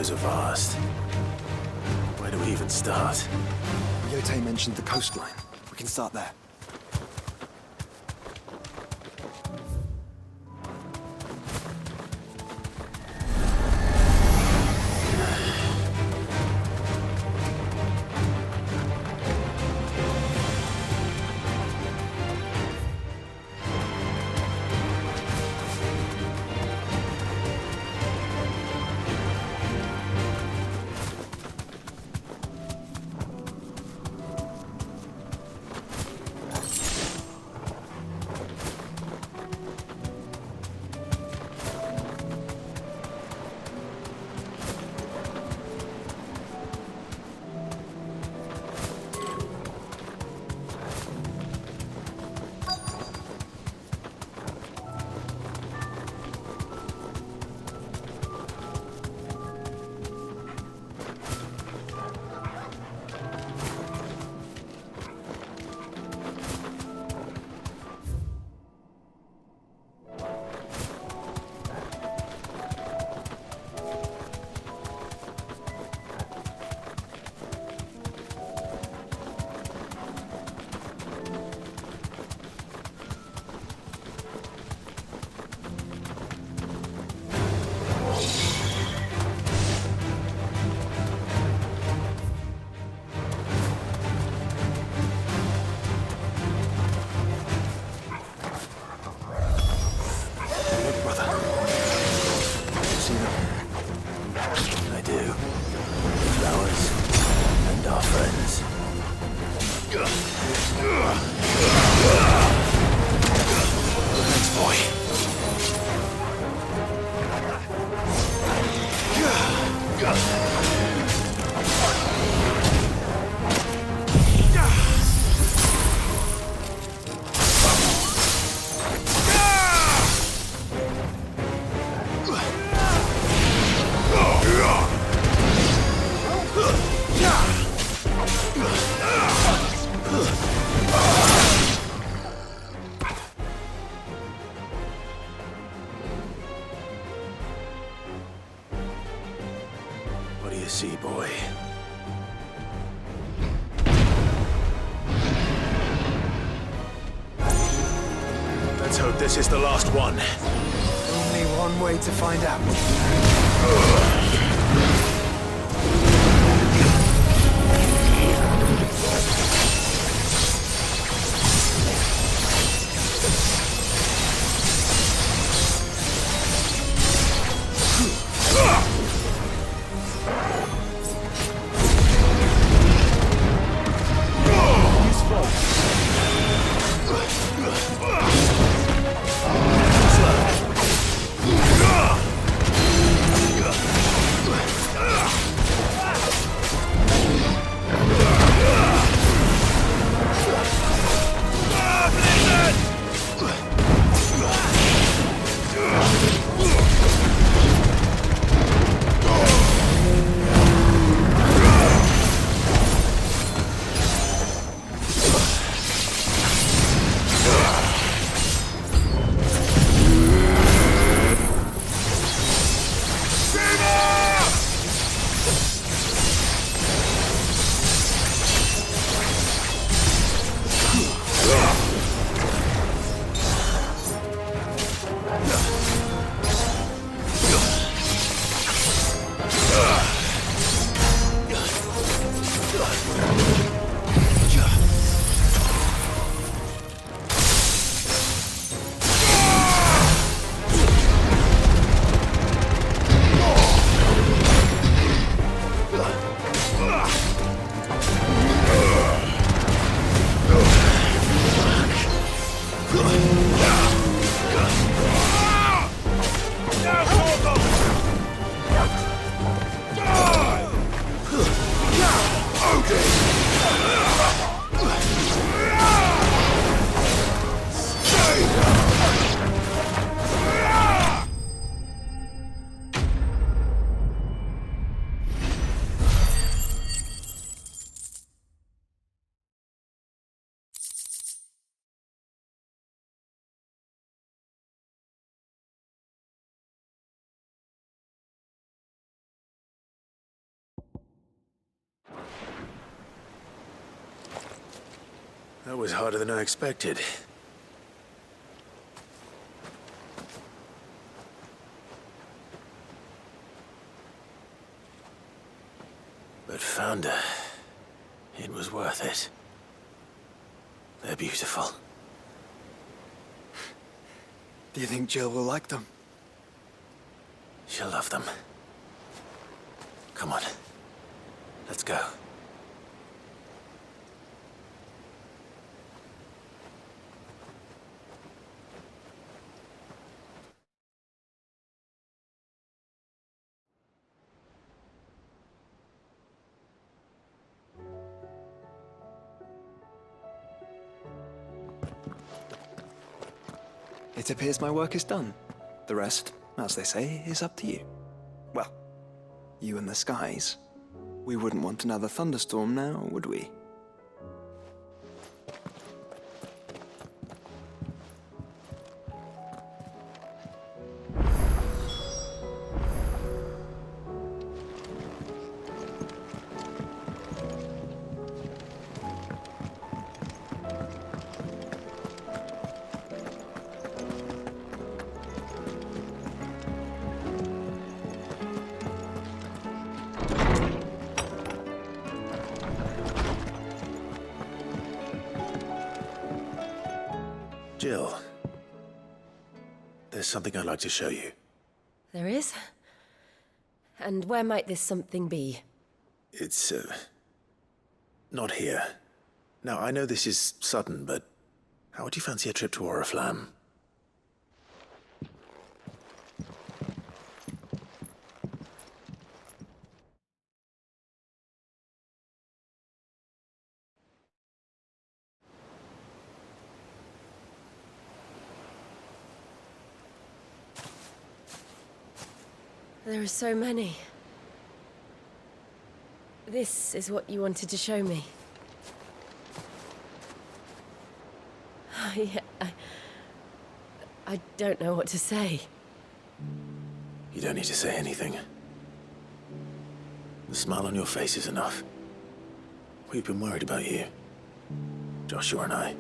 Are vast. Where do we even start? Yote mentioned the coastline. We can start there. What do you see, boy? Let's hope this is the last one. Only one way to find out. That was harder than I expected. But found her. It was worth it. They're beautiful. Do you think Jill will like them? She'll love them. Come on. Let's go. It appears my work is done. The rest, as they say, is up to you. Well, you and the skies. We wouldn't want another thunderstorm now, would we? Jill, there's something I'd like to show you. There is? And where might this something be? It's, not here. Now, I know this is sudden, but how would you fancy a trip to Oriflamme? There are so many. This is what you wanted to show me. I don't know what to say. You don't need to say anything. The smile on your face is enough. We've been worried about you. Joshua and I.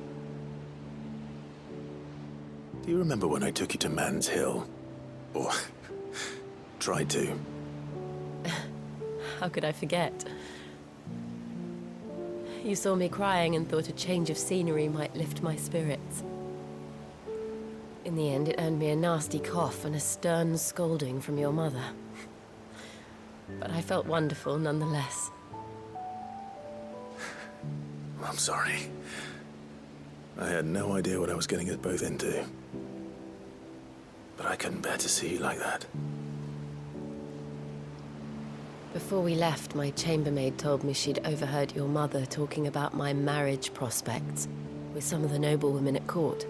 Do you remember when I took you to Man's Hill? Or tried to? How could I forget? You saw me crying and thought a change of scenery might lift my spirits. In the end, it earned me a nasty cough and a stern scolding from your mother. But I felt wonderful nonetheless. I'm sorry. I had no idea what I was getting us both into. But I couldn't bear to see you like that. Before we left, my chambermaid told me she'd overheard your mother talking about my marriage prospects with some of the noblewomen at court.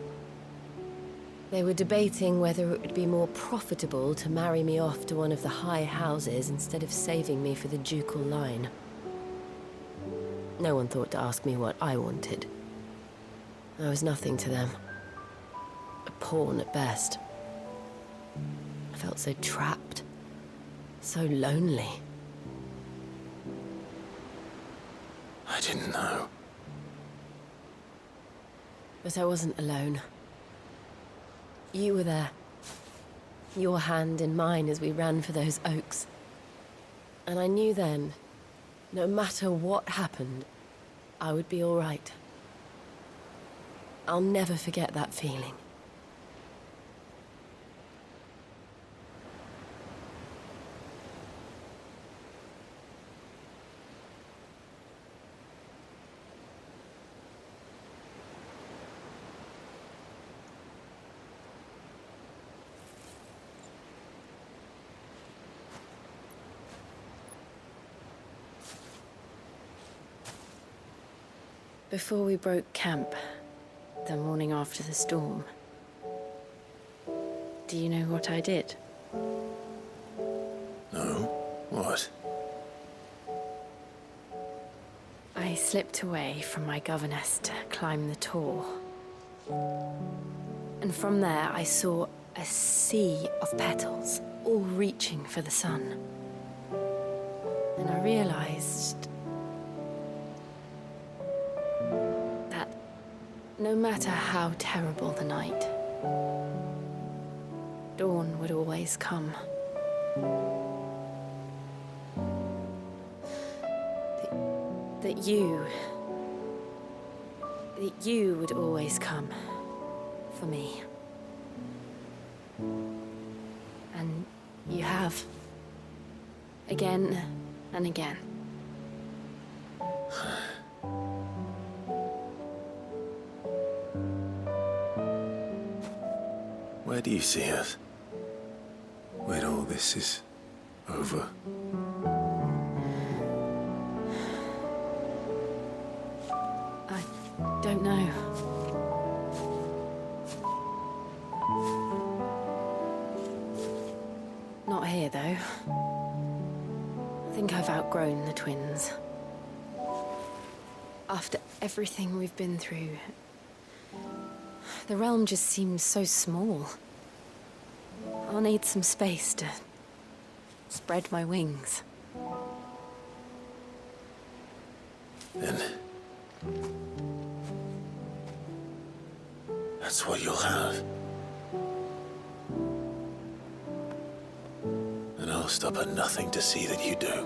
They were debating whether it would be more profitable to marry me off to one of the high houses instead of saving me for the ducal line. No one thought to ask me what I wanted. I was nothing to them. A pawn at best. I felt so trapped. So lonely. I didn't know. But I wasn't alone. You were there. Your hand in mine as we ran for those oaks. And I knew then, no matter what happened, I would be all right. I'll never forget that feeling. Before we broke camp, the morning after the storm, do you know what I did? No? What? I slipped away from my governess to climb the tor. And from there I saw a sea of petals, all reaching for the sun. And I realized No matter how terrible the night, dawn would always come. That you would always come for me. And you have. Again and again. Where do you see us? When all this is over? I don't know. Not here, though. I think I've outgrown the twins. After everything we've been through, the realm just seems so small. I'll need some space to spread my wings. Then that's what you'll have. And I'll stop at nothing to see that you do.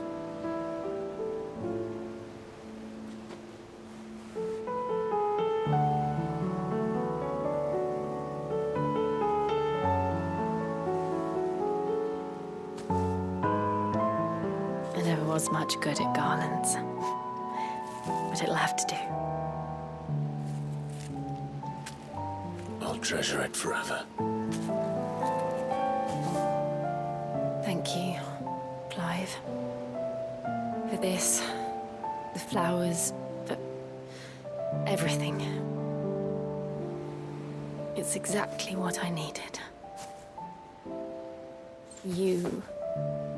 I never was much good at garlands, but it'll have to do. I'll treasure it forever. Thank you, Clive. For this, the flowers, for everything. It's exactly what I needed. You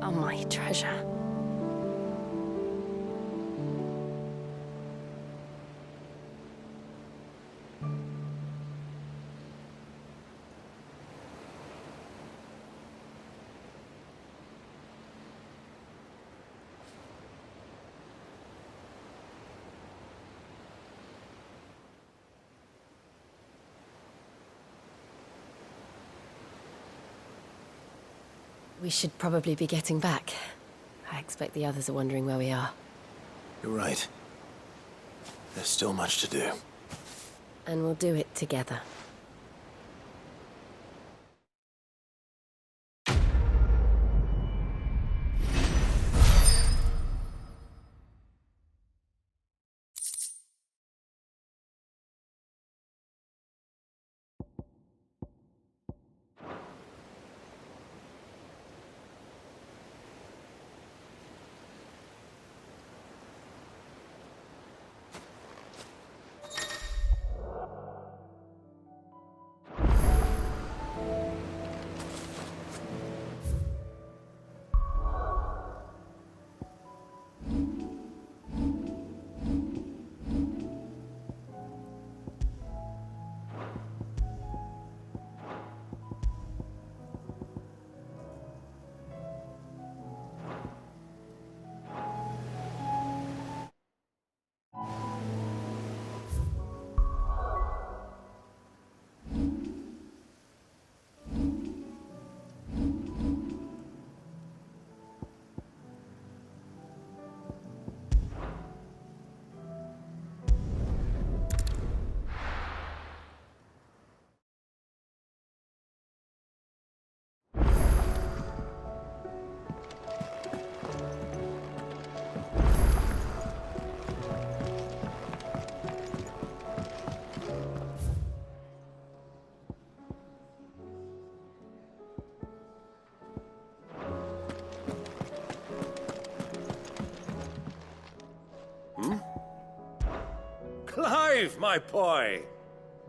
are my treasure. We should probably be getting back. I expect the others are wondering where we are. You're right. There's still much to do. And we'll do it together. Clive, my boy!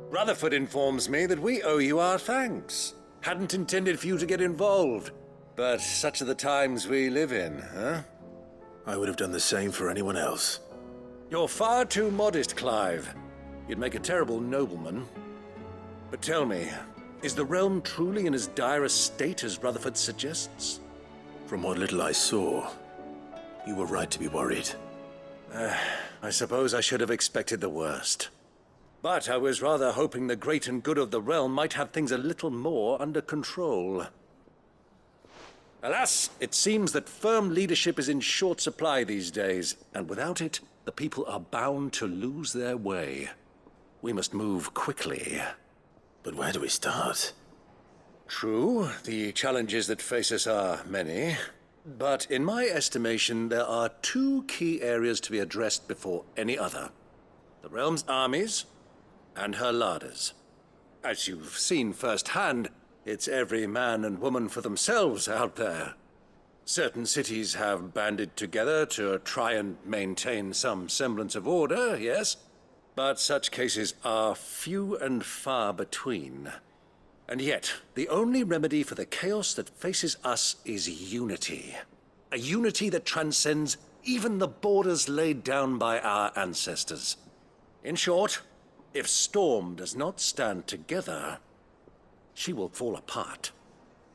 Rutherford informs me that we owe you our thanks. Hadn't intended for you to get involved, but such are the times we live in, huh? I would have done the same for anyone else. You're far too modest, Clive. You'd make a terrible nobleman. But tell me, is the realm truly in as dire a state as Rutherford suggests? From what little I saw, you were right to be worried. I suppose I should have expected the worst. But I was rather hoping the great and good of the realm might have things a little more under control. Alas, it seems that firm leadership is in short supply these days, and without it, the people are bound to lose their way. We must move quickly. But where do we start? True, the challenges that face us are many. But in my estimation, there are two key areas to be addressed before any other. The realm's armies and her larders. As you've seen firsthand, it's every man and woman for themselves out there. Certain cities have banded together to try and maintain some semblance of order, yes, but such cases are few and far between. And yet, the only remedy for the chaos that faces us is unity. A unity that transcends even the borders laid down by our ancestors. In short, if Storm does not stand together, she will fall apart.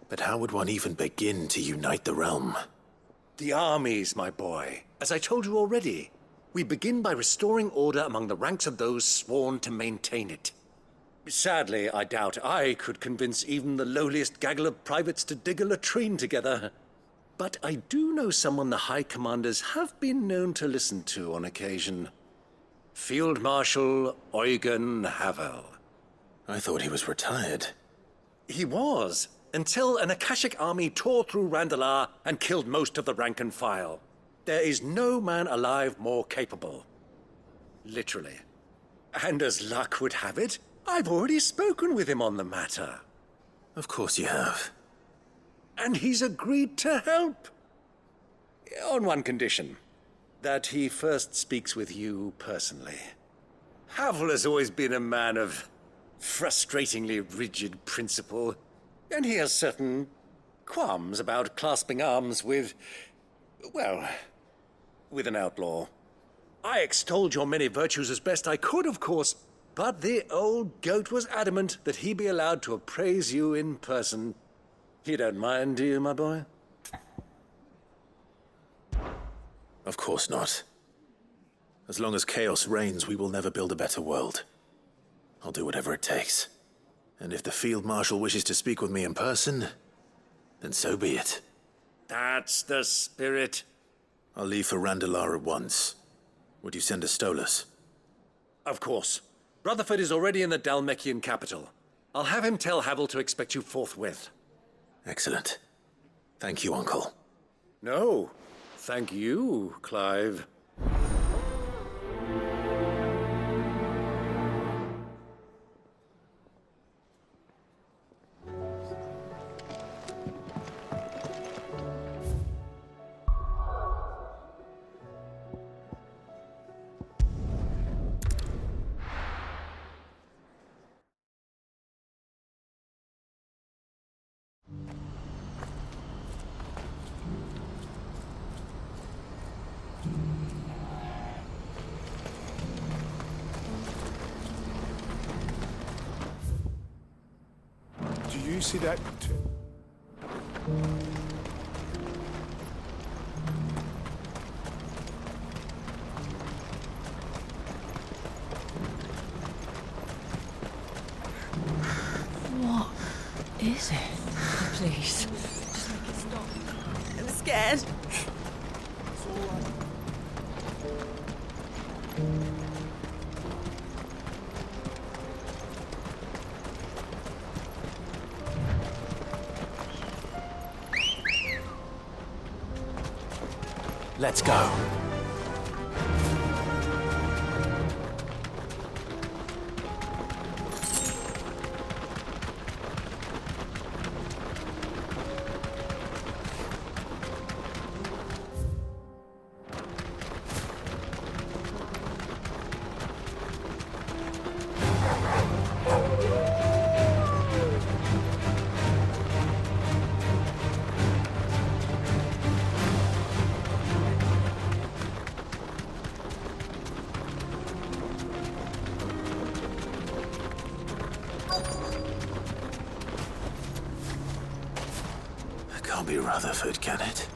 But how would one even begin to unite the realm? The armies, my boy. As I told you already, we begin by restoring order among the ranks of those sworn to maintain it. Sadly, I doubt I could convince even the lowliest gaggle of privates to dig a latrine together. But I do know someone the High Commanders have been known to listen to on occasion. Field Marshal Eugen Havel. I thought he was retired. He was, until an Akashic army tore through Randalar and killed most of the rank and file. There is no man alive more capable. Literally. And as luck would have it, I've already spoken with him on the matter. Of course you have. And he's agreed to help. On one condition. That he first speaks with you personally. Havel has always been a man of frustratingly rigid principle, and he has certain qualms about clasping arms with, well, with an outlaw. I extolled your many virtues as best I could, of course, but the old goat was adamant that he be allowed to appraise you in person. You don't mind, do you, my boy? Of course not. As long as chaos reigns, we will never build a better world. I'll do whatever it takes. And if the Field Marshal wishes to speak with me in person, then so be it. That's the spirit. I'll leave for Randalar at once. Would you send a Stolas? Of course. Rutherford is already in the Dalmekian capital. I'll have him tell Havel to expect you forthwith. Excellent. Thank you, Uncle. No, thank you, Clive. Do you see that? What is it? Please. Just make it stop. I'm scared. Let's go. Can't be Rutherford, can it?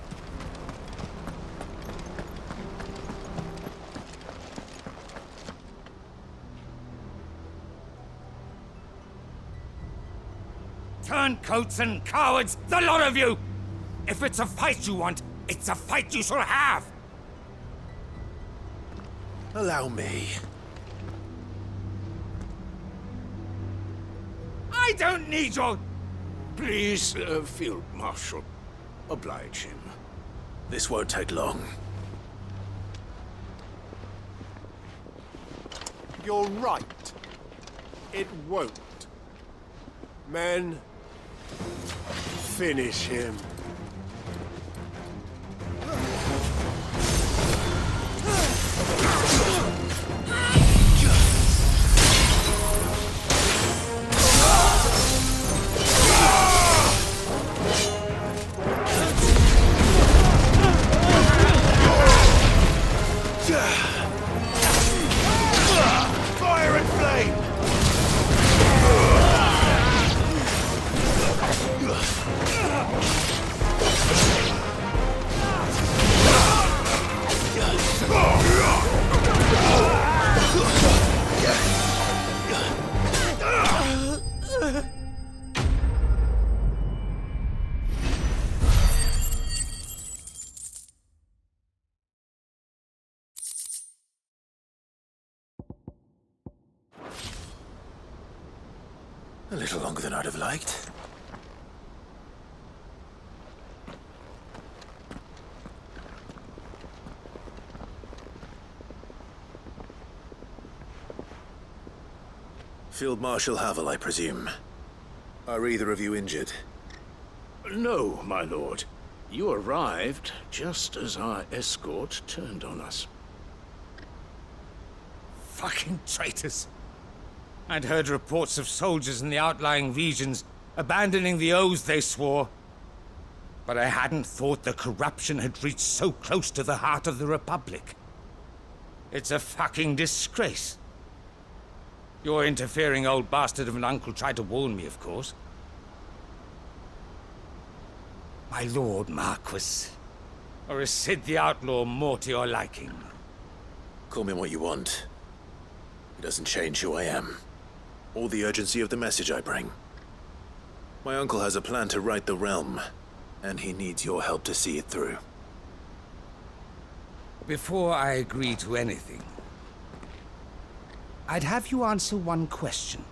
Turncoats and cowards, the lot of you! If it's a fight you want, it's a fight you shall have! Allow me. I don't need your... Please, Field Marshal, oblige him. This won't take long. You're right. It won't. Men, finish him. Fire and flame! A little longer than I'd have liked. Field Marshal Havel, I presume. Are either of you injured? No, my lord. You arrived just as our escort turned on us. Fucking traitors. I'd heard reports of soldiers in the outlying regions abandoning the oaths they swore. But I hadn't thought the corruption had reached so close to the heart of the Republic. It's a fucking disgrace. Your interfering old bastard of an uncle tried to warn me, of course. My lord Marquis. Or is Sid the Outlaw more to your liking? Call me what you want. It doesn't change who I am, or the urgency of the message I bring. My uncle has a plan to right the realm, and he needs your help to see it through. Before I agree to anything, I'd have you answer one question.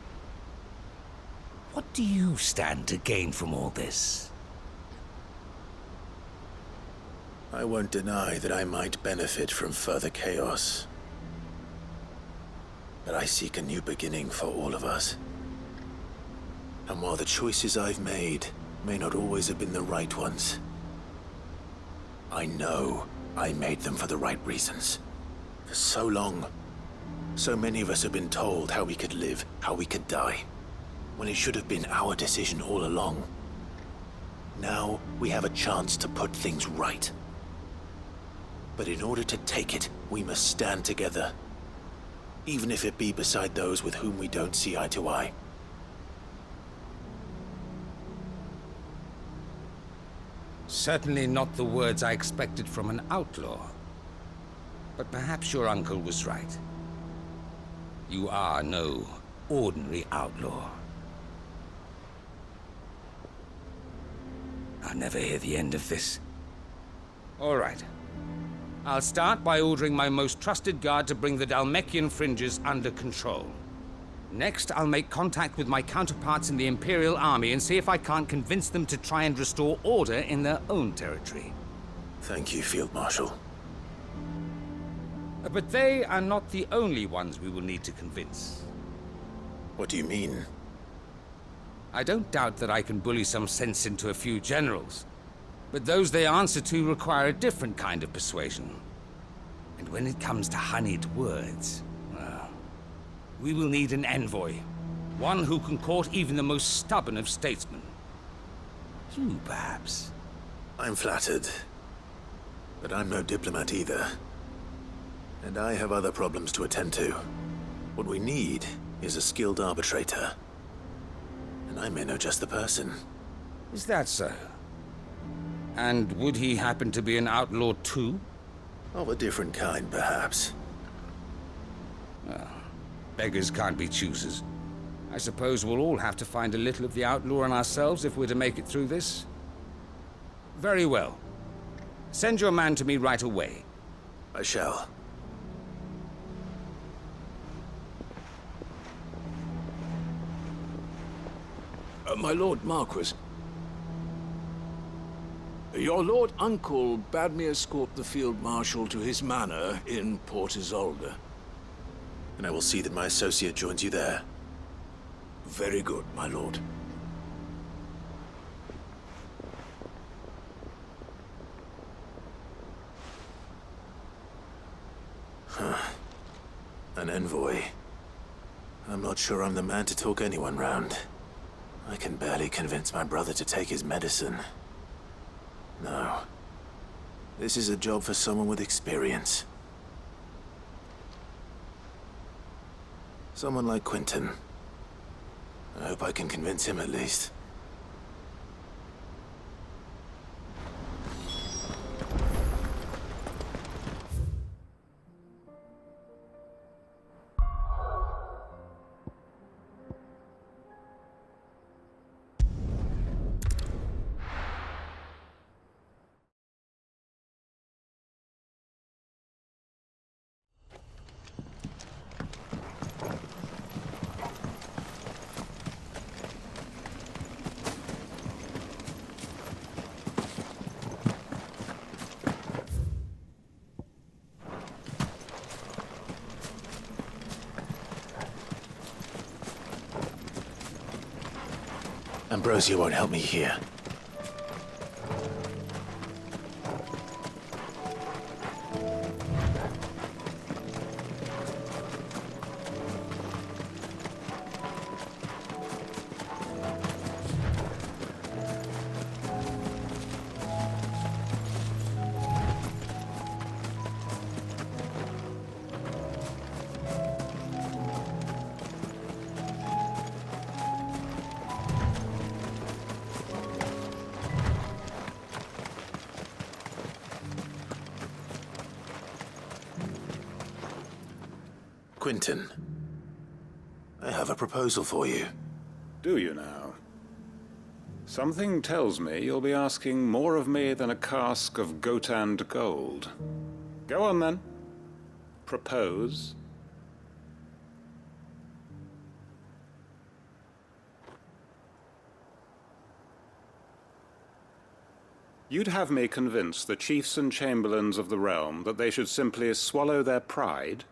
What do you stand to gain from all this? I won't deny that I might benefit from further chaos. But I seek a new beginning for all of us. And while the choices I've made may not always have been the right ones, I know I made them for the right reasons. For so long, so many of us have been told how we could live, how we could die, when it should have been our decision all along. Now we have a chance to put things right. But in order to take it, we must stand together. Even if it be beside those with whom we don't see eye to eye. Certainly not the words I expected from an outlaw. But perhaps your uncle was right. You are no ordinary outlaw. I'll never hear the end of this. All right. I'll start by ordering my most trusted guard to bring the Dalmekian fringes under control. Next, I'll make contact with my counterparts in the Imperial Army and see if I can't convince them to try and restore order in their own territory. Thank you, Field Marshal. But they are not the only ones we will need to convince. What do you mean? I don't doubt that I can bully some sense into a few generals. But those they answer to require a different kind of persuasion. And when it comes to honeyed words, well, we will need an envoy. One who can court even the most stubborn of statesmen. You, perhaps. I'm flattered. But I'm no diplomat either. And I have other problems to attend to. What we need is a skilled arbitrator. And I may know just the person. Is that so? And would he happen to be an outlaw too? Of a different kind, perhaps. Well, beggars can't be choosers. I suppose we'll all have to find a little of the outlaw in ourselves if we're to make it through this. Very well. Send your man to me right away. I shall. My Lord Marquis. Your Lord Uncle bade me escort the Field Marshal to his manor in Port Isolde. And I will see that my associate joins you there. Very good, my lord. An envoy. I'm not sure I'm the man to talk anyone round. I can barely convince my brother to take his medicine. No. This is a job for someone with experience. Someone like Quentin. I hope I can convince him at least. Ambrosia won't help me here. Quentin, I have a proposal for you. Do you now? Something tells me you'll be asking more of me than a cask of Gotand gold. Go on then. Propose. You'd have me convince the chiefs and chamberlains of the realm that they should simply swallow their pride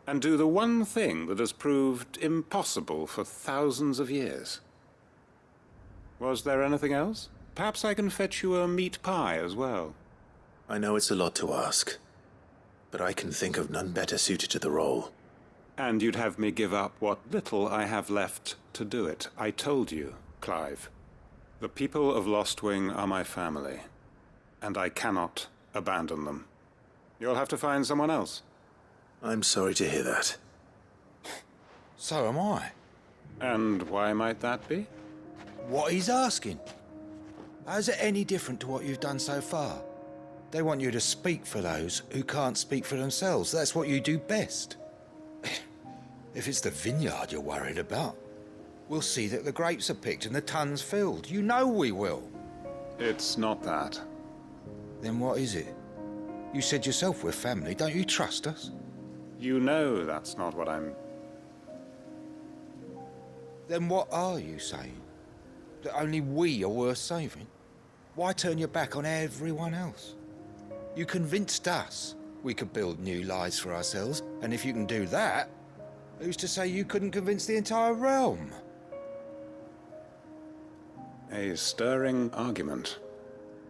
and do the one thing that has proved impossible for thousands of years. Was there anything else? Perhaps I can fetch you a meat pie as well. I know it's a lot to ask, but I can think of none better suited to the role. And you'd have me give up what little I have left to do it. I told you, Clive. The people of Lostwing are my family, and I cannot abandon them. You'll have to find someone else. I'm sorry to hear that. So am I. And why might that be? What he's asking. How's it any different to what you've done so far? They want you to speak for those who can't speak for themselves. That's what you do best. If it's the vineyard you're worried about, we'll see that the grapes are picked and the tons filled. You know we will. It's not that. Then what is it? You said yourself we're family. Don't you trust us? You know that's not what I'm... Then what are you saying? That only we are worth saving? Why turn your back on everyone else? You convinced us we could build new lives for ourselves, and if you can do that, who's to say you couldn't convince the entire realm? A stirring argument.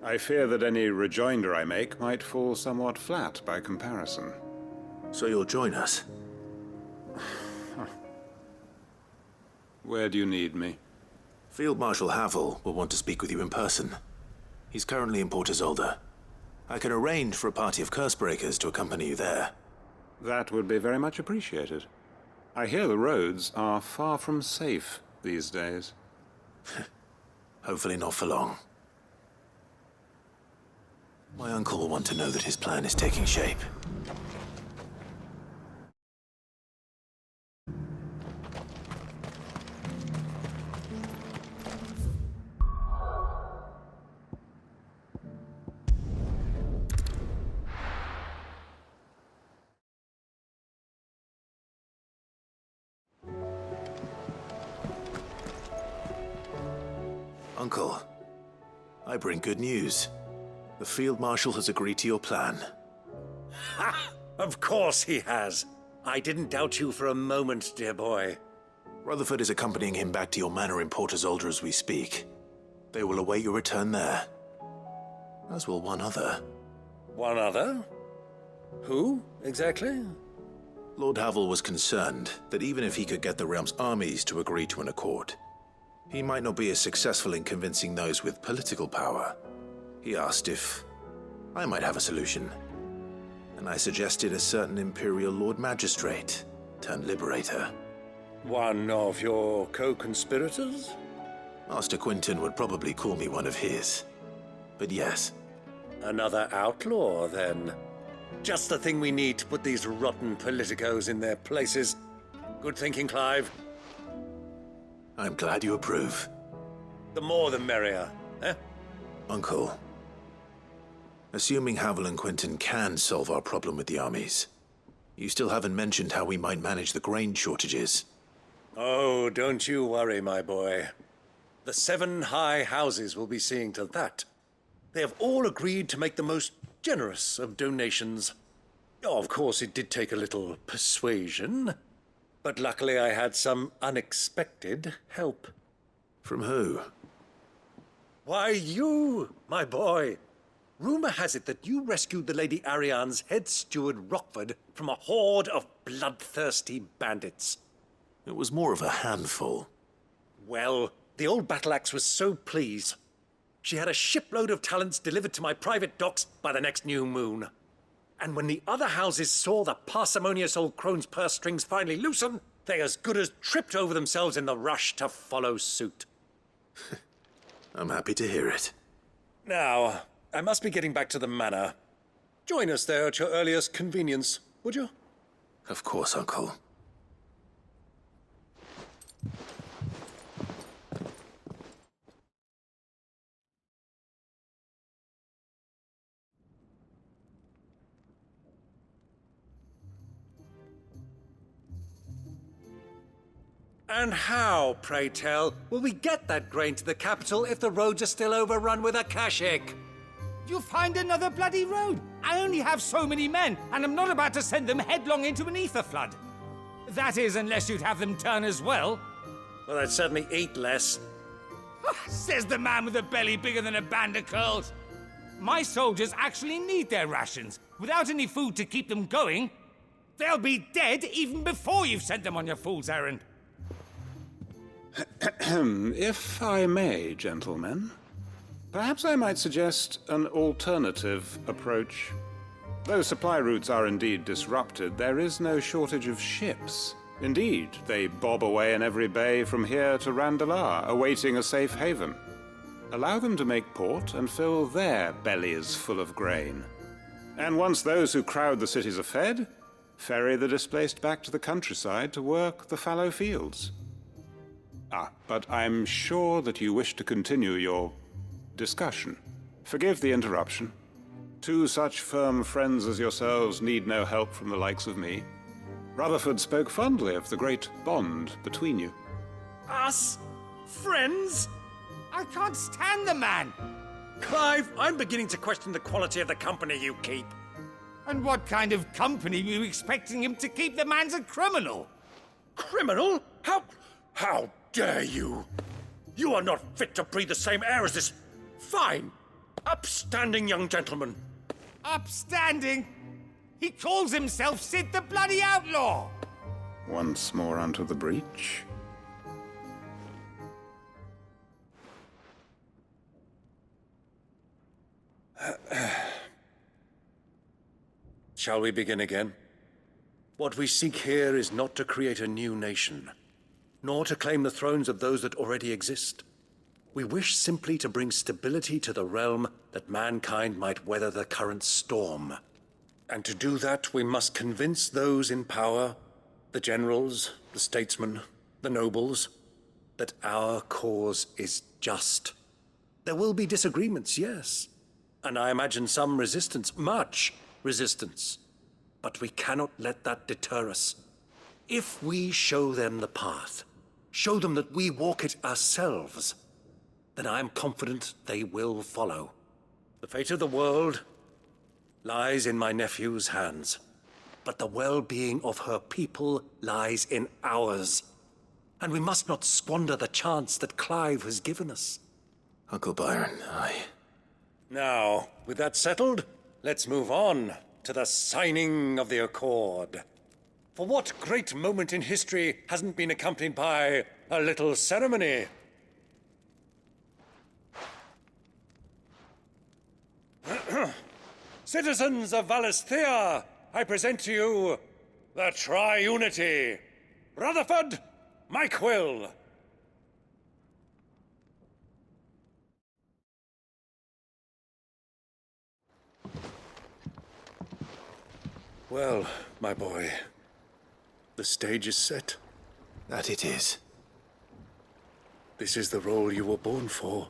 I fear that any rejoinder I make might fall somewhat flat by comparison. So you'll join us? Where do you need me? Field Marshal Havel will want to speak with you in person. He's currently in Port Isolde. I can arrange for a party of Cursebreakers to accompany you there. That would be very much appreciated. I hear the roads are far from safe these days. Hopefully not for long. My uncle will want to know that his plan is taking shape. Uncle, I bring good news. The Field Marshal has agreed to your plan. Ha! Of course he has. I didn't doubt you for a moment, dear boy. Rutherford is accompanying him back to your manor in Porterzolder as we speak. They will await your return there. As will one other. One other? Who, exactly? Lord Havel was concerned that even if he could get the realm's armies to agree to an accord, he might not be as successful in convincing those with political power. He asked if I might have a solution, and I suggested a certain Imperial Lord Magistrate turned Liberator. One of your co-conspirators? Master Quinton would probably call me one of his, but yes. Another outlaw, then. Just the thing we need to put these rotten politicos in their places. Good thinking, Clive. I'm glad you approve. The more the merrier, eh? Uncle, assuming Havel and Quinton can solve our problem with the armies, you still haven't mentioned how we might manage the grain shortages. Oh, don't you worry, my boy. The 7 high houses will be seeing to that. They have all agreed to make the most generous of donations. Oh, of course, it did take a little persuasion, but luckily I had some unexpected help. From who? Why, you, my boy. Rumor has it that you rescued the Lady Ariane's head steward Rockford from a horde of bloodthirsty bandits. It was more of a handful. Well, the old battle axe was so pleased. She had a shipload of talents delivered to my private docks by the next new moon. And when the other houses saw the parsimonious old crone's purse strings finally loosen, they as good as tripped over themselves in the rush to follow suit. I'm happy to hear it. Now, I must be getting back to the manor. Join us there at your earliest convenience, would you? Of course, Uncle. And how, pray tell, will we get that grain to the capital if the roads are still overrun with akashic? You'll find another bloody road. I only have so many men, and I'm not about to send them headlong into an ether flood. That is, unless you'd have them turn as well. Well, I'd certainly eat less. Says the man with a belly bigger than a band of curls. My soldiers actually need their rations. Without any food to keep them going, they'll be dead even before you've sent them on your fool's errand. If I may, gentlemen, perhaps I might suggest an alternative approach. Though supply routes are indeed disrupted, there is no shortage of ships. Indeed, they bob away in every bay from here to Randalar, awaiting a safe haven. Allow them to make port and fill their bellies full of grain. And once those who crowd the cities are fed, ferry the displaced back to the countryside to work the fallow fields. But I'm sure that you wish to continue your discussion. Forgive the interruption. 2 such firm friends as yourselves need no help from the likes of me. Rutherford spoke fondly of the great bond between you. Us? Friends? I can't stand the man! Clive, I'm beginning to question the quality of the company you keep. And what kind of company were you expecting him to keep? The man's a criminal! Criminal? How dare you? You are not fit to breathe the same air as this fine, upstanding young gentleman. Upstanding? He calls himself Sid the Bloody Outlaw! Once more onto the breach. Shall we begin again? What we seek here is not to create a new nation, nor to claim the thrones of those that already exist. We wish simply to bring stability to the realm that mankind might weather the current storm. And to do that, we must convince those in power, the generals, the statesmen, the nobles, that our cause is just. There will be disagreements, yes, and I imagine some resistance, much resistance. But we cannot let that deter us. If we show them the path, show them that we walk it ourselves, then I am confident they will follow. The fate of the world lies in my nephew's hands, but the well-being of her people lies in ours. And we must not squander the chance that Clive has given us. Uncle Byron, Now, with that settled, let's move on to the signing of the Accord. For what great moment in history hasn't been accompanied by a little ceremony? Citizens of Valisthea, I present to you the Triunity. Rutherford, Mike Will. Well, my boy, the stage is set. That it is. This is the role you were born for.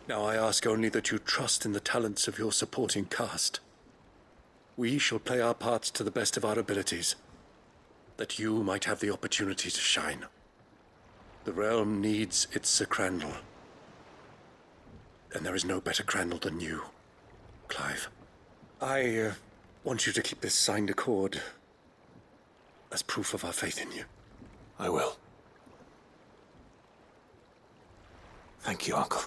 Now I ask only that you trust in the talents of your supporting cast. We shall play our parts to the best of our abilities, that you might have the opportunity to shine. The realm needs its Sir Crandall. And there is no better Crandall than you, Clive. I want you to keep this signed accord as proof of our faith in you. I will. Thank you, Uncle.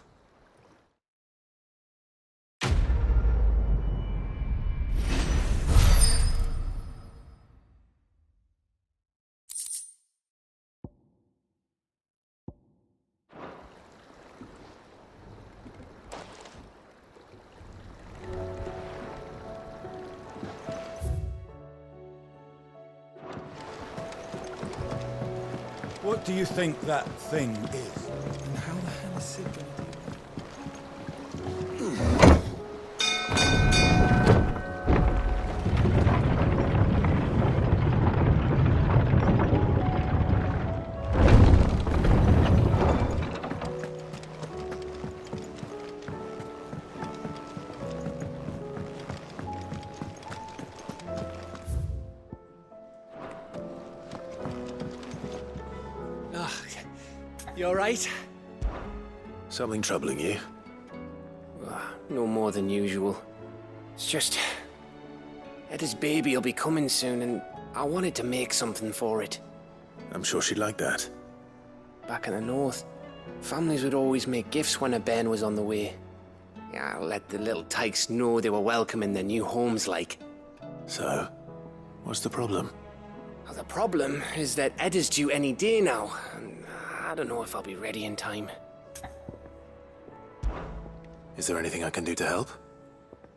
What do you think that thing is? And how the hell is Sid gonna You alright? Something troubling you? No more than usual. It's just... Eda's baby will be coming soon, and I wanted to make something for it. I'm sure she'd like that. Back in the north, families would always make gifts when a bairn was on the way. Yeah, let the little tykes know they were welcome in their new homes, like. So, what's the problem? Well, the problem is that Eda's due any day now, and I don't know if I'll be ready in time. Is there anything I can do to help?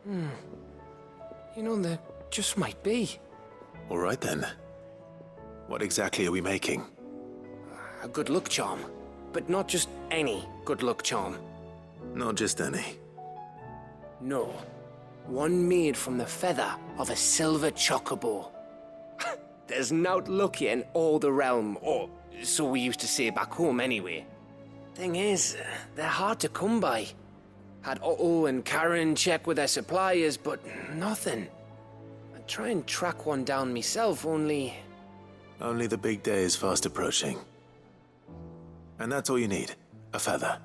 You know, there just might be. All right then. What exactly are we making? A good luck charm. But not just any good luck charm. Not just any. No. One made from the feather of a silver chocobo. There's naught luckier in all the realm, or so we used to say back home anyway. Thing is, they're hard to come by. Had Otto and Karen check with their suppliers, but nothing. I'd try and track one down myself, only... Only the big day is fast approaching. And that's all you need, a feather.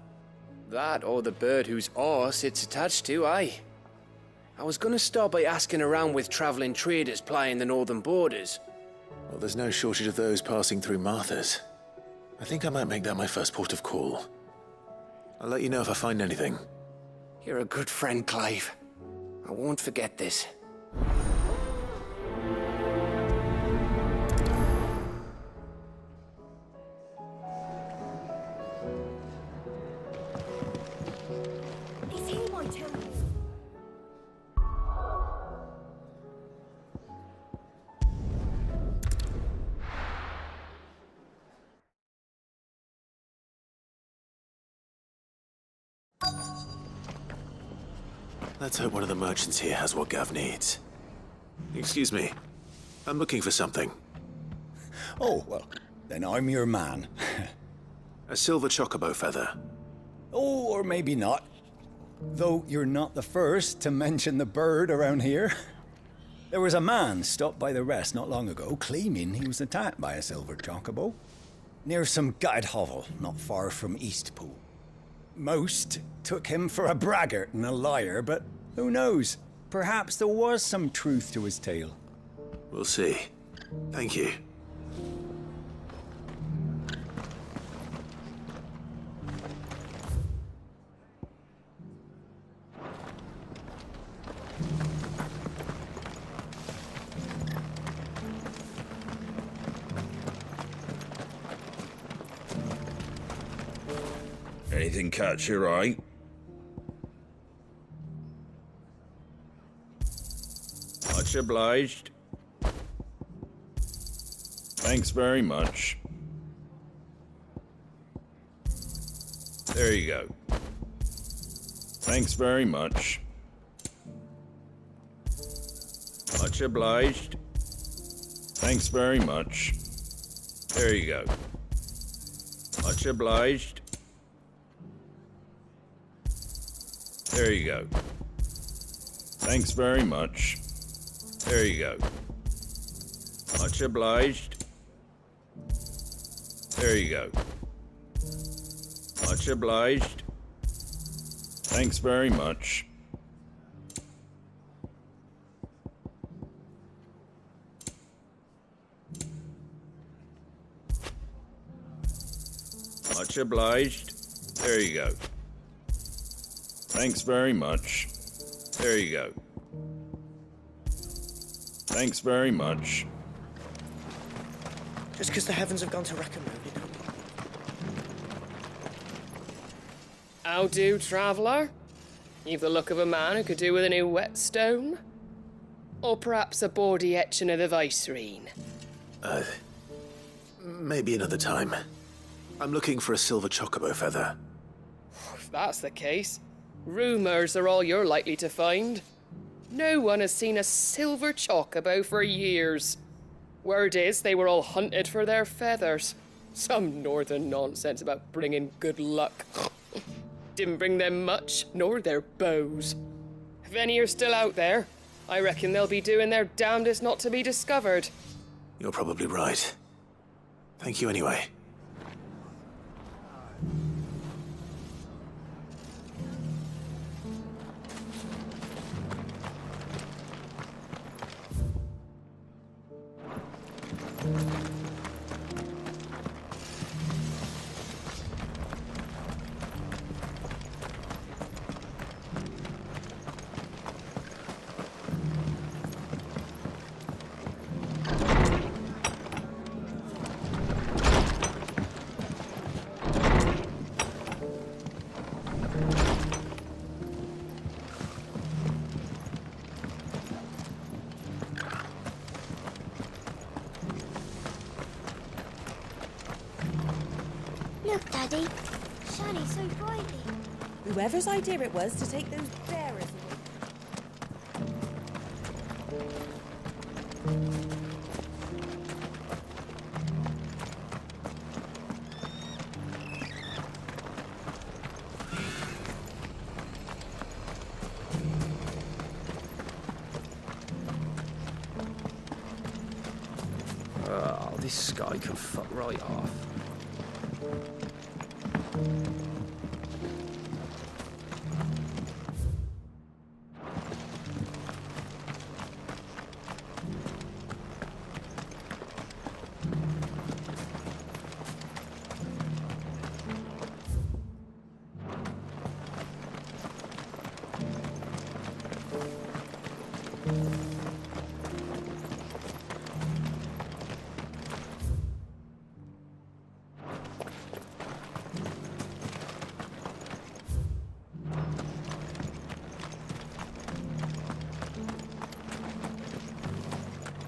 That or the bird whose horse it's attached to, aye. I was gonna start by asking around with traveling traders plying the northern borders. Well, there's no shortage of those passing through Martha's. I think I might make that my first port of call. I'll let you know if I find anything. You're a good friend, Clive. I won't forget this. Is he my tell you? Let's hope one of the merchants here has what Gav needs. Excuse me. I'm looking for something. Oh, well, then I'm your man. A silver chocobo feather. Oh, or maybe not. Though you're not the first to mention the bird around here. There was a man stopped by the rest not long ago claiming he was attacked by a silver chocobo. Near some gutted hovel not far from Eastpool. most took him for a braggart and a liar, but who knows? Perhaps there was some truth to his tale. We'll see. Thank you. Anything catch your eye? Much obliged. Thanks very much. There you go. Thanks very much. Much obliged. Thanks very much. There you go. Much obliged. There you go. Thanks very much. There you go. Much obliged. There you go. Much obliged. Thanks very much. Much obliged. There you go. Thanks very much. There you go. Thanks very much. Just because the heavens have gone to wreck and ruin it. How do, traveller? You've the look of a man who could do with a new whetstone. Or perhaps a bawdy etching of the Vicerine. Maybe another time. I'm looking for a silver chocobo feather. If that's the case, rumours are all you're likely to find. No one has seen a silver chocobo for years. Word is they were all hunted for their feathers. Some northern nonsense about bringing good luck. Didn't bring them much, nor their bows. If any are still out there, I reckon they'll be doing their damnedest not to be discovered. You're probably right. Thank you anyway. Look, Daddy. Shining so brightly. Whoever's idea it was to take those bearers away. Oh, this sky can fuck right off.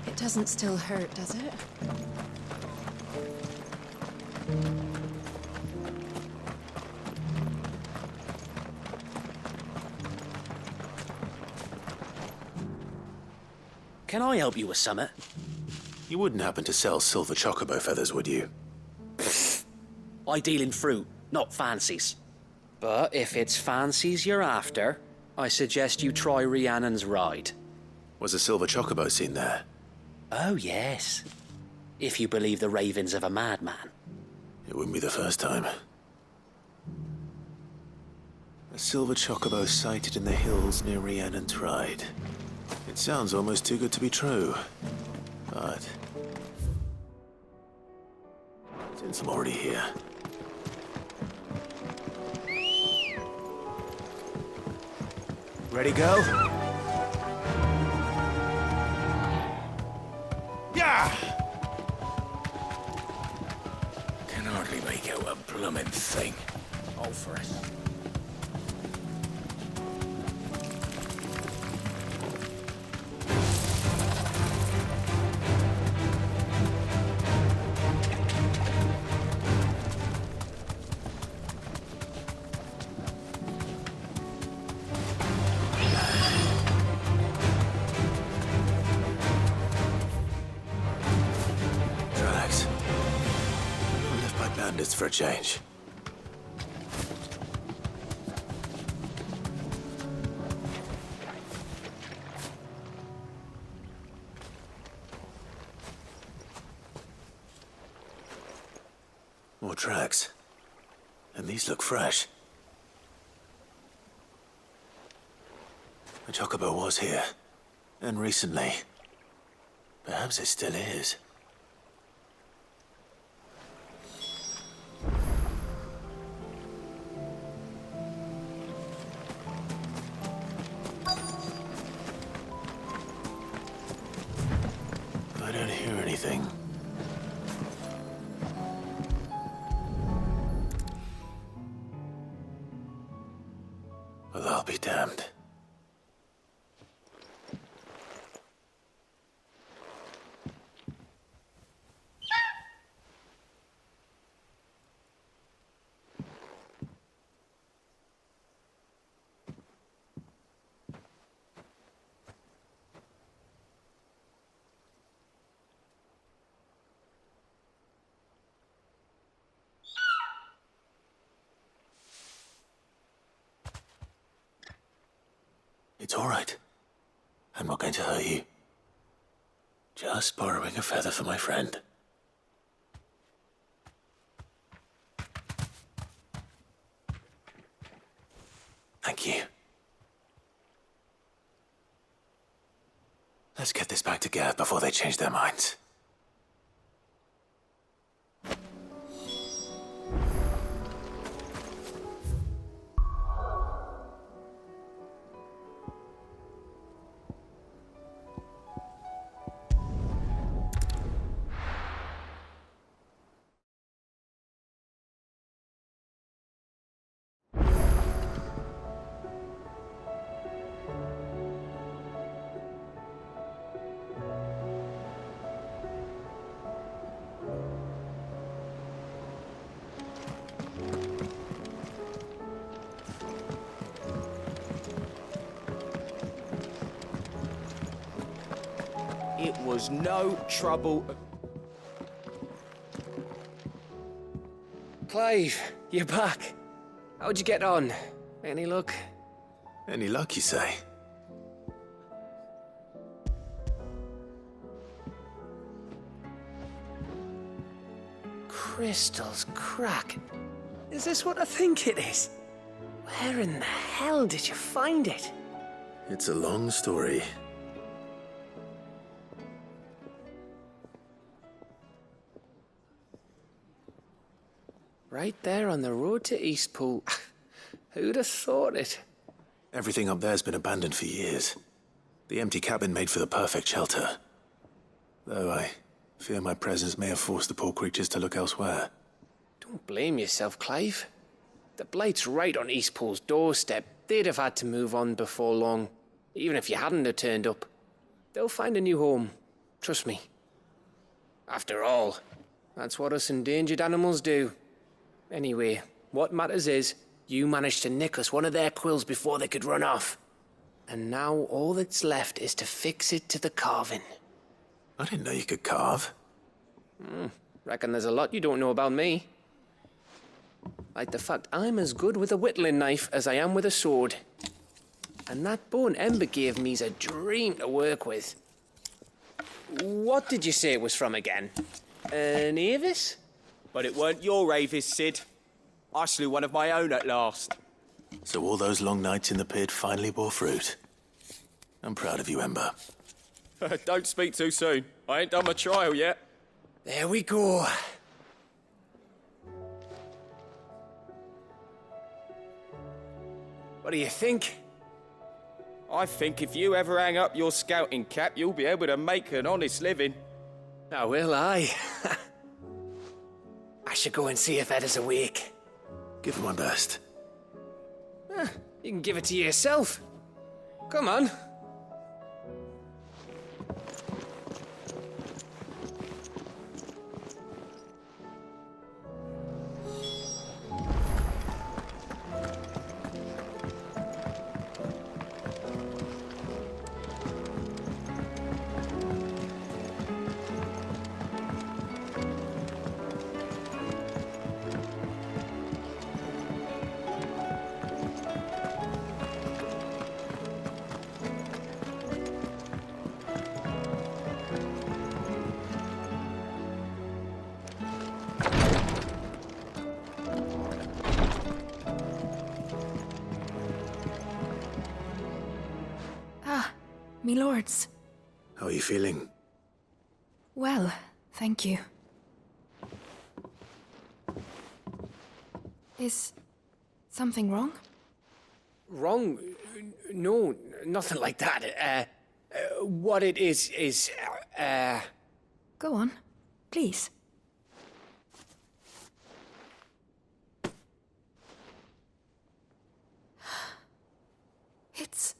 It doesn't still hurt, does it? Can I help you with summit? You wouldn't happen to sell silver chocobo feathers, would you? I deal in fruit, not fancies. But if it's fancies you're after, I suggest you try Rhiannon's ride. Was a silver chocobo seen there? Oh, yes. If you believe the ravings of a madman. It wouldn't be the first time. A silver chocobo sighted in the hills near Rhiannon's Ride. It sounds almost too good to be true. But since I'm already here... Ready, go? Yeah! Can hardly make out a bloomin' thing. All for us. Tracks. Left by bandits for a change. More tracks. And these look fresh. The chocobo was here. And recently. Perhaps it still is. I don't hear anything. Well, I'll be damned. It's all right. I'm not going to hurt you. Just borrowing a feather for my friend. Thank you. Let's get this back to Gav before they change their minds. It was no trouble. Clive, you're back. How'd you get on? Any luck? Any luck, you say? Crystals crack. Is this what I think it is? Where in the hell did you find it? It's a long story. Right there on the road to Eastpool. Who'd have thought it? Everything up there's been abandoned for years. The empty cabin made for the perfect shelter. Though I fear my presence may have forced the poor creatures to look elsewhere. Don't blame yourself, Clive. The Blight's right on Eastpool's doorstep. They'd have had to move on before long, even if you hadn't have turned up. They'll find a new home. Trust me. After all, that's what us endangered animals do. Anyway, what matters is, you managed to nick us one of their quills before they could run off. And now all that's left is to fix it to the carving. I didn't know you could carve. Reckon there's a lot you don't know about me. Like the fact I'm as good with a whittling knife as I am with a sword. And that bone Ember gave me's a dream to work with. What did you say it was from again? An Avis? But it weren't your Avis, Sid. I slew one of my own at last. So all those long nights in the pit finally bore fruit. I'm proud of you, Ember. Don't speak too soon. I ain't done my trial yet. There we go. What do you think? I think if you ever hang up your scouting cap, you'll be able to make an honest living. Oh, will I? I should go and see if Ed is awake. Give it my best. You can give it to yourself. Come on. Me lords. How are you feeling? Well, thank you. Is something wrong? Wrong? No, nothing like that. What it is... Go on, please. It's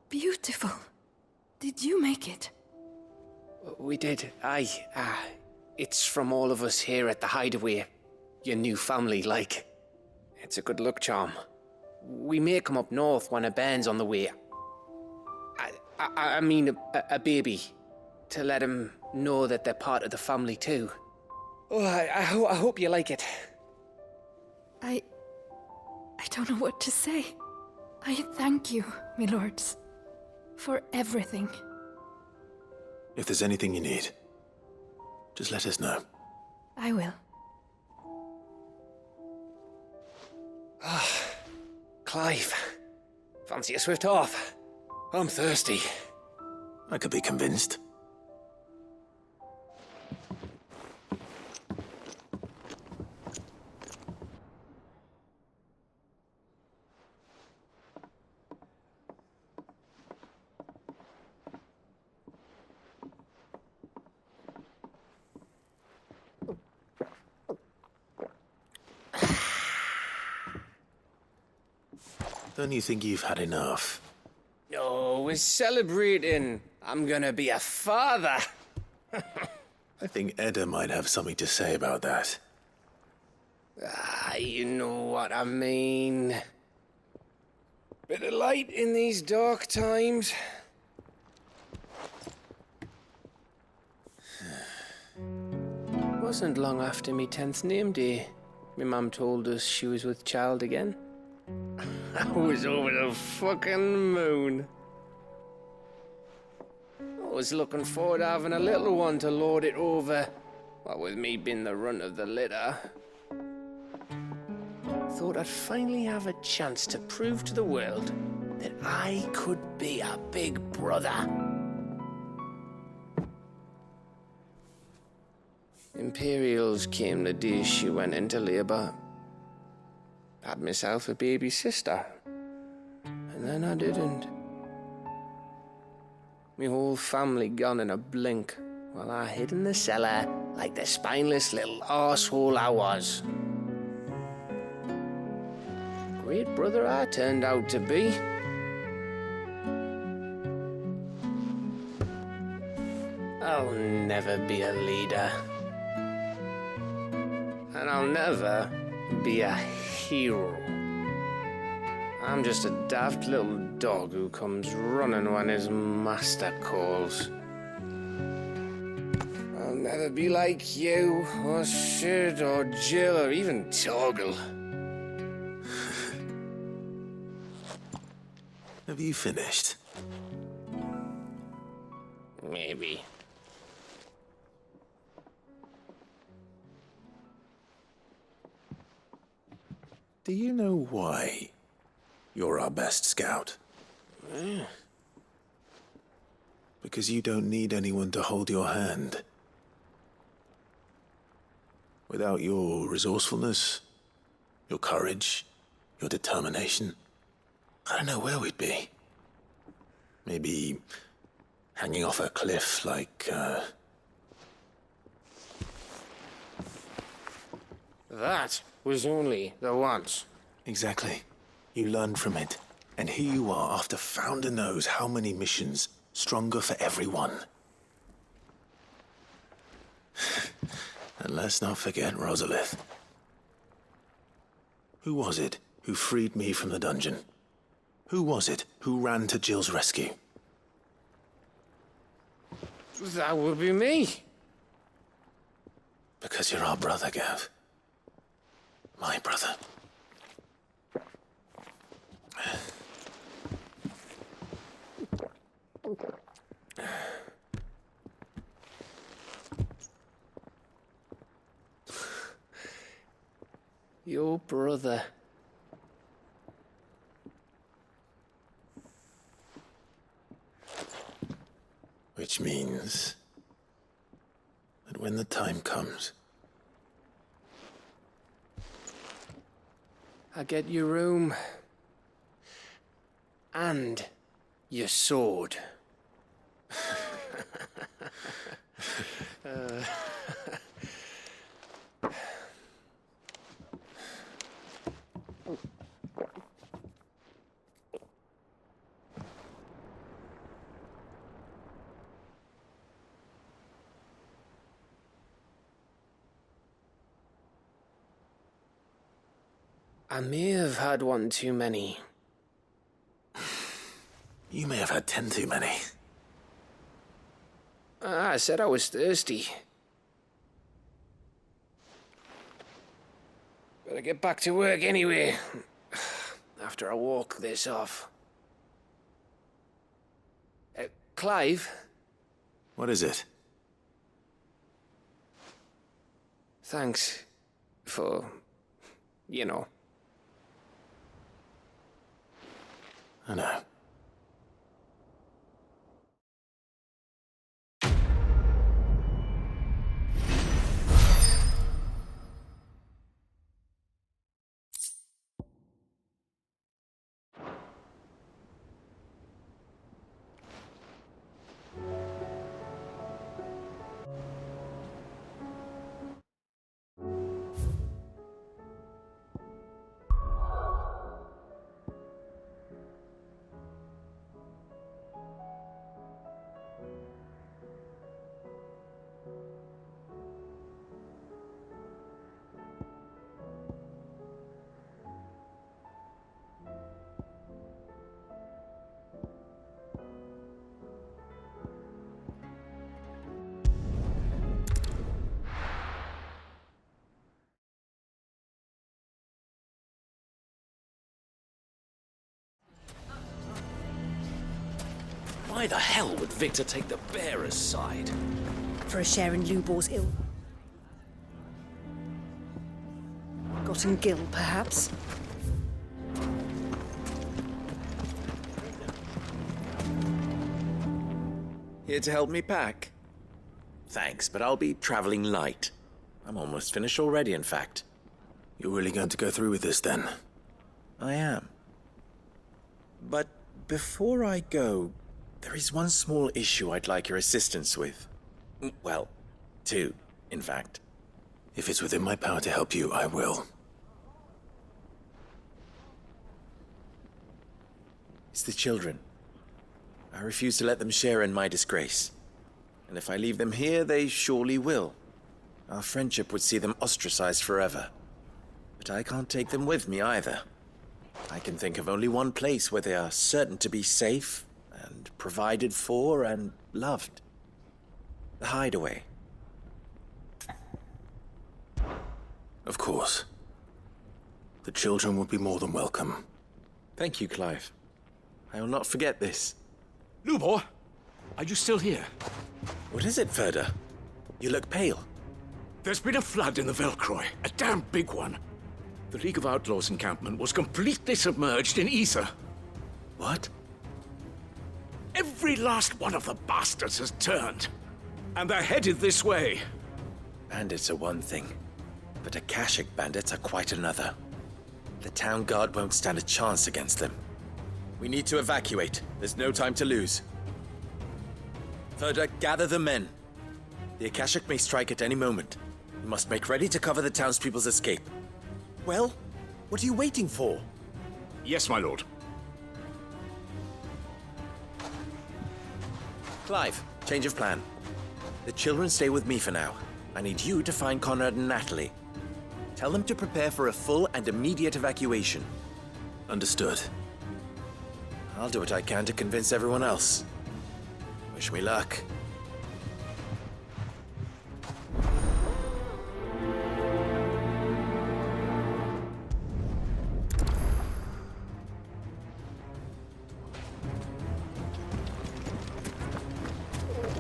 beautiful. Did you make it? We did, aye. It's from all of us here at the Hideaway. Your new family, like. It's a good luck charm. We may come up north when a band's on the way. I mean a baby. To let him know that they're part of the family too. Oh, I hope you like it. I don't know what to say. I thank you, my lords, for everything. If there's anything you need, just let us know. I will. Clive, fancy a swift off? I'm thirsty. I could be convinced. Don't you think you've had enough? Oh, we're celebrating. I'm gonna be a father. I think Edda might have something to say about that. You know what I mean. Bit of light in these dark times. Wasn't long after me 10th name day. My mum told us she was with child again. I was over the fucking moon. I was looking forward to having a little one to lord it over, what with me being the runt of the litter. Thought I'd finally have a chance to prove to the world that I could be a big brother. Imperials came the day she went into labour. Had myself a baby sister. And then I didn't. My whole family gone in a blink, while I hid in the cellar like the spineless little arsehole I was. Great brother I turned out to be. I'll never be a leader. And I'll never be a hero. I'm just a daft little dog who comes running when his master calls. I'll never be like you, or Sid, or Jill, or even Torgal. Have you finished? Maybe. Do you know why You're our best scout. Because you don't need anyone to hold your hand. Without your resourcefulness, your courage, your determination, I don't know where we'd be. Maybe hanging off a cliff like, That was only the once. Exactly. You learned from it. And here you are after Founder knows how many missions, stronger for everyone. And let's not forget Rosalith. Who was it who freed me from the dungeon? Who was it who ran to Jill's rescue? That would be me. Because you're our brother, Gav. My brother. Your brother. Which means that when the time comes, I get your room. And your sword. I may have had one too many. You may have had 10 too many. I said I was thirsty. Better get back to work anyway. After I walk this off. Clive? What is it? Thanks for, you know. I know. Why the hell would Victor take the bearer's side? For a share in Lubor's ill. Gotten Gil, perhaps? Here to help me pack? Thanks, but I'll be traveling light. I'm almost finished already, in fact. You're really going to go through with this, then? I am. But before I go, there is one small issue I'd like your assistance with. Well, two, in fact. If it's within my power to help you, I will. It's the children. I refuse to let them share in my disgrace. And if I leave them here, they surely will. Our friendship would see them ostracized forever. But I can't take them with me either. I can think of only one place where they are certain to be safe and provided for and loved. The Hideaway. Of course. The children would be more than welcome. Thank you, Clive. I will not forget this. Lubor, are you still here? What is it, Ferda? You look pale. There's been a flood in the Velcroy, a damn big one. The League of Outlaws encampment was completely submerged in ether. What? Every last one of the bastards has turned, and they're headed this way. Bandits are one thing, but Akashic bandits are quite another. The town guard won't stand a chance against them. We need to evacuate. There's no time to lose. Further, gather the men. The Akashic may strike at any moment. You must make ready to cover the townspeople's escape. Well, what are you waiting for? Yes, my lord. Clive, change of plan. The children stay with me for now. I need you to find Conrad and Natalie. Tell them to prepare for a full and immediate evacuation. Understood. I'll do what I can to convince everyone else. Wish me luck.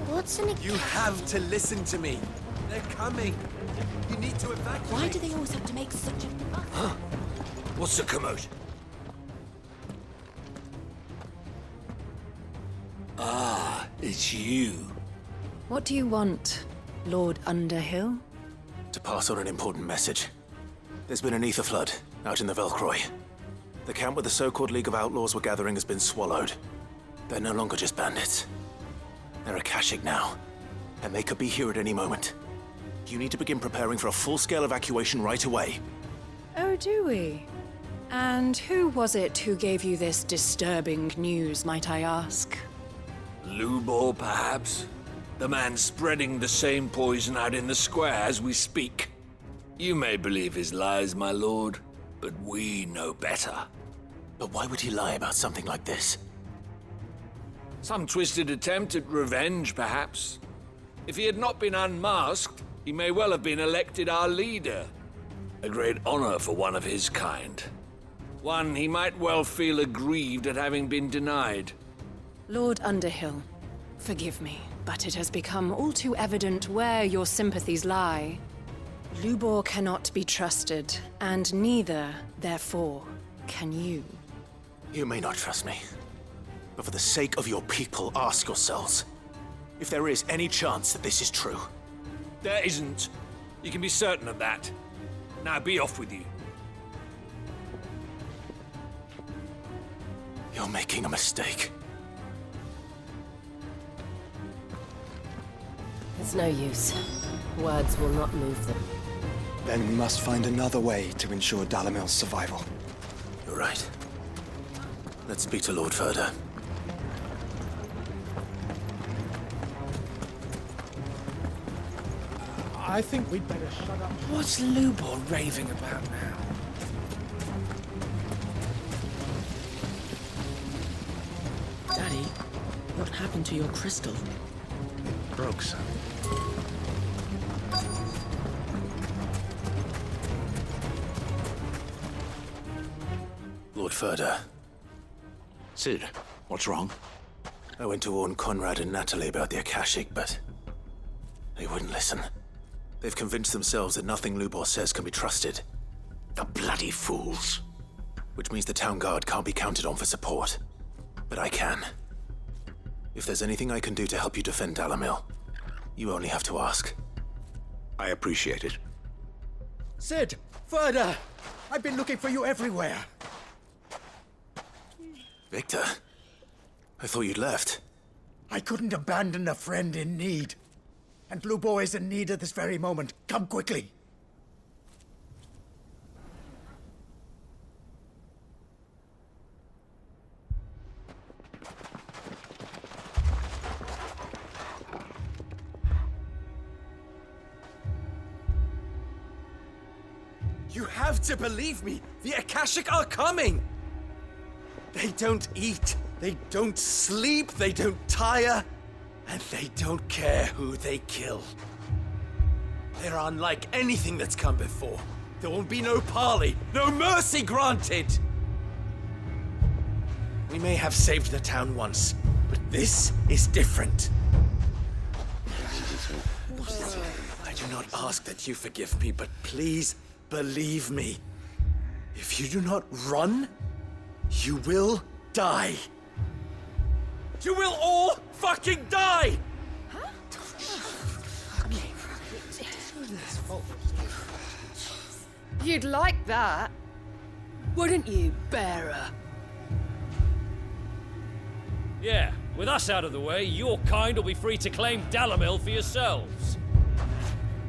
What's in a... You have to listen to me. They're coming. You need to evacuate. Why do they always have to make such a fuss? Huh? What's the commotion? Ah, it's you. What do you want, Lord Underhill? To pass on an important message. There's been an ether flood out in the Velcroy. The camp where the so-called League of Outlaws were gathering has been swallowed. They're no longer just bandits. They're Akashic now, and they could be here at any moment. You need to begin preparing for a full-scale evacuation right away. Oh, do we? And who was it who gave you this disturbing news, might I ask? Lubor, perhaps? The man spreading the same poison out in the square as we speak. You may believe his lies, my lord, but we know better. But why would he lie about something like this? Some twisted attempt at revenge, perhaps. If he had not been unmasked, he may well have been elected our leader. A great honor for one of his kind. One he might well feel aggrieved at having been denied. Lord Underhill, forgive me, but it has become all too evident where your sympathies lie. Lubor cannot be trusted, and neither, therefore, can you. You may not trust me, but for the sake of your people, ask yourselves if there is any chance that this is true. There isn't. You can be certain of that. Now be off with you. You're making a mistake. It's no use. Words will not move them. Then we must find another way to ensure Dalamil's survival. You're right. Let's speak to Lord Furder. I think we'd better shut up. What's Lubor raving about now? Daddy, what happened to your crystal? It broke, son. Lord Furder. Sid, what's wrong? I went to warn Conrad and Natalie about the Akashic, but they wouldn't listen. They've convinced themselves that nothing Lubor says can be trusted. The bloody fools. Which means the town guard can't be counted on for support. But I can. If there's anything I can do to help you defend Dalamil, you only have to ask. I appreciate it. Sid! Further! I've been looking for you everywhere. Victor? I thought you'd left. I couldn't abandon a friend in need. And Lubor is in need at this very moment. Come quickly. You have to believe me! The Akashic are coming! They don't eat, they don't sleep, they don't tire, and they don't care who they kill. They're unlike anything that's come before. There will be no parley, no mercy granted! We may have saved the town once, but this is different. I do not ask that you forgive me, but please believe me. If you do not run, you will die. You will all fucking die! You'd like that, wouldn't you, bearer? Yeah, with us out of the way, your kind will be free to claim Dalamil for yourselves.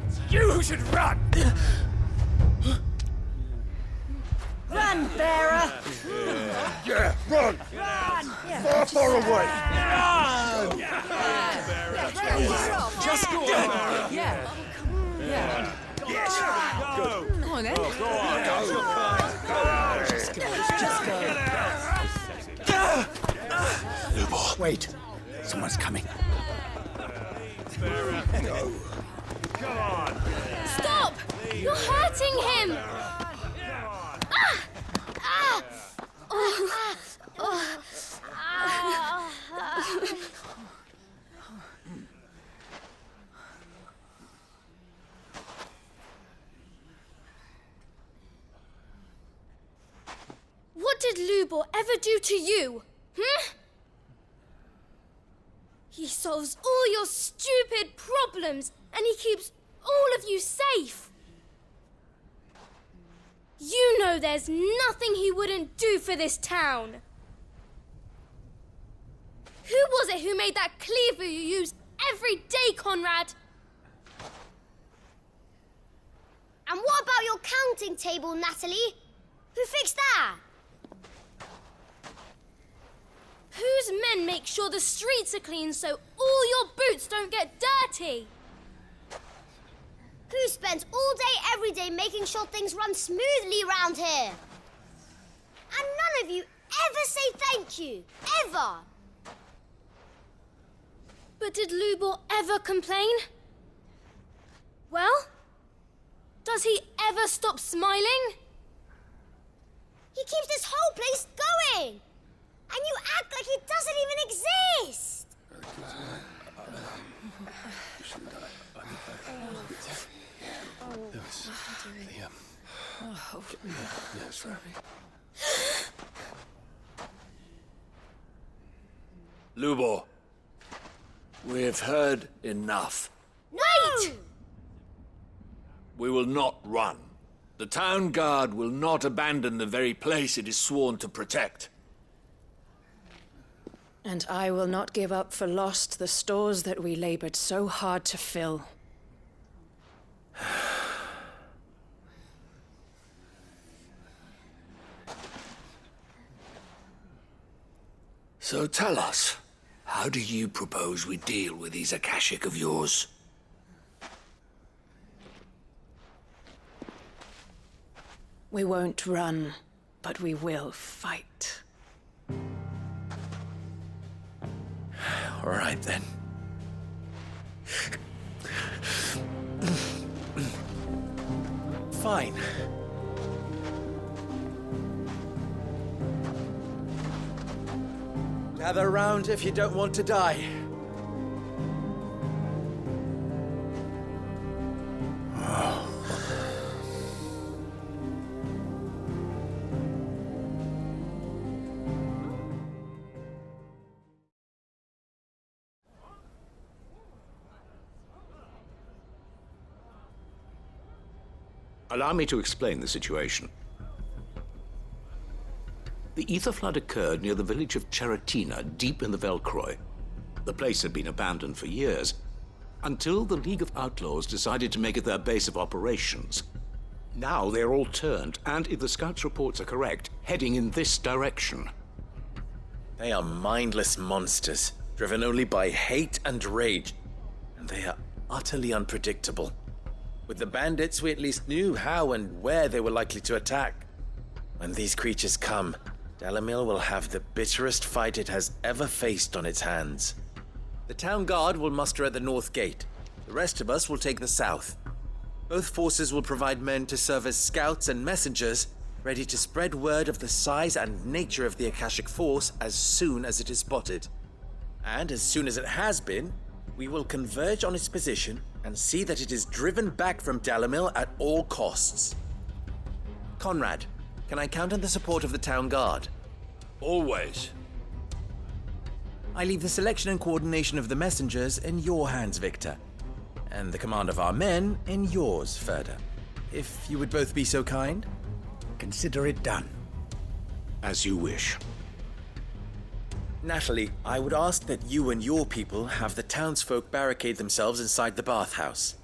It's you who should run! Run, bearer! Yeah, run! Run! Far away! Run! Just go on! Yeah. Yeah. Yes! Go! Go on, then. Go on! Go! Just go. Lubor, wait. Someone's coming. Go! Come on! Stop! You're hurting him! Ah! Ah! Oh. Oh. What did Lubor ever do to you? He solves all your stupid problems and he keeps all of you safe. You know there's nothing he wouldn't do for this town. Who was it who made that cleaver you use every day, Conrad? And what about your counting table, Natalie? Who fixed that? Whose men make sure the streets are clean so all your boots don't get dirty? Who spends all day, every day making sure things run smoothly around here? And none of you ever say thank you. Ever. But did Lubor ever complain? Well, does he ever stop smiling? He keeps this whole place going. And you act like he doesn't even exist. Lubor, we have heard enough. Wait! We will not run. The town guard will not abandon the very place it is sworn to protect. And I will not give up for lost the stores that we labored so hard to fill. So tell us, how do you propose we deal with these Akashic of yours? We won't run, but we will fight. All right, then. Fine. Gather round if you don't want to die. Allow me to explain the situation. The ether flood occurred near the village of Cheratina, deep in the Velcroy. The place had been abandoned for years, until the League of Outlaws decided to make it their base of operations. Now they're all turned, and if the scouts' reports are correct, heading in this direction. They are mindless monsters, driven only by hate and rage, and they are utterly unpredictable. With the bandits, we at least knew how and where they were likely to attack. When these creatures come, Dalamil will have the bitterest fight it has ever faced on its hands. The town guard will muster at the north gate. The rest of us will take the south. Both forces will provide men to serve as scouts and messengers, ready to spread word of the size and nature of the Akashic force as soon as it is spotted. And as soon as it has been, we will converge on its position and see that it is driven back from Dalamil at all costs. Conrad, Can I count on the support of the town guard? Always. I leave the selection and coordination of the messengers in your hands, Victor. And the command of our men in yours, Ferda. If you would both be so kind. Consider it done. As you wish. Natalie, I would ask that you and your people have the townsfolk barricade themselves inside the bathhouse.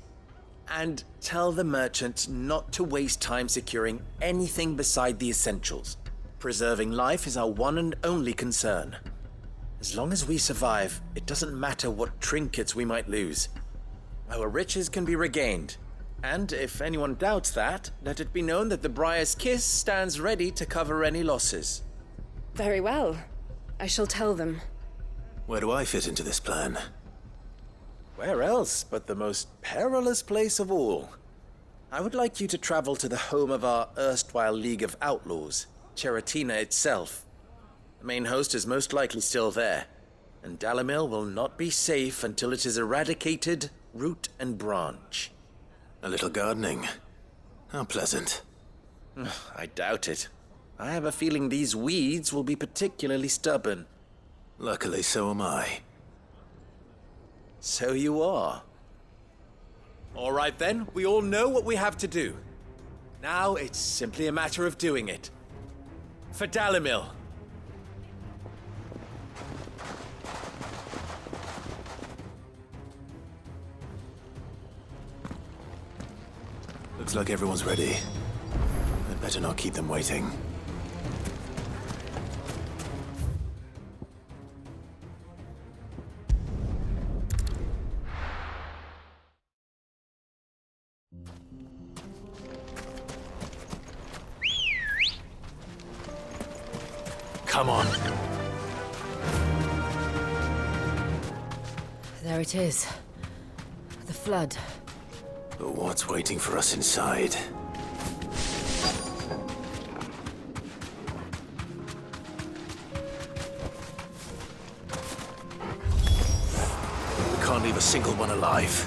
And tell the merchant not to waste time securing anything beside the essentials. Preserving life is our one and only concern. As long as we survive, it doesn't matter what trinkets we might lose. Our riches can be regained. And if anyone doubts that, let it be known that the Briar's Kiss stands ready to cover any losses. Very well. I shall tell them. Where do I fit into this plan? Where else but the most perilous place of all? I would like you to travel to the home of our erstwhile League of Outlaws, Cheratina itself. The main host is most likely still there, and Dalimil will not be safe until it is eradicated, root and branch. A little gardening. How pleasant. I doubt it. I have a feeling these weeds will be particularly stubborn. Luckily, so am I. So you are. All right then, we all know what we have to do. Now it's simply a matter of doing it. For Dalimil. Looks like everyone's ready. I'd better not keep them waiting. Come on. There it is. The flood. But what's waiting for us inside? We can't leave a single one alive.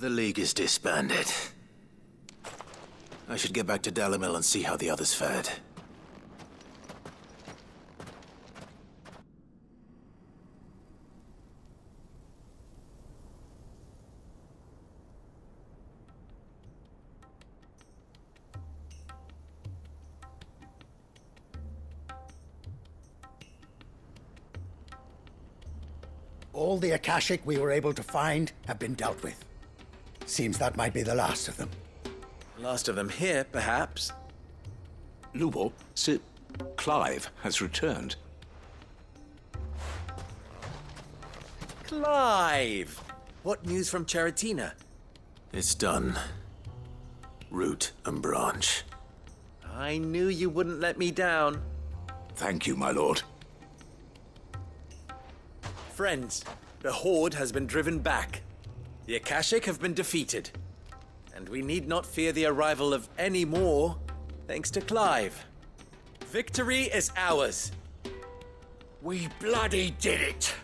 The League is disbanded. I should get back to Dalimil and see how the others fared. All the Akashic we were able to find have been dealt with. Seems that might be the last of them. Last of them here, perhaps. Lubo, Sir Clive has returned. Clive! What news from Charatina? It's done. Root and branch. I knew you wouldn't let me down. Thank you, my lord. Friends, the Horde has been driven back. The Akashic have been defeated. And we need not fear the arrival of any more, thanks to Clive. Victory is ours. We bloody did it!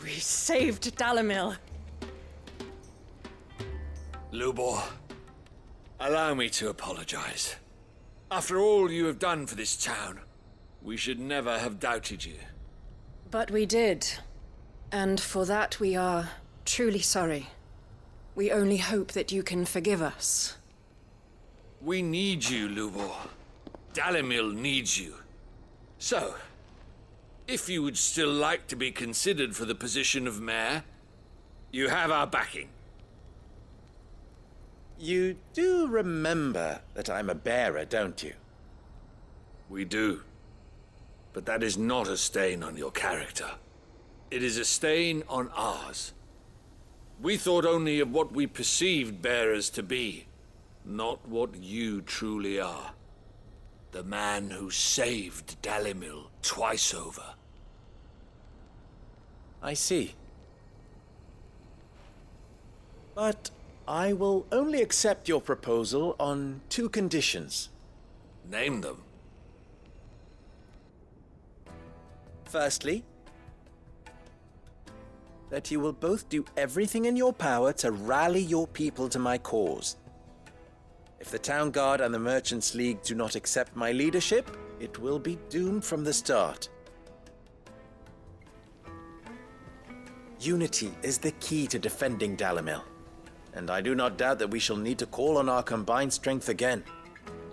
We saved Dalimil. Lubor, allow me to apologize. After all you have done for this town, we should never have doubted you. But we did. And for that we are truly sorry. We only hope that you can forgive us. We need you, Lubor. Dalimil needs you. So, if you would still like to be considered for the position of mayor, you have our backing. You do remember that I'm a bearer, don't you? We do. But that is not a stain on your character. It is a stain on ours. We thought only of what we perceived bearers to be, not what you truly are. The man who saved Dalimil twice over. I see. But I will only accept your proposal on 2 conditions. Name them. Firstly, that you will both do everything in your power to rally your people to my cause. If the Town Guard and the Merchants League do not accept my leadership, it will be doomed from the start. Unity is the key to defending Dalimil, and I do not doubt that we shall need to call on our combined strength again.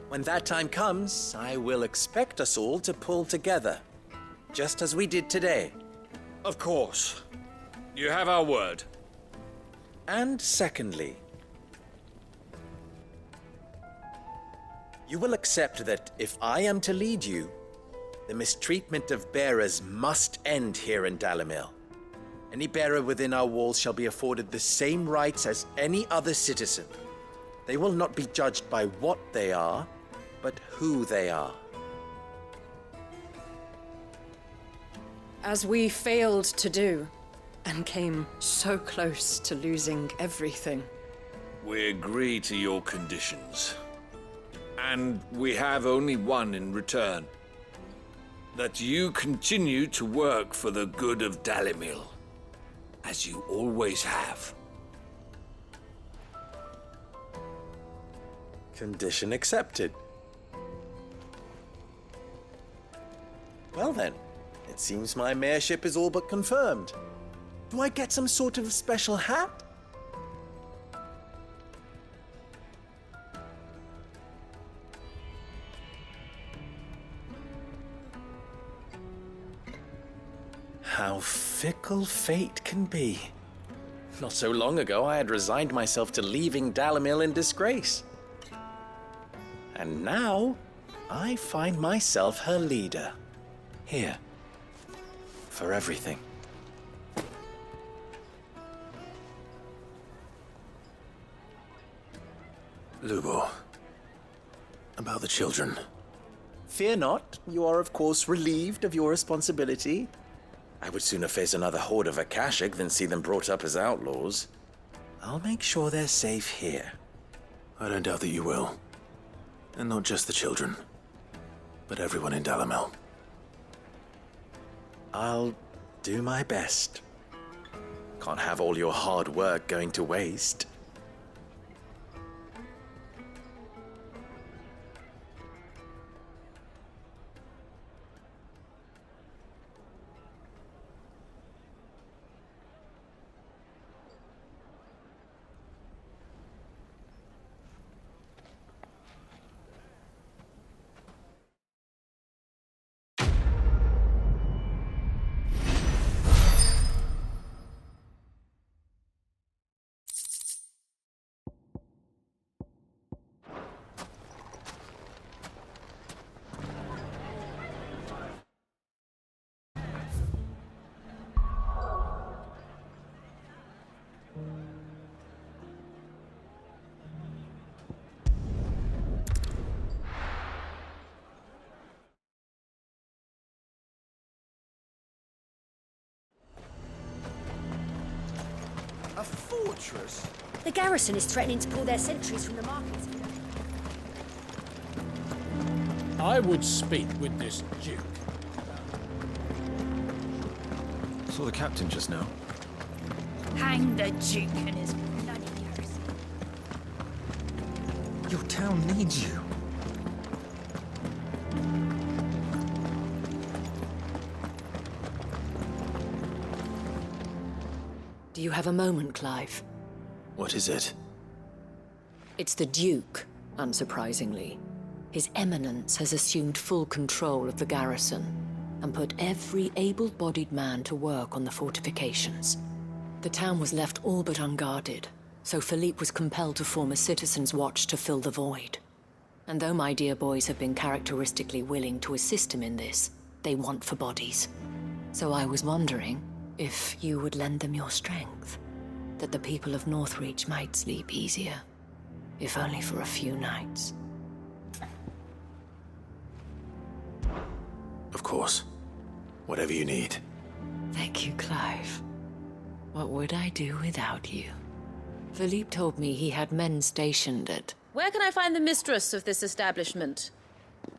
When that time comes, I will expect us all to pull together, just as we did today. Of course. You have our word. And secondly, you will accept that if I am to lead you, the mistreatment of bearers must end here in Dalimil. Any bearer within our walls shall be afforded the same rights as any other citizen. They will not be judged by what they are, but who they are. As we failed to do, and came so close to losing everything. We agree to your conditions. And we have only one in return. That you continue to work for the good of Dalimil, as you always have. Condition accepted. Well then, it seems my mayorship is all but confirmed. Do I get some sort of special hat? How fickle fate can be. Not so long ago, I had resigned myself to leaving Dalimil in disgrace. And now, I find myself her leader. Here. For everything. Lubo, about the children. Fear not, you are of course relieved of your responsibility. I would sooner face another horde of Akashic than see them brought up as outlaws. I'll make sure they're safe here. I don't doubt that you will. And not just the children, but everyone in Dalimil. I'll do my best. Can't have all your hard work going to waste. A fortress? The garrison is threatening to pull their sentries from the markets. I would speak with this duke. Saw the captain just now. Hang the Duke and his bloody garrison. Your town needs you. Do you have a moment, Clive? What is it? It's the Duke, unsurprisingly. His Eminence has assumed full control of the garrison and put every able-bodied man to work on the fortifications. The town was left all but unguarded, so Philippe was compelled to form a citizens' watch to fill the void. And though my dear boys have been characteristically willing to assist him in this, they want for bodies. So I was wondering if you would lend them your strength, that the people of Northreach might sleep easier, if only for a few nights. Of course. Whatever you need. Thank you, Clive. What would I do without you? Philippe told me he had men stationed at... Where can I find the mistress of this establishment?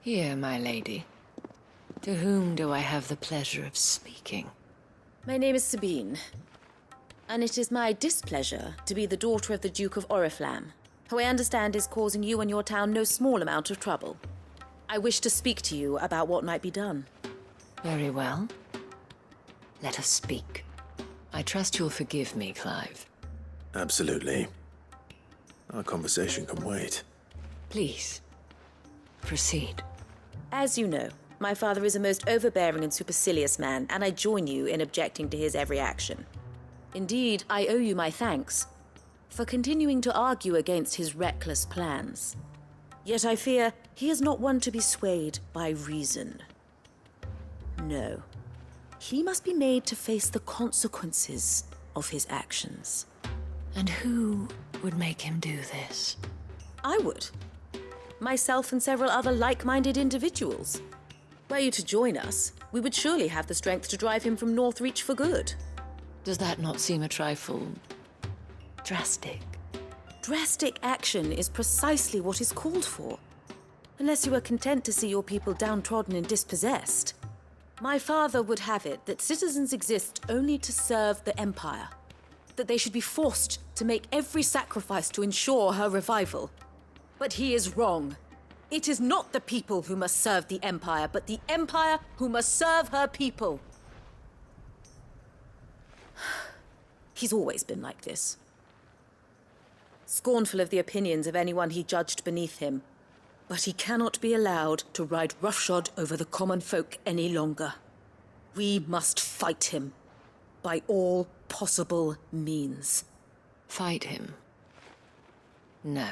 Here, my lady. To whom do I have the pleasure of speaking? My name is Sabine, and it is my displeasure to be the daughter of the Duke of Oriflamme, who I understand is causing you and your town no small amount of trouble. I wish to speak to you about what might be done. Very well. Let us speak. I trust you'll forgive me, Clive. Absolutely. Our conversation can wait. Please, proceed. As you know, my father is a most overbearing and supercilious man, and I join you in objecting to his every action. Indeed, I owe you my thanks for continuing to argue against his reckless plans. Yet I fear he is not one to be swayed by reason. No. He must be made to face the consequences of his actions. And who would make him do this? I would. Myself and several other like-minded individuals. Were you to join us, we would surely have the strength to drive him from Northreach for good. Does that not seem a trifle... drastic? Drastic action is precisely what is called for. Unless you are content to see your people downtrodden and dispossessed. My father would have it that citizens exist only to serve the Empire. That they should be forced to make every sacrifice to ensure her revival. But he is wrong. It is not the people who must serve the Empire, but the Empire who must serve her people. He's always been like this. Scornful of the opinions of anyone he judged beneath him. But he cannot be allowed to ride roughshod over the common folk any longer. We must fight him by all possible means. Fight him? No.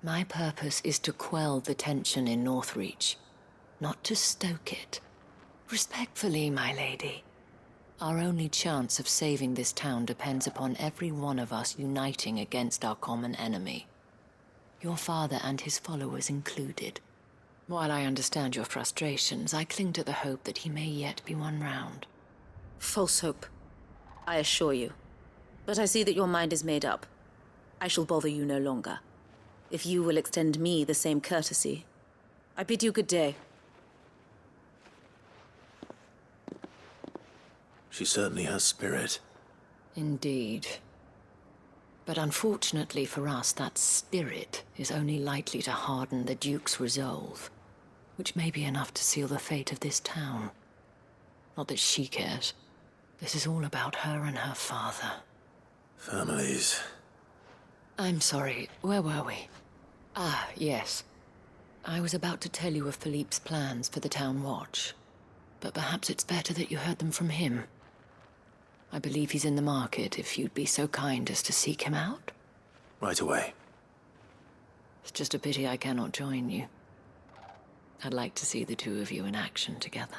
My purpose is to quell the tension in Northreach, not to stoke it. Respectfully, my lady. Our only chance of saving this town depends upon every one of us uniting against our common enemy. Your father and his followers included. While I understand your frustrations, I cling to the hope that he may yet be won round. False hope, I assure you. But I see that your mind is made up. I shall bother you no longer. If you will extend me the same courtesy, I bid you good day. She certainly has spirit. Indeed. But unfortunately for us, that spirit is only likely to harden the Duke's resolve, which may be enough to seal the fate of this town. Not that she cares. This is all about her and her father. Families. I'm sorry, where were we? Ah, yes. I was about to tell you of Philippe's plans for the town watch, but perhaps it's better that you heard them from him. I believe he's in the market, if you'd be so kind as to seek him out. Right away. It's just a pity I cannot join you. I'd like to see the two of you in action together.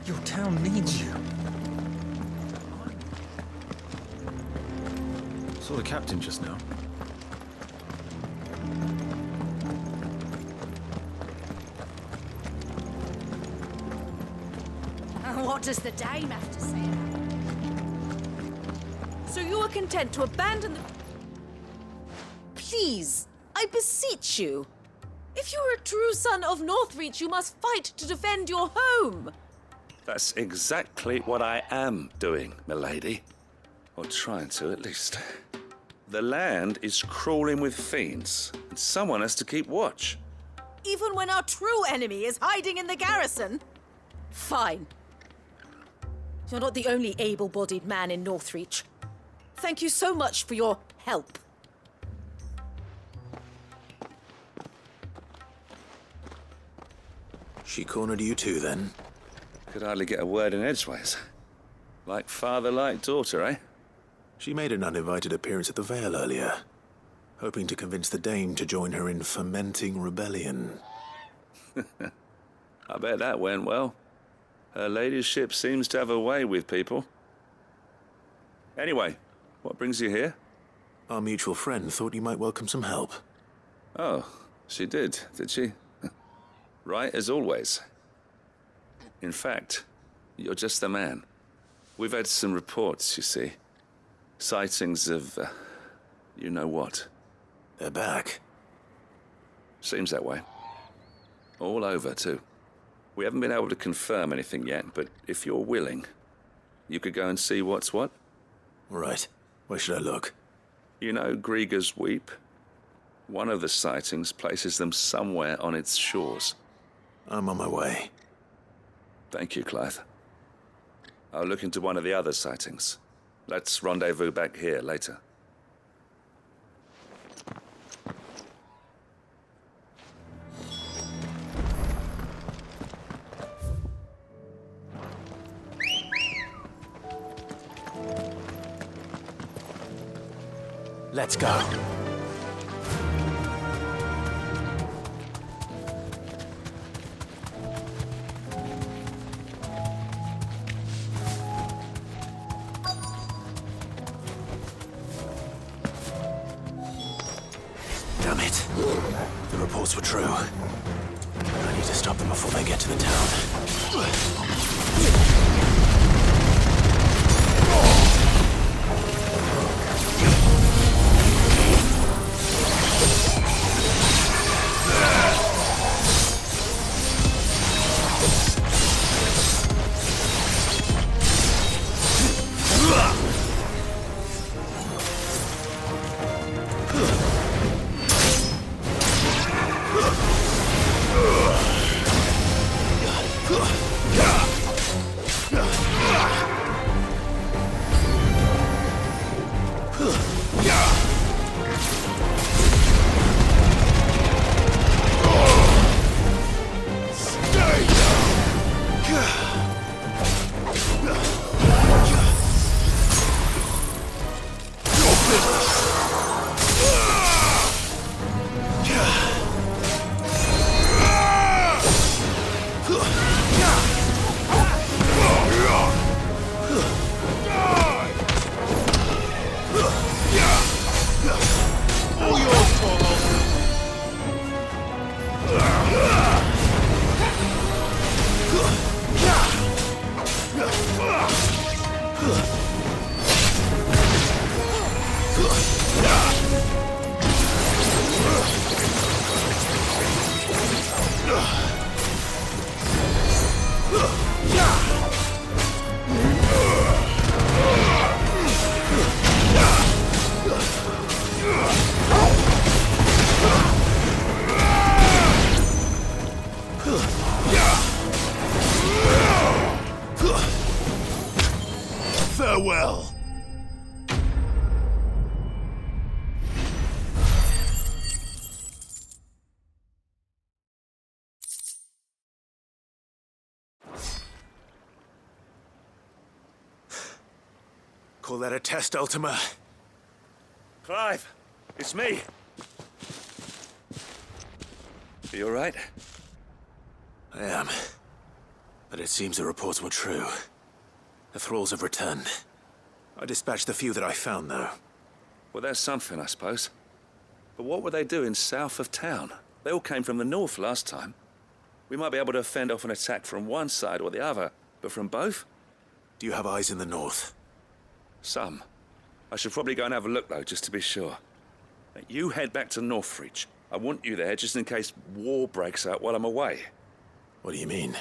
Your town needs you. Saw the captain just now. What does the dame have to say about it? So you are content to abandon the... Please, I beseech you. If you are a true son of Northreach, you must fight to defend your home. That's exactly what I am doing, milady. Or trying to, at least. The land is crawling with fiends, and someone has to keep watch. Even when our true enemy is hiding in the garrison? Fine. You're not the only able-bodied man in Northreach. Thank you so much for your help. She cornered you too, then? Could hardly get a word in edgeways. Like father, like daughter, eh? She made an uninvited appearance at the Vale earlier, hoping to convince the Dame to join her in fomenting rebellion. I bet that went well. Her ladyship seems to have a way with people. Anyway, what brings you here? Our mutual friend thought you might welcome some help. Oh, she did she? Right as always. In fact, you're just the man. We've had some reports, you see. Sightings of, you know what. They're back. Seems that way. All over, too. We haven't been able to confirm anything yet, but if you're willing, you could go and see what's what. Right. Where should I look? You know Grieger's Weep? One of the sightings places them somewhere on its shores. I'm on my way. Thank you, Clive. I'll look into one of the other sightings. Let's rendezvous back here later. Let's go. Damn it. The reports were true. I need to stop them before they get to the town. Ugh. Farewell. Call that a test, Ultima? Clive, it's me. Are you all right? I am. But it seems the reports were true. The thralls have returned. I dispatched the few that I found, though. Well, that's something, I suppose. But what were they doing south of town? They all came from the north last time. We might be able to fend off an attack from one side or the other, but from both? Do you have eyes in the north? Some. I should probably go and have a look, though, just to be sure. You head back to Northreach. I want you there just in case war breaks out while I'm away. What do you mean?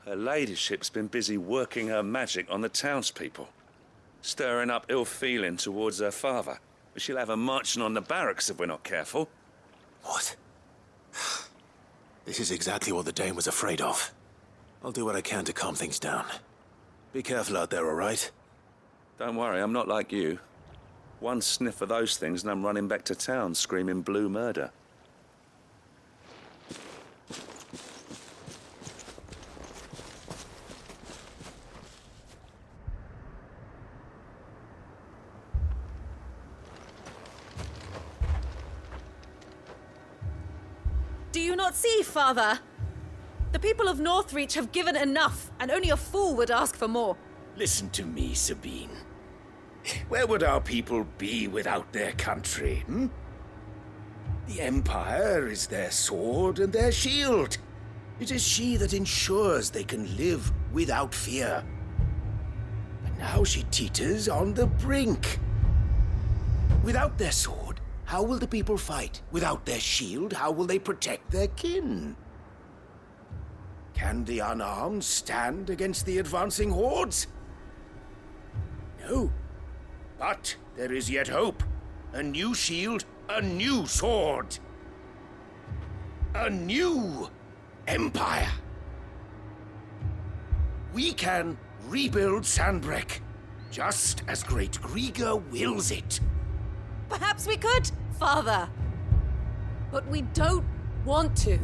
Her ladyship's been busy working her magic on the townspeople, stirring up ill feeling towards her father. But she'll have her marching on the barracks if we're not careful. What? This is exactly what the Dane was afraid of. I'll do what I can to calm things down. Be careful out there, all right? Don't worry, I'm not like you. One sniff of those things and I'm running back to town screaming blue murder. Do you not see, Father? The people of Northreach have given enough, and only a fool would ask for more. Listen to me, Sabine. Where would our people be without their country, hmm? The Empire is their sword and their shield. It is she that ensures they can live without fear. But now she teeters on the brink. Without their sword, how will the people fight? Without their shield, how will they protect their kin? Can the unarmed stand against the advancing hordes? No. But there is yet hope. A new shield, a new sword. A new empire. We can rebuild Sandbreck, just as Great Grieger wills it. Perhaps we could, Father. But we don't want to.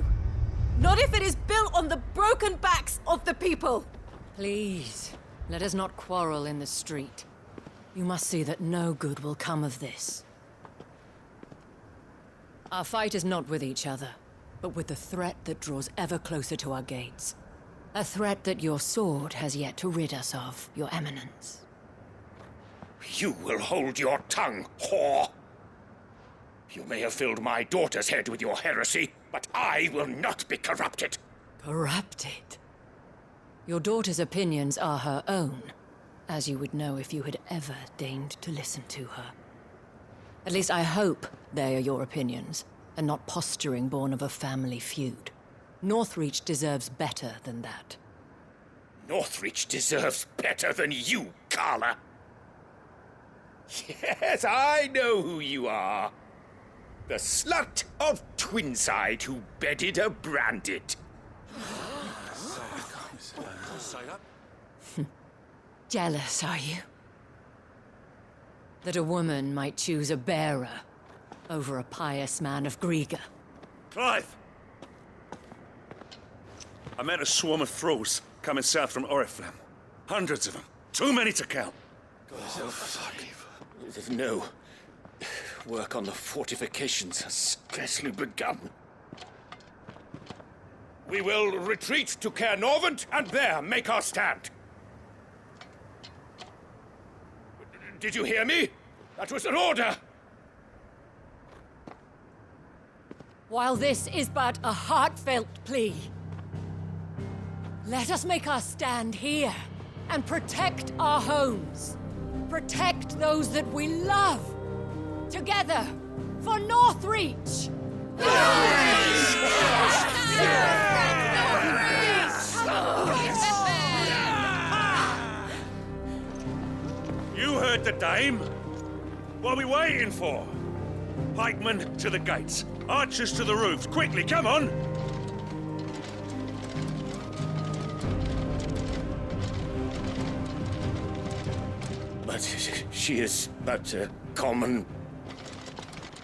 Not if it is built on the broken backs of the people. Please, let us not quarrel in the street. You must see that no good will come of this. Our fight is not with each other, but with the threat that draws ever closer to our gates. A threat that your sword has yet to rid us of, Your Eminence. You will hold your tongue, whore! You may have filled my daughter's head with your heresy, but I will not be corrupted. Corrupted? Your daughter's opinions are her own, as you would know if you had ever deigned to listen to her. At least I hope they are your opinions, and not posturing born of a family feud. Northreach deserves better than that. Northreach deserves better than you, Carla. Yes, I know who you are. The slut of Twinside who bedded a branded. Jealous, are you? That a woman might choose a bearer over a pious man of Grieger. Clive! I met a swarm of thralls coming south from Oriflamme. Hundreds of them. Too many to count. No. Work on the fortifications has scarcely begun. We will retreat to Caer Norvent and there make our stand. Did you hear me? That was an order! While this is but a heartfelt plea, let us make our stand here and protect our homes. Protect those that we love. Together, for Northreach! You heard the dame. What are we waiting for? Pikemen to the gates. Archers to the roofs. Quickly, come on! But she is but a common...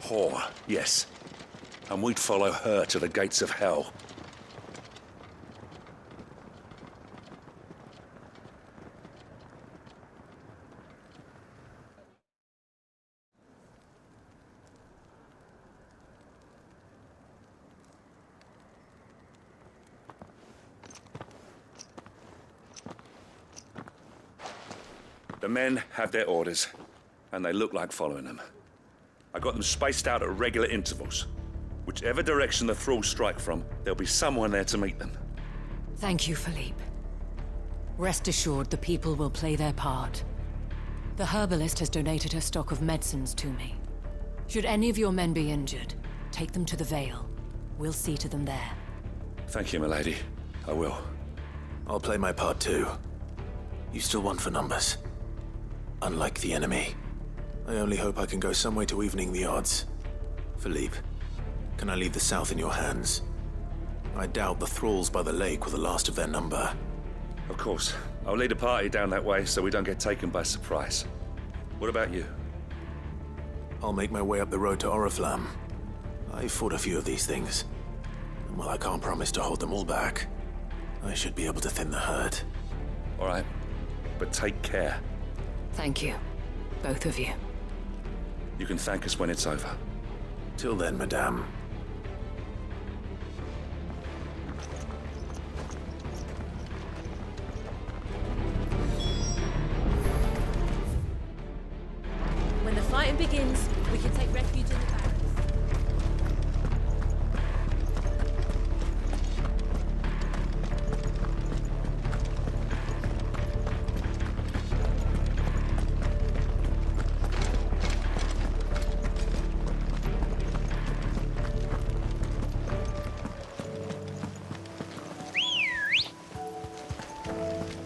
whore, yes. And we'd follow her to the gates of hell. The men have their orders, and they look like following them. I got them spaced out at regular intervals. Whichever direction the thralls strike from, there'll be someone there to meet them. Thank you, Philippe. Rest assured, the people will play their part. The herbalist has donated her stock of medicines to me. Should any of your men be injured, take them to the Vale. We'll see to them there. Thank you, milady. I will. I'll play my part too. You still want for numbers. Unlike the enemy. I only hope I can go some way to evening the odds. Philippe, can I leave the south in your hands? I doubt the thralls by the lake were the last of their number. Of course. I'll lead a party down that way so we don't get taken by surprise. What about you? I'll make my way up the road to Oriflamme. I fought a few of these things. And while I can't promise to hold them all back, I should be able to thin the herd. All right. But take care. Thank you. Both of you. You can thank us when it's over. Till then, madame. When the fighting begins, we can take refuge in the barracks.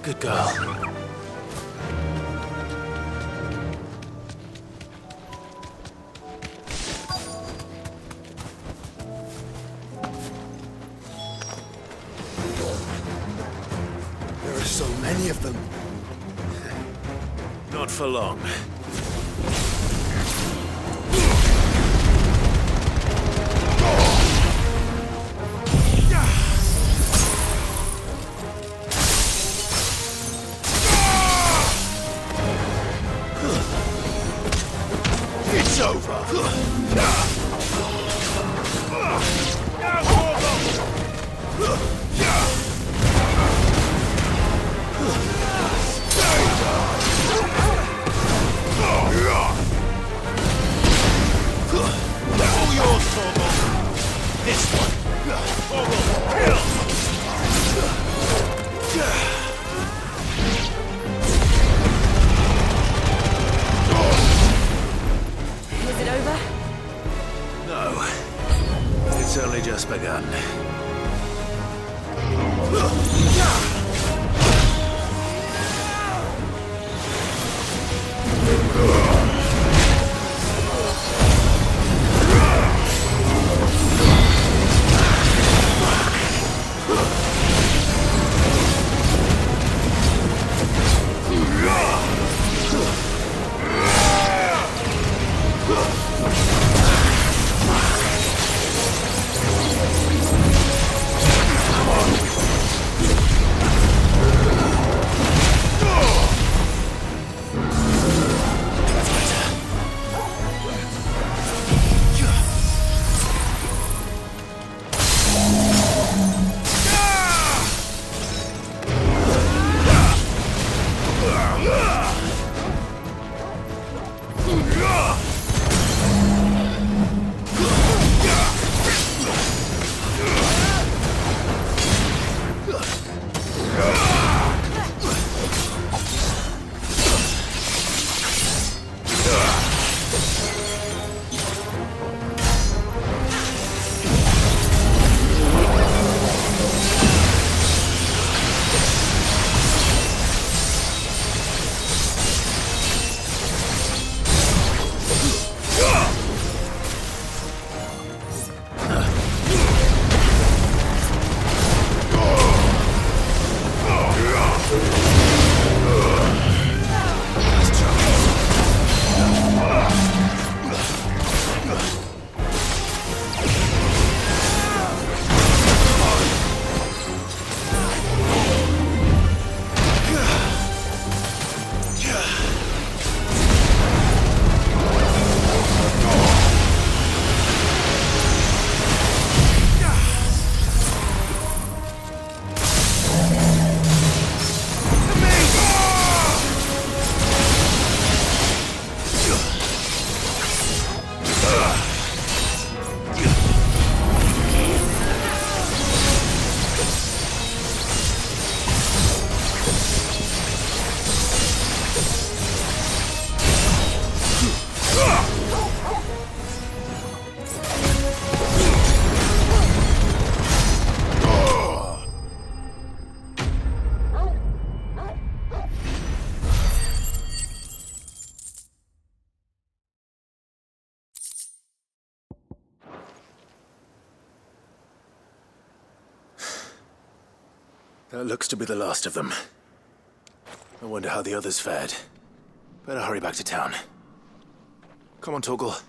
Good girl. There are so many of them. Not for long. It's over. All yours, Torgal. This one. Torgal, kill! Is it over? No. It's only just begun. That looks to be the last of them. I wonder how the others fared. Better hurry back to town. Come on, Torgal.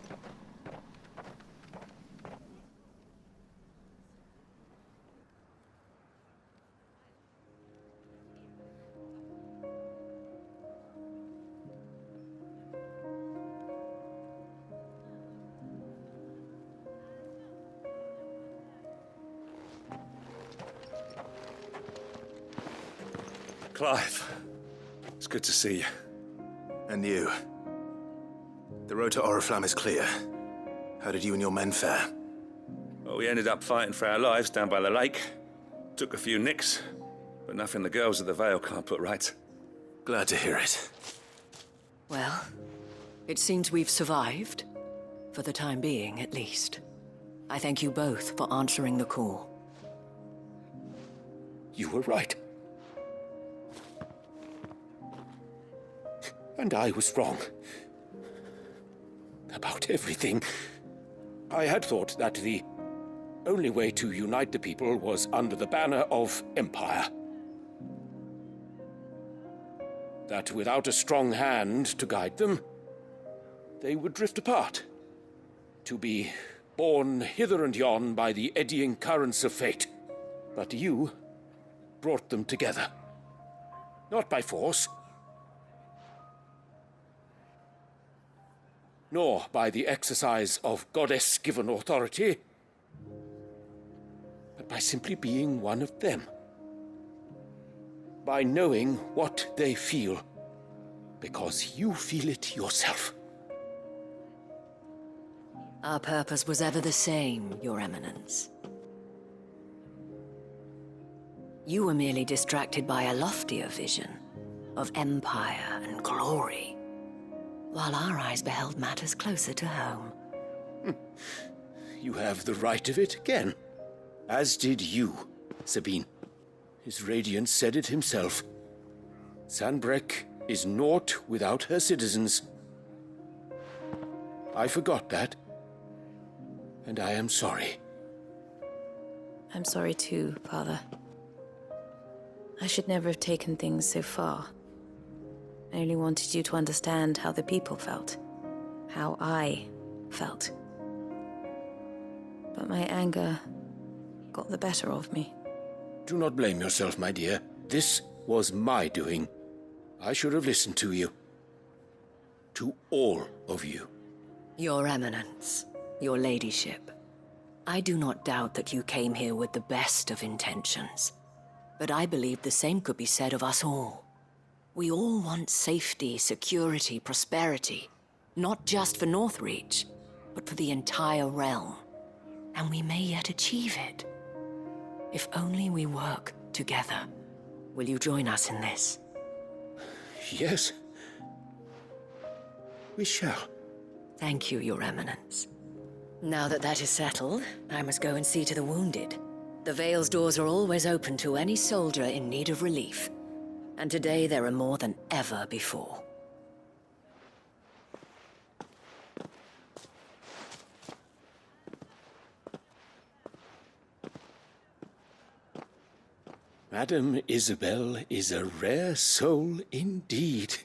Clive, it's good to see you. And you. The road to Oriflamme is clear. How did you and your men fare? Well, we ended up fighting for our lives down by the lake. Took a few nicks, but nothing the girls of the Vale can't put right. Glad to hear it. Well, it seems we've survived. For the time being, at least. I thank you both for answering the call. You were right. And I was wrong. About everything. I had thought that the only way to unite the people was under the banner of Empire. That without a strong hand to guide them, they would drift apart. To be borne hither and yon by the eddying currents of fate. But you brought them together. Not by force, nor by the exercise of goddess-given authority, but by simply being one of them. By knowing what they feel, because you feel it yourself. Our purpose was ever the same, Your Eminence. You were merely distracted by a loftier vision of empire and glory, while our eyes beheld matters closer to home. You have the right of it again. As did you, Sabine. His Radiance said it himself. Sanbreque is naught without her citizens. I forgot that, and I am sorry. I'm sorry too, Father. I should never have taken things so far. I only wanted you to understand how the people felt. How I felt. But my anger got the better of me. Do not blame yourself, my dear. This was my doing. I should have listened to you. To all of you. Your Eminence, your Ladyship, I do not doubt that you came here with the best of intentions. But I believe the same could be said of us all. We all want safety, security, prosperity. Not just for Northreach, but for the entire realm. And we may yet achieve it. If only we work together. Will you join us in this? Yes. We shall. Thank you, Your Eminence. Now that that is settled, I must go and see to the wounded. The Vale's doors are always open to any soldier in need of relief. And today there are more than ever before. Madame Isabel is a rare soul indeed.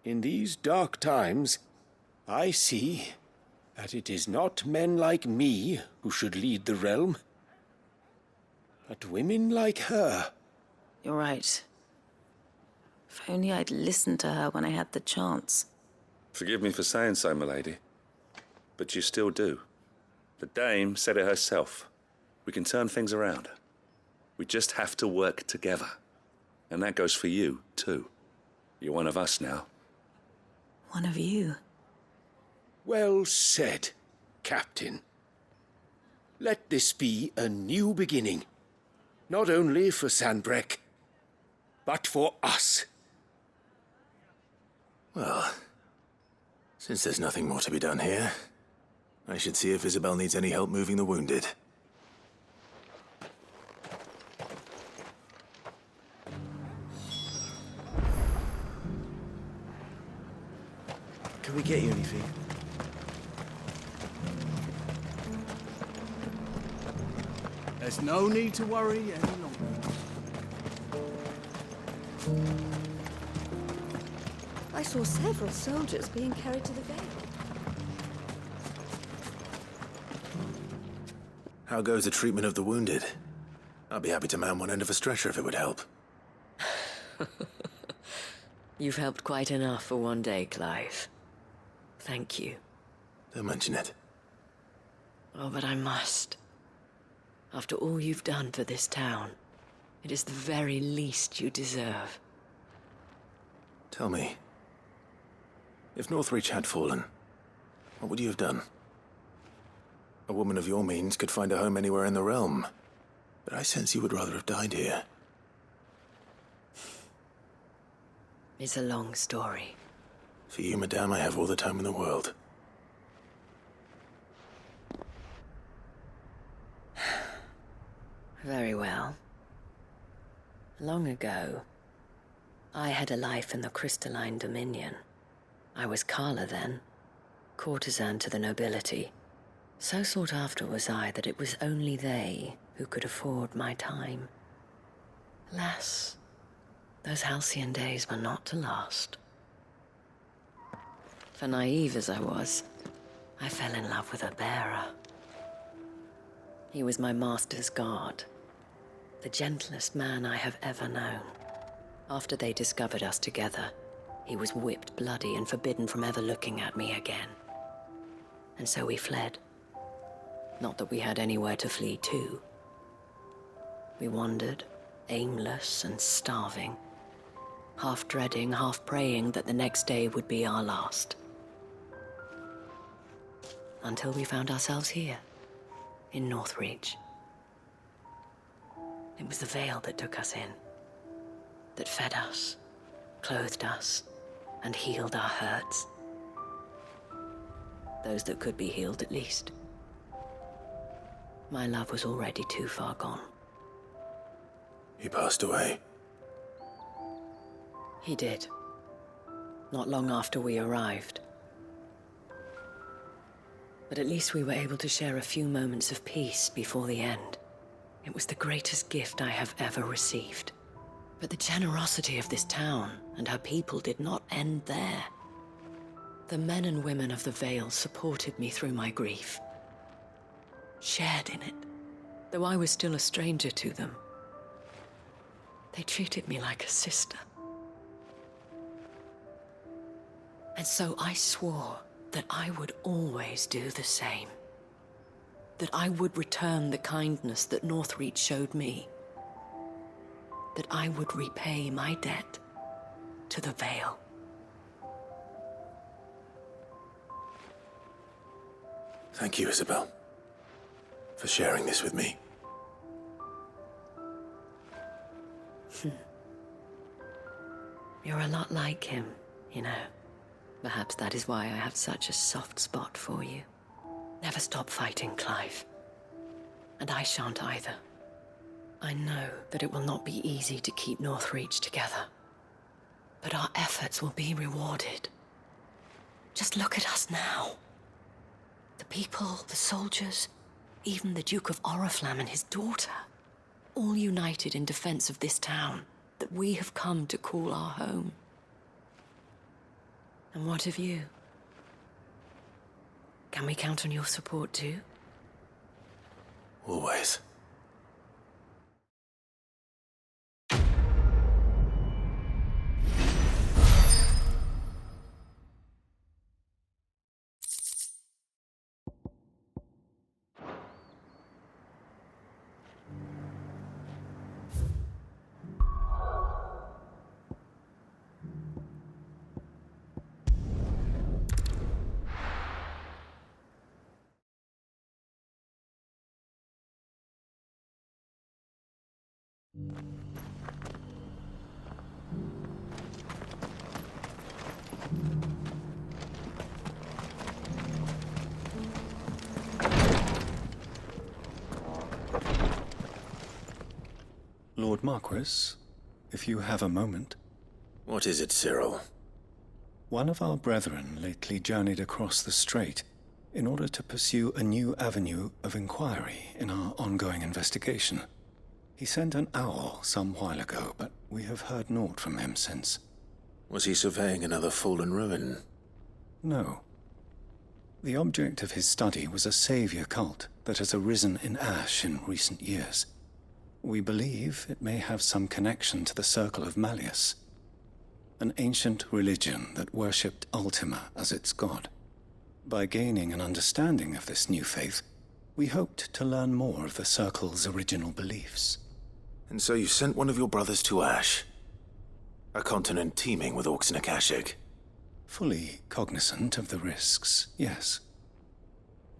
In these dark times, I see that it is not men like me who should lead the realm, but women like her. You're right. If only I'd listened to her when I had the chance. Forgive me for saying so, milady, but you still do. The Dame said it herself. We can turn things around. We just have to work together. And that goes for you, too. You're one of us now. One of you. Well said, Captain. Let this be a new beginning. Not only for Sanbreque, but for us. Well, since there's nothing more to be done here, I should see if Isabel needs any help moving the wounded. Can we get you anything? There's no need to worry any longer. I saw several soldiers being carried to the Vale. How goes the treatment of the wounded? I'd be happy to man one end of a stretcher if it would help. You've helped quite enough for one day, Clive. Thank you. Don't mention it. Oh, but I must. After all you've done for this town, it is the very least you deserve. Tell me, if Northreach had fallen, what would you have done? A woman of your means could find a home anywhere in the realm, but I sense you would rather have died here. It's a long story. For you, madame, I have all the time in the world. Very well. Long ago, I had a life in the Crystalline Dominion. I was Carla then, courtesan to the nobility. So sought after was I that it was only they who could afford my time. Alas, those halcyon days were not to last. For naive as I was, I fell in love with a bearer. He was my master's guard, the gentlest man I have ever known. After they discovered us together, he was whipped bloody and forbidden from ever looking at me again. And so we fled. Not that we had anywhere to flee to. We wandered, aimless and starving, half dreading, half praying that the next day would be our last. Until we found ourselves here, in Northreach. It was the Vale that took us in, that fed us, clothed us, and healed our hurts. Those that could be healed, at least. My love was already too far gone. He passed away. He did. Not long after we arrived. But at least we were able to share a few moments of peace before the end. It was the greatest gift I have ever received. But the generosity of this town and her people did not end there. The men and women of the Vale supported me through my grief. Shared in it, though I was still a stranger to them. They treated me like a sister. And so I swore that I would always do the same. That I would return the kindness that Northreach showed me. That I would repay my debt to the Vale. Thank you, Isabel, for sharing this with me. You're a lot like him, you know. Perhaps that is why I have such a soft spot for you. Never stop fighting, Clive. And I shan't either. I know that it will not be easy to keep Northreach together. But our efforts will be rewarded. Just look at us now. The people, the soldiers, even the Duke of Oriflamme and his daughter, all united in defense of this town that we have come to call our home. And what of you? Can we count on your support too? Always. Lord Marquis, if you have a moment. What is it, Cyril? One of our brethren lately journeyed across the strait in order to pursue a new avenue of inquiry in our ongoing investigation. He sent an owl some while ago, but we have heard naught from him since. Was he surveying another fallen ruin? No. The object of his study was a savior cult that has arisen in Ash in recent years. We believe it may have some connection to the Circle of Malleus, an ancient religion that worshipped Ultima as its god. By gaining an understanding of this new faith, we hoped to learn more of the Circle's original beliefs. And so you sent one of your brothers to Ash? A continent teeming with orcs and Akashic? Fully cognizant of the risks, yes.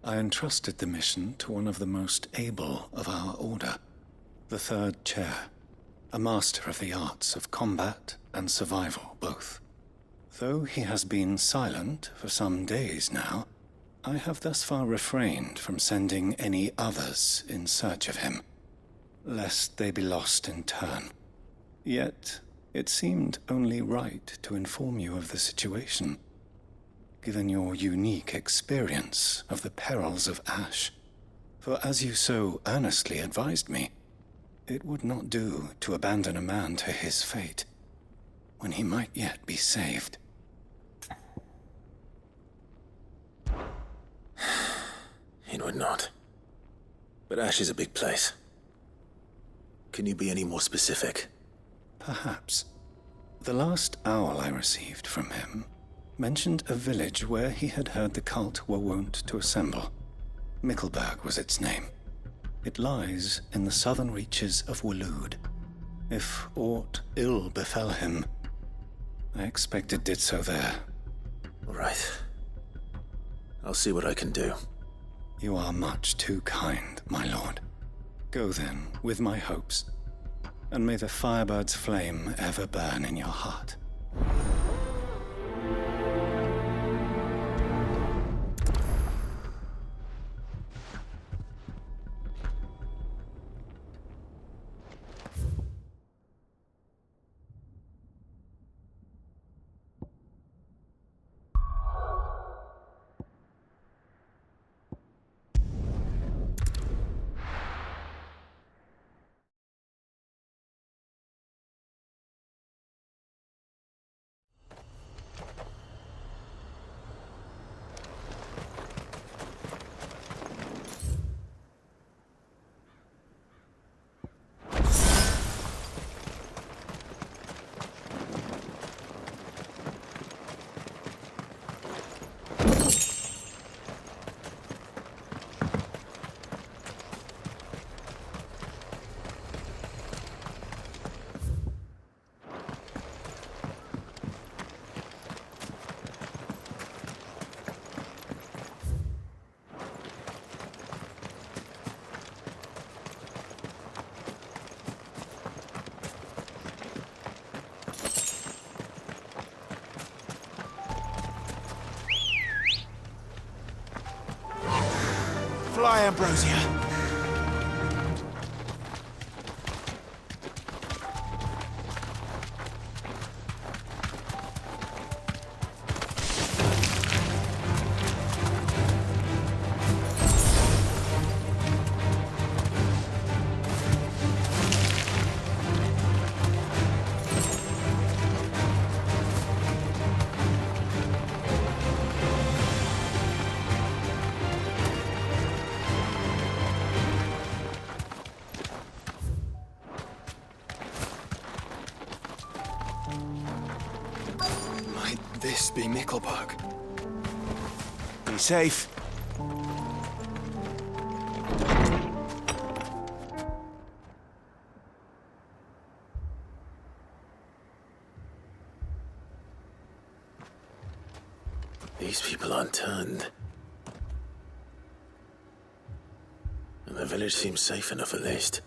I entrusted the mission to one of the most able of our order, the Third Chair, a master of the arts of combat and survival both. Though he has been silent for some days now, I have thus far refrained from sending any others in search of him, lest they be lost in turn. Yet, it seemed only right to inform you of the situation, given your unique experience of the perils of Ash. For as you so earnestly advised me, it would not do to abandon a man to his fate, when he might yet be saved. It would not. But Ash is a big place. Can you be any more specific? Perhaps. The last owl I received from him mentioned a village where he had heard the cult were wont to assemble. Mickleburg was its name. It lies in the southern reaches of Waloed. If aught ill befell him, I expect it did so there. All right. I'll see what I can do. You are much too kind, my lord. Go then, with my hopes, and may the Firebird's flame ever burn in your heart. Fly, Ambrosia. This be Mickleburg. Be safe. These people aren't turned. And the village seems safe enough at least.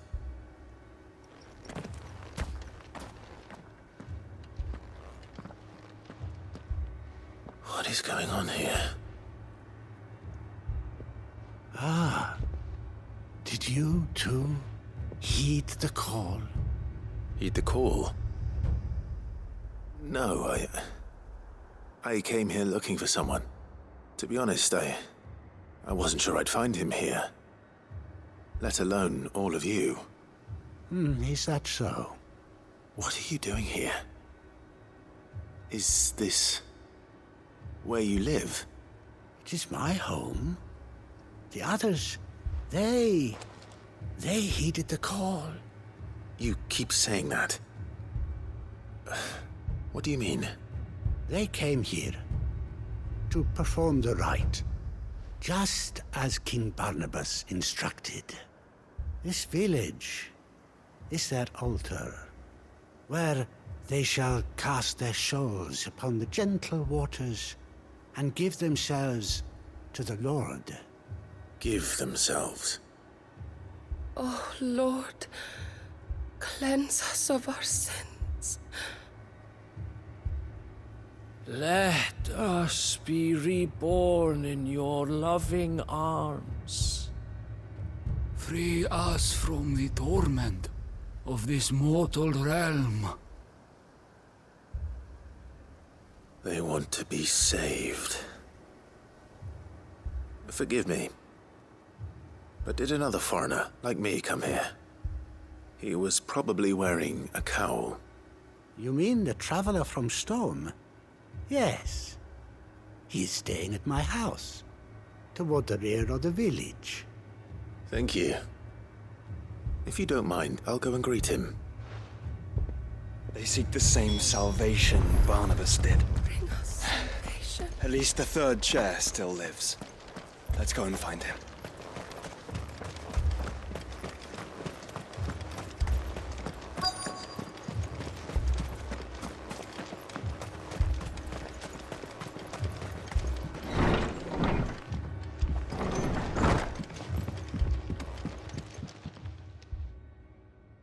What is going on here? Ah. Did you, too, heed the call? Heed the call? No, I came here looking for someone. To be honest, I wasn't sure I'd find him here. Let alone all of you. Is that so? What are you doing here? Is this where you live? It is my home. The others, they heeded the call. You keep saying that. What do you mean? They came here to perform the rite, just as King Barnabas instructed. This village is their altar, where they shall cast their souls upon the gentle waters and give themselves to the Lord. Give themselves? Oh, Lord, cleanse us of our sins. Let us be reborn in your loving arms. Free us from the torment of this mortal realm. They want to be saved. Forgive me, but did another foreigner like me come here? He was probably wearing a cowl. You mean the traveler from Storm? Yes. He's staying at my house, toward the rear of the village. Thank you. If you don't mind, I'll go and greet him. They seek the same salvation Barnabas did. Bring us salvation. At least the third chair still lives. Let's go and find him.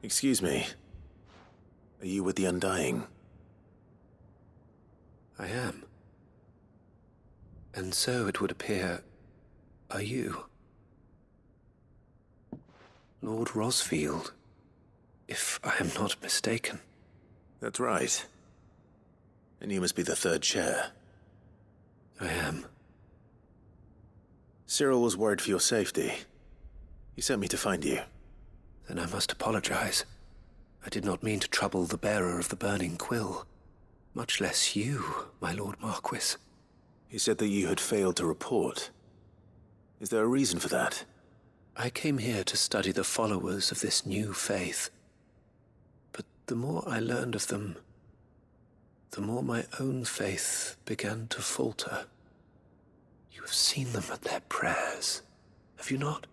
Excuse me. Are you with the Undying? I am. And so it would appear, are you? Lord Rosfield, if I am not mistaken. That's right. And you must be the third chair. I am. Cyril was worried for your safety. He sent me to find you. Then I must apologize. I did not mean to trouble the bearer of the burning quill. Much less you, my Lord Marquis. He said that you had failed to report. Is there a reason for that? I came here to study the followers of this new faith. But the more I learned of them, the more my own faith began to falter. You have seen them at their prayers, have you not?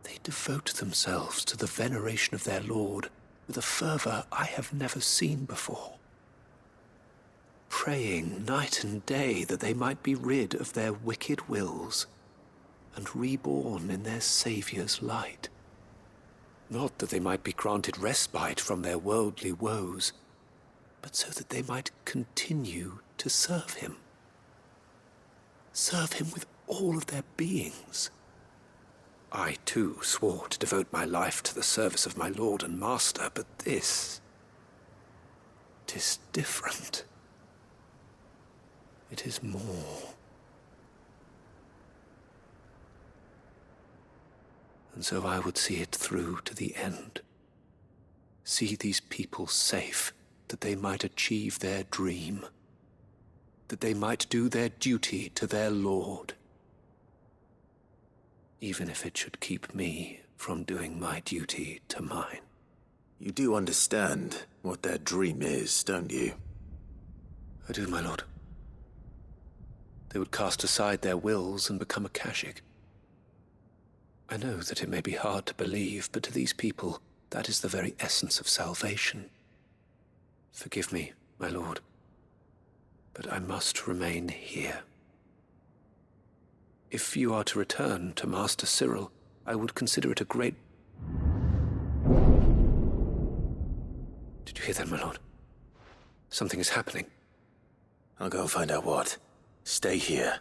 They devote themselves to the veneration of their Lord with a fervor I have never seen before. Praying night and day that they might be rid of their wicked wills and reborn in their Saviour's light. Not that they might be granted respite from their worldly woes, but so that they might continue to serve him. Serve him with all of their beings. I, too, swore to devote my life to the service of my Lord and Master, but this... 'tis different. It is more. And so I would see it through to the end. See these people safe, that they might achieve their dream. That they might do their duty to their Lord. Even if it should keep me from doing my duty to mine. You do understand what their dream is, don't you? I do, my lord. They would cast aside their wills and become Akashic. I know that it may be hard to believe, but to these people, that is the very essence of salvation. Forgive me, my lord, but I must remain here. If you are to return to Master Cyril, I would consider it a great... Did you hear that, my lord? Something is happening. I'll go and find out what. Stay here.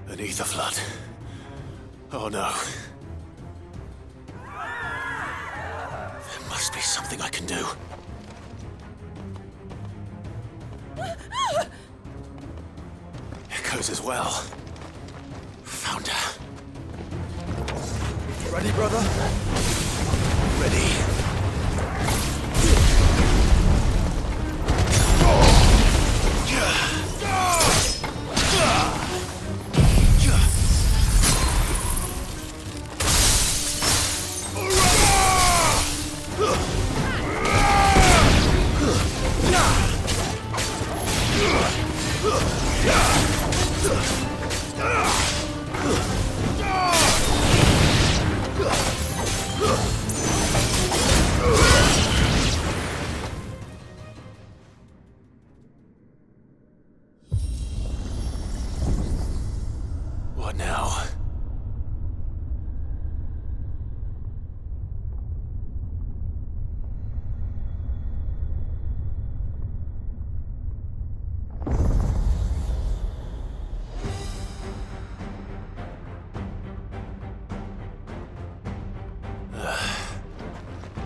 Beneath the flood. Oh no. must be something I can do. Echoes as well. Found her. Ready, brother? Ready. What now?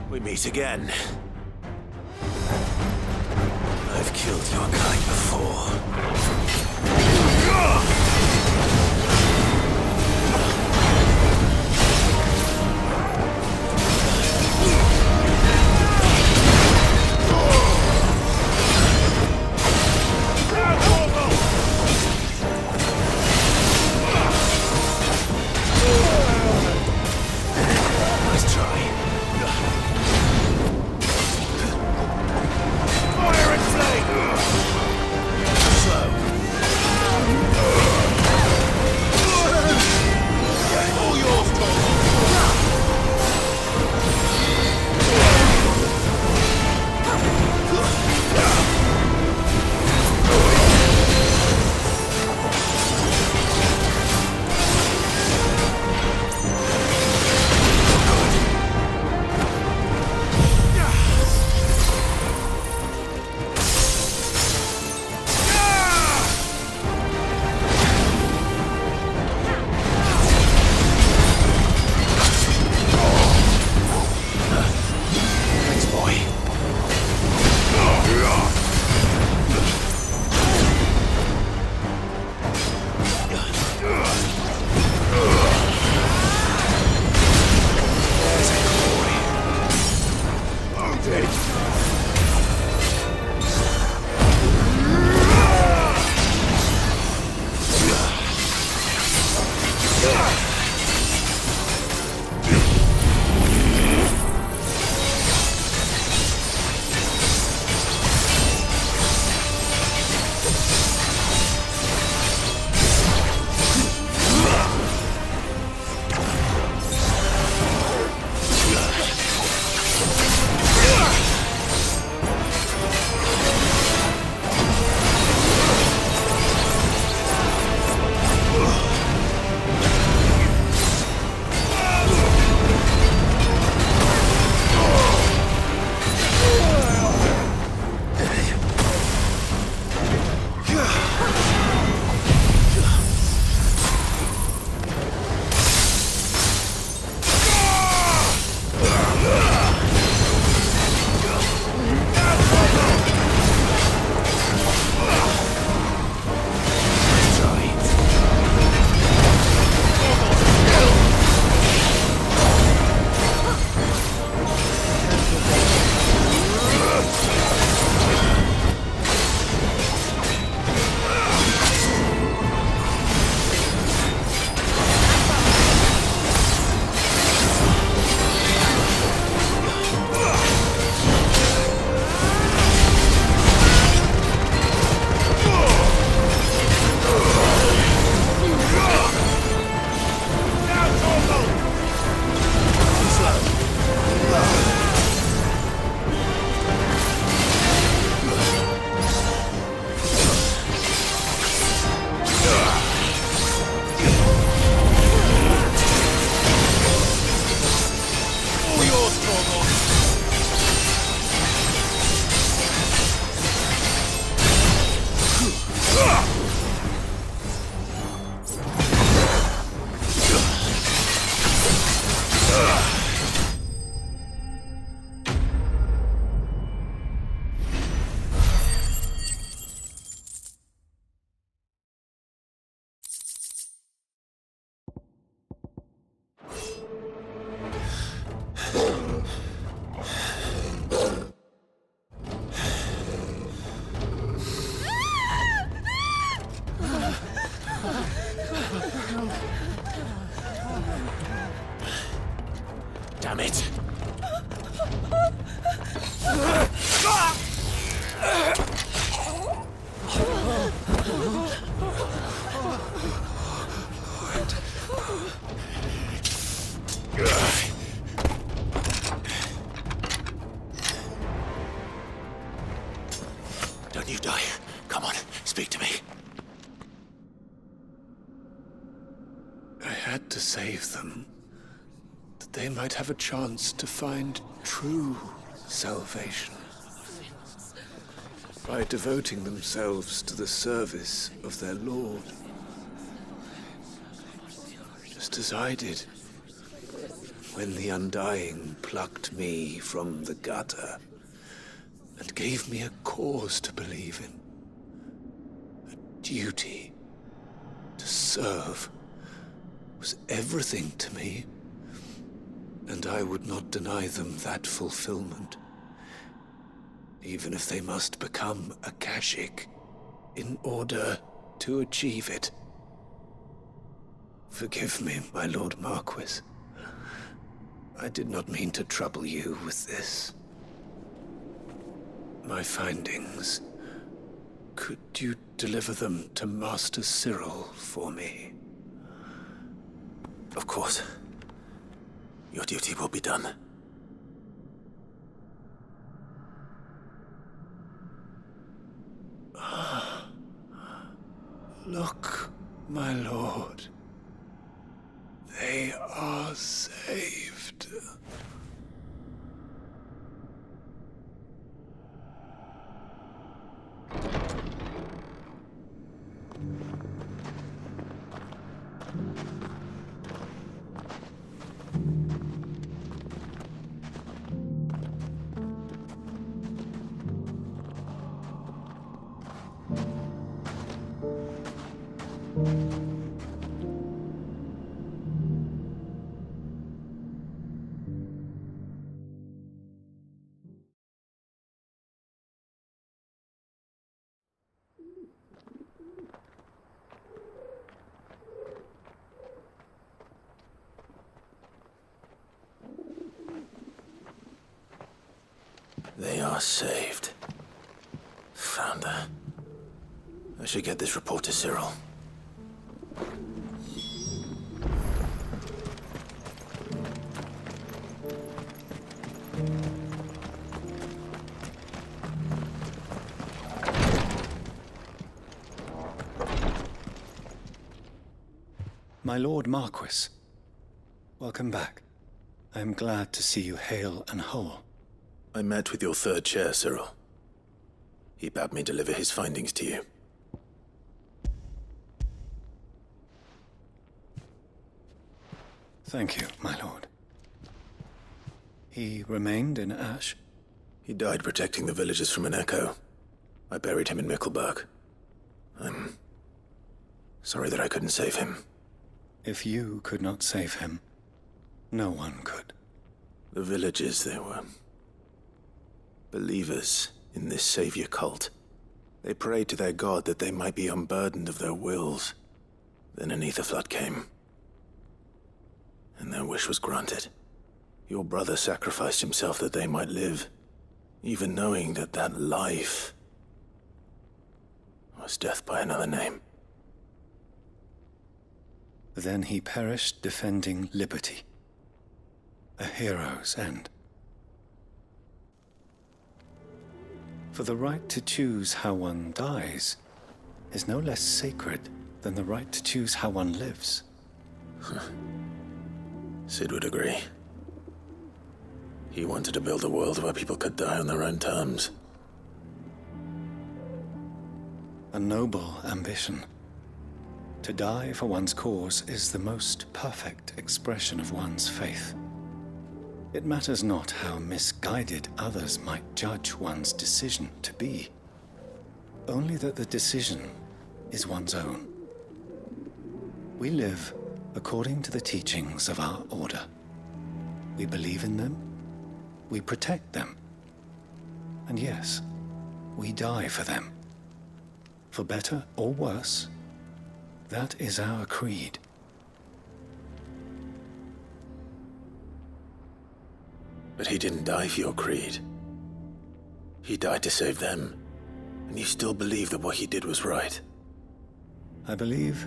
We meet again. I've killed your kind before. Nice try. Fire and flame! Damn it! Don't you die. Come on, speak to me. I had to save them, that they might have a chance to find true salvation. By devoting themselves to the service of their Lord. Just as I did when the Undying plucked me from the gutter and gave me a cause to believe in. A duty to serve was everything to me, and I would not deny them that fulfillment, even if they must become a Kashik in order to achieve it. Forgive me, my Lord Marquis. I did not mean to trouble you with this. My findings. Could you deliver them to Master Cyril for me? Of course. Your duty will be done. Look, my lord. They are saved. They are saved. Founder. I should get this report to Cyril. My Lord Marquis, welcome back. I am glad to see you hale and whole. I met with your third chair, Cyril. He bade me deliver his findings to you. Thank you, my lord. He remained in Ash? He died protecting the villagers from an echo. I buried him in Mickelberg. I'm sorry that I couldn't save him. If you could not save him, no one could. The villagers, they were believers in this savior cult. They prayed to their god that they might be unburdened of their wills. Then an ether flood came, and their wish was granted. Your brother sacrificed himself that they might live, even knowing that that life was death by another name. Then he perished defending liberty. A hero's end. For the right to choose how one dies is no less sacred than the right to choose how one lives. Sid would agree. He wanted to build a world where people could die on their own terms. A noble ambition. To die for one's cause is the most perfect expression of one's faith. It matters not how misguided others might judge one's decision to be, only that the decision is one's own. We live according to the teachings of our order. We believe in them, we protect them, and yes, we die for them. For better or worse, That is our creed. But he didn't die for your creed. He died to save them. And you still believe that what he did was right? I believe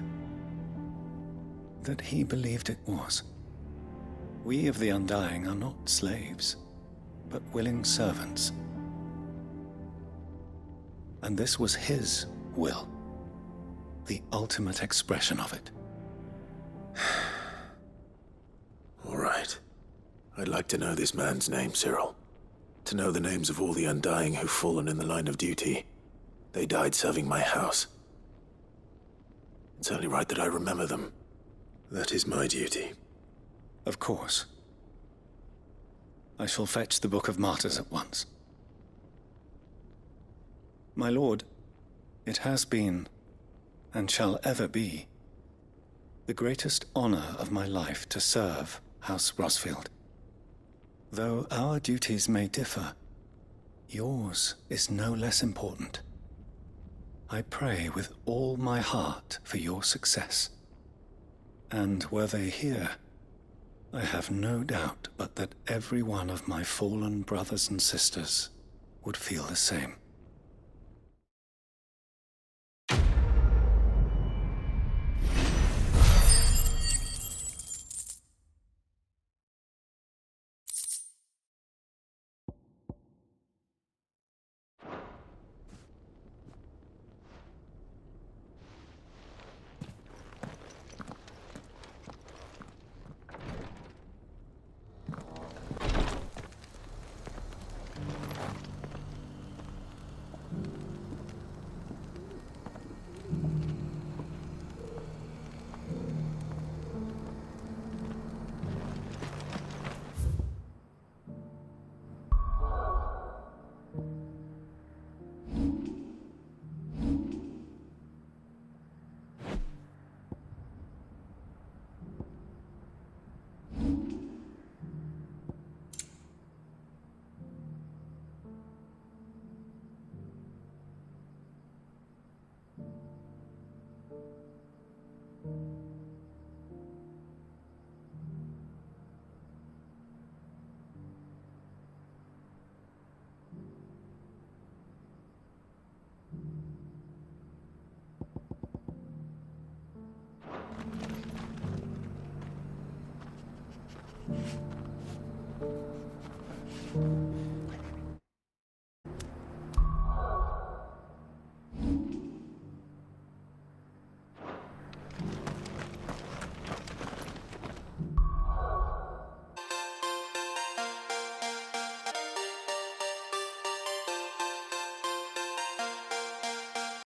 that he believed it was. We of the Undying are not slaves, but willing servants. And this was his will, the ultimate expression of it. All right. I'd like to know this man's name, Cyril. To know the names of all the Undying who've fallen in the line of duty. They died serving my house. It's only right that I remember them. That is my duty. Of course. I shall fetch the Book of Martyrs at once. My lord, it has been, and shall ever be, the greatest honor of my life to serve House Rosfield. Though our duties may differ, yours is no less important. I pray with all my heart for your success. And were they here, I have no doubt but that every one of my fallen brothers and sisters would feel the same.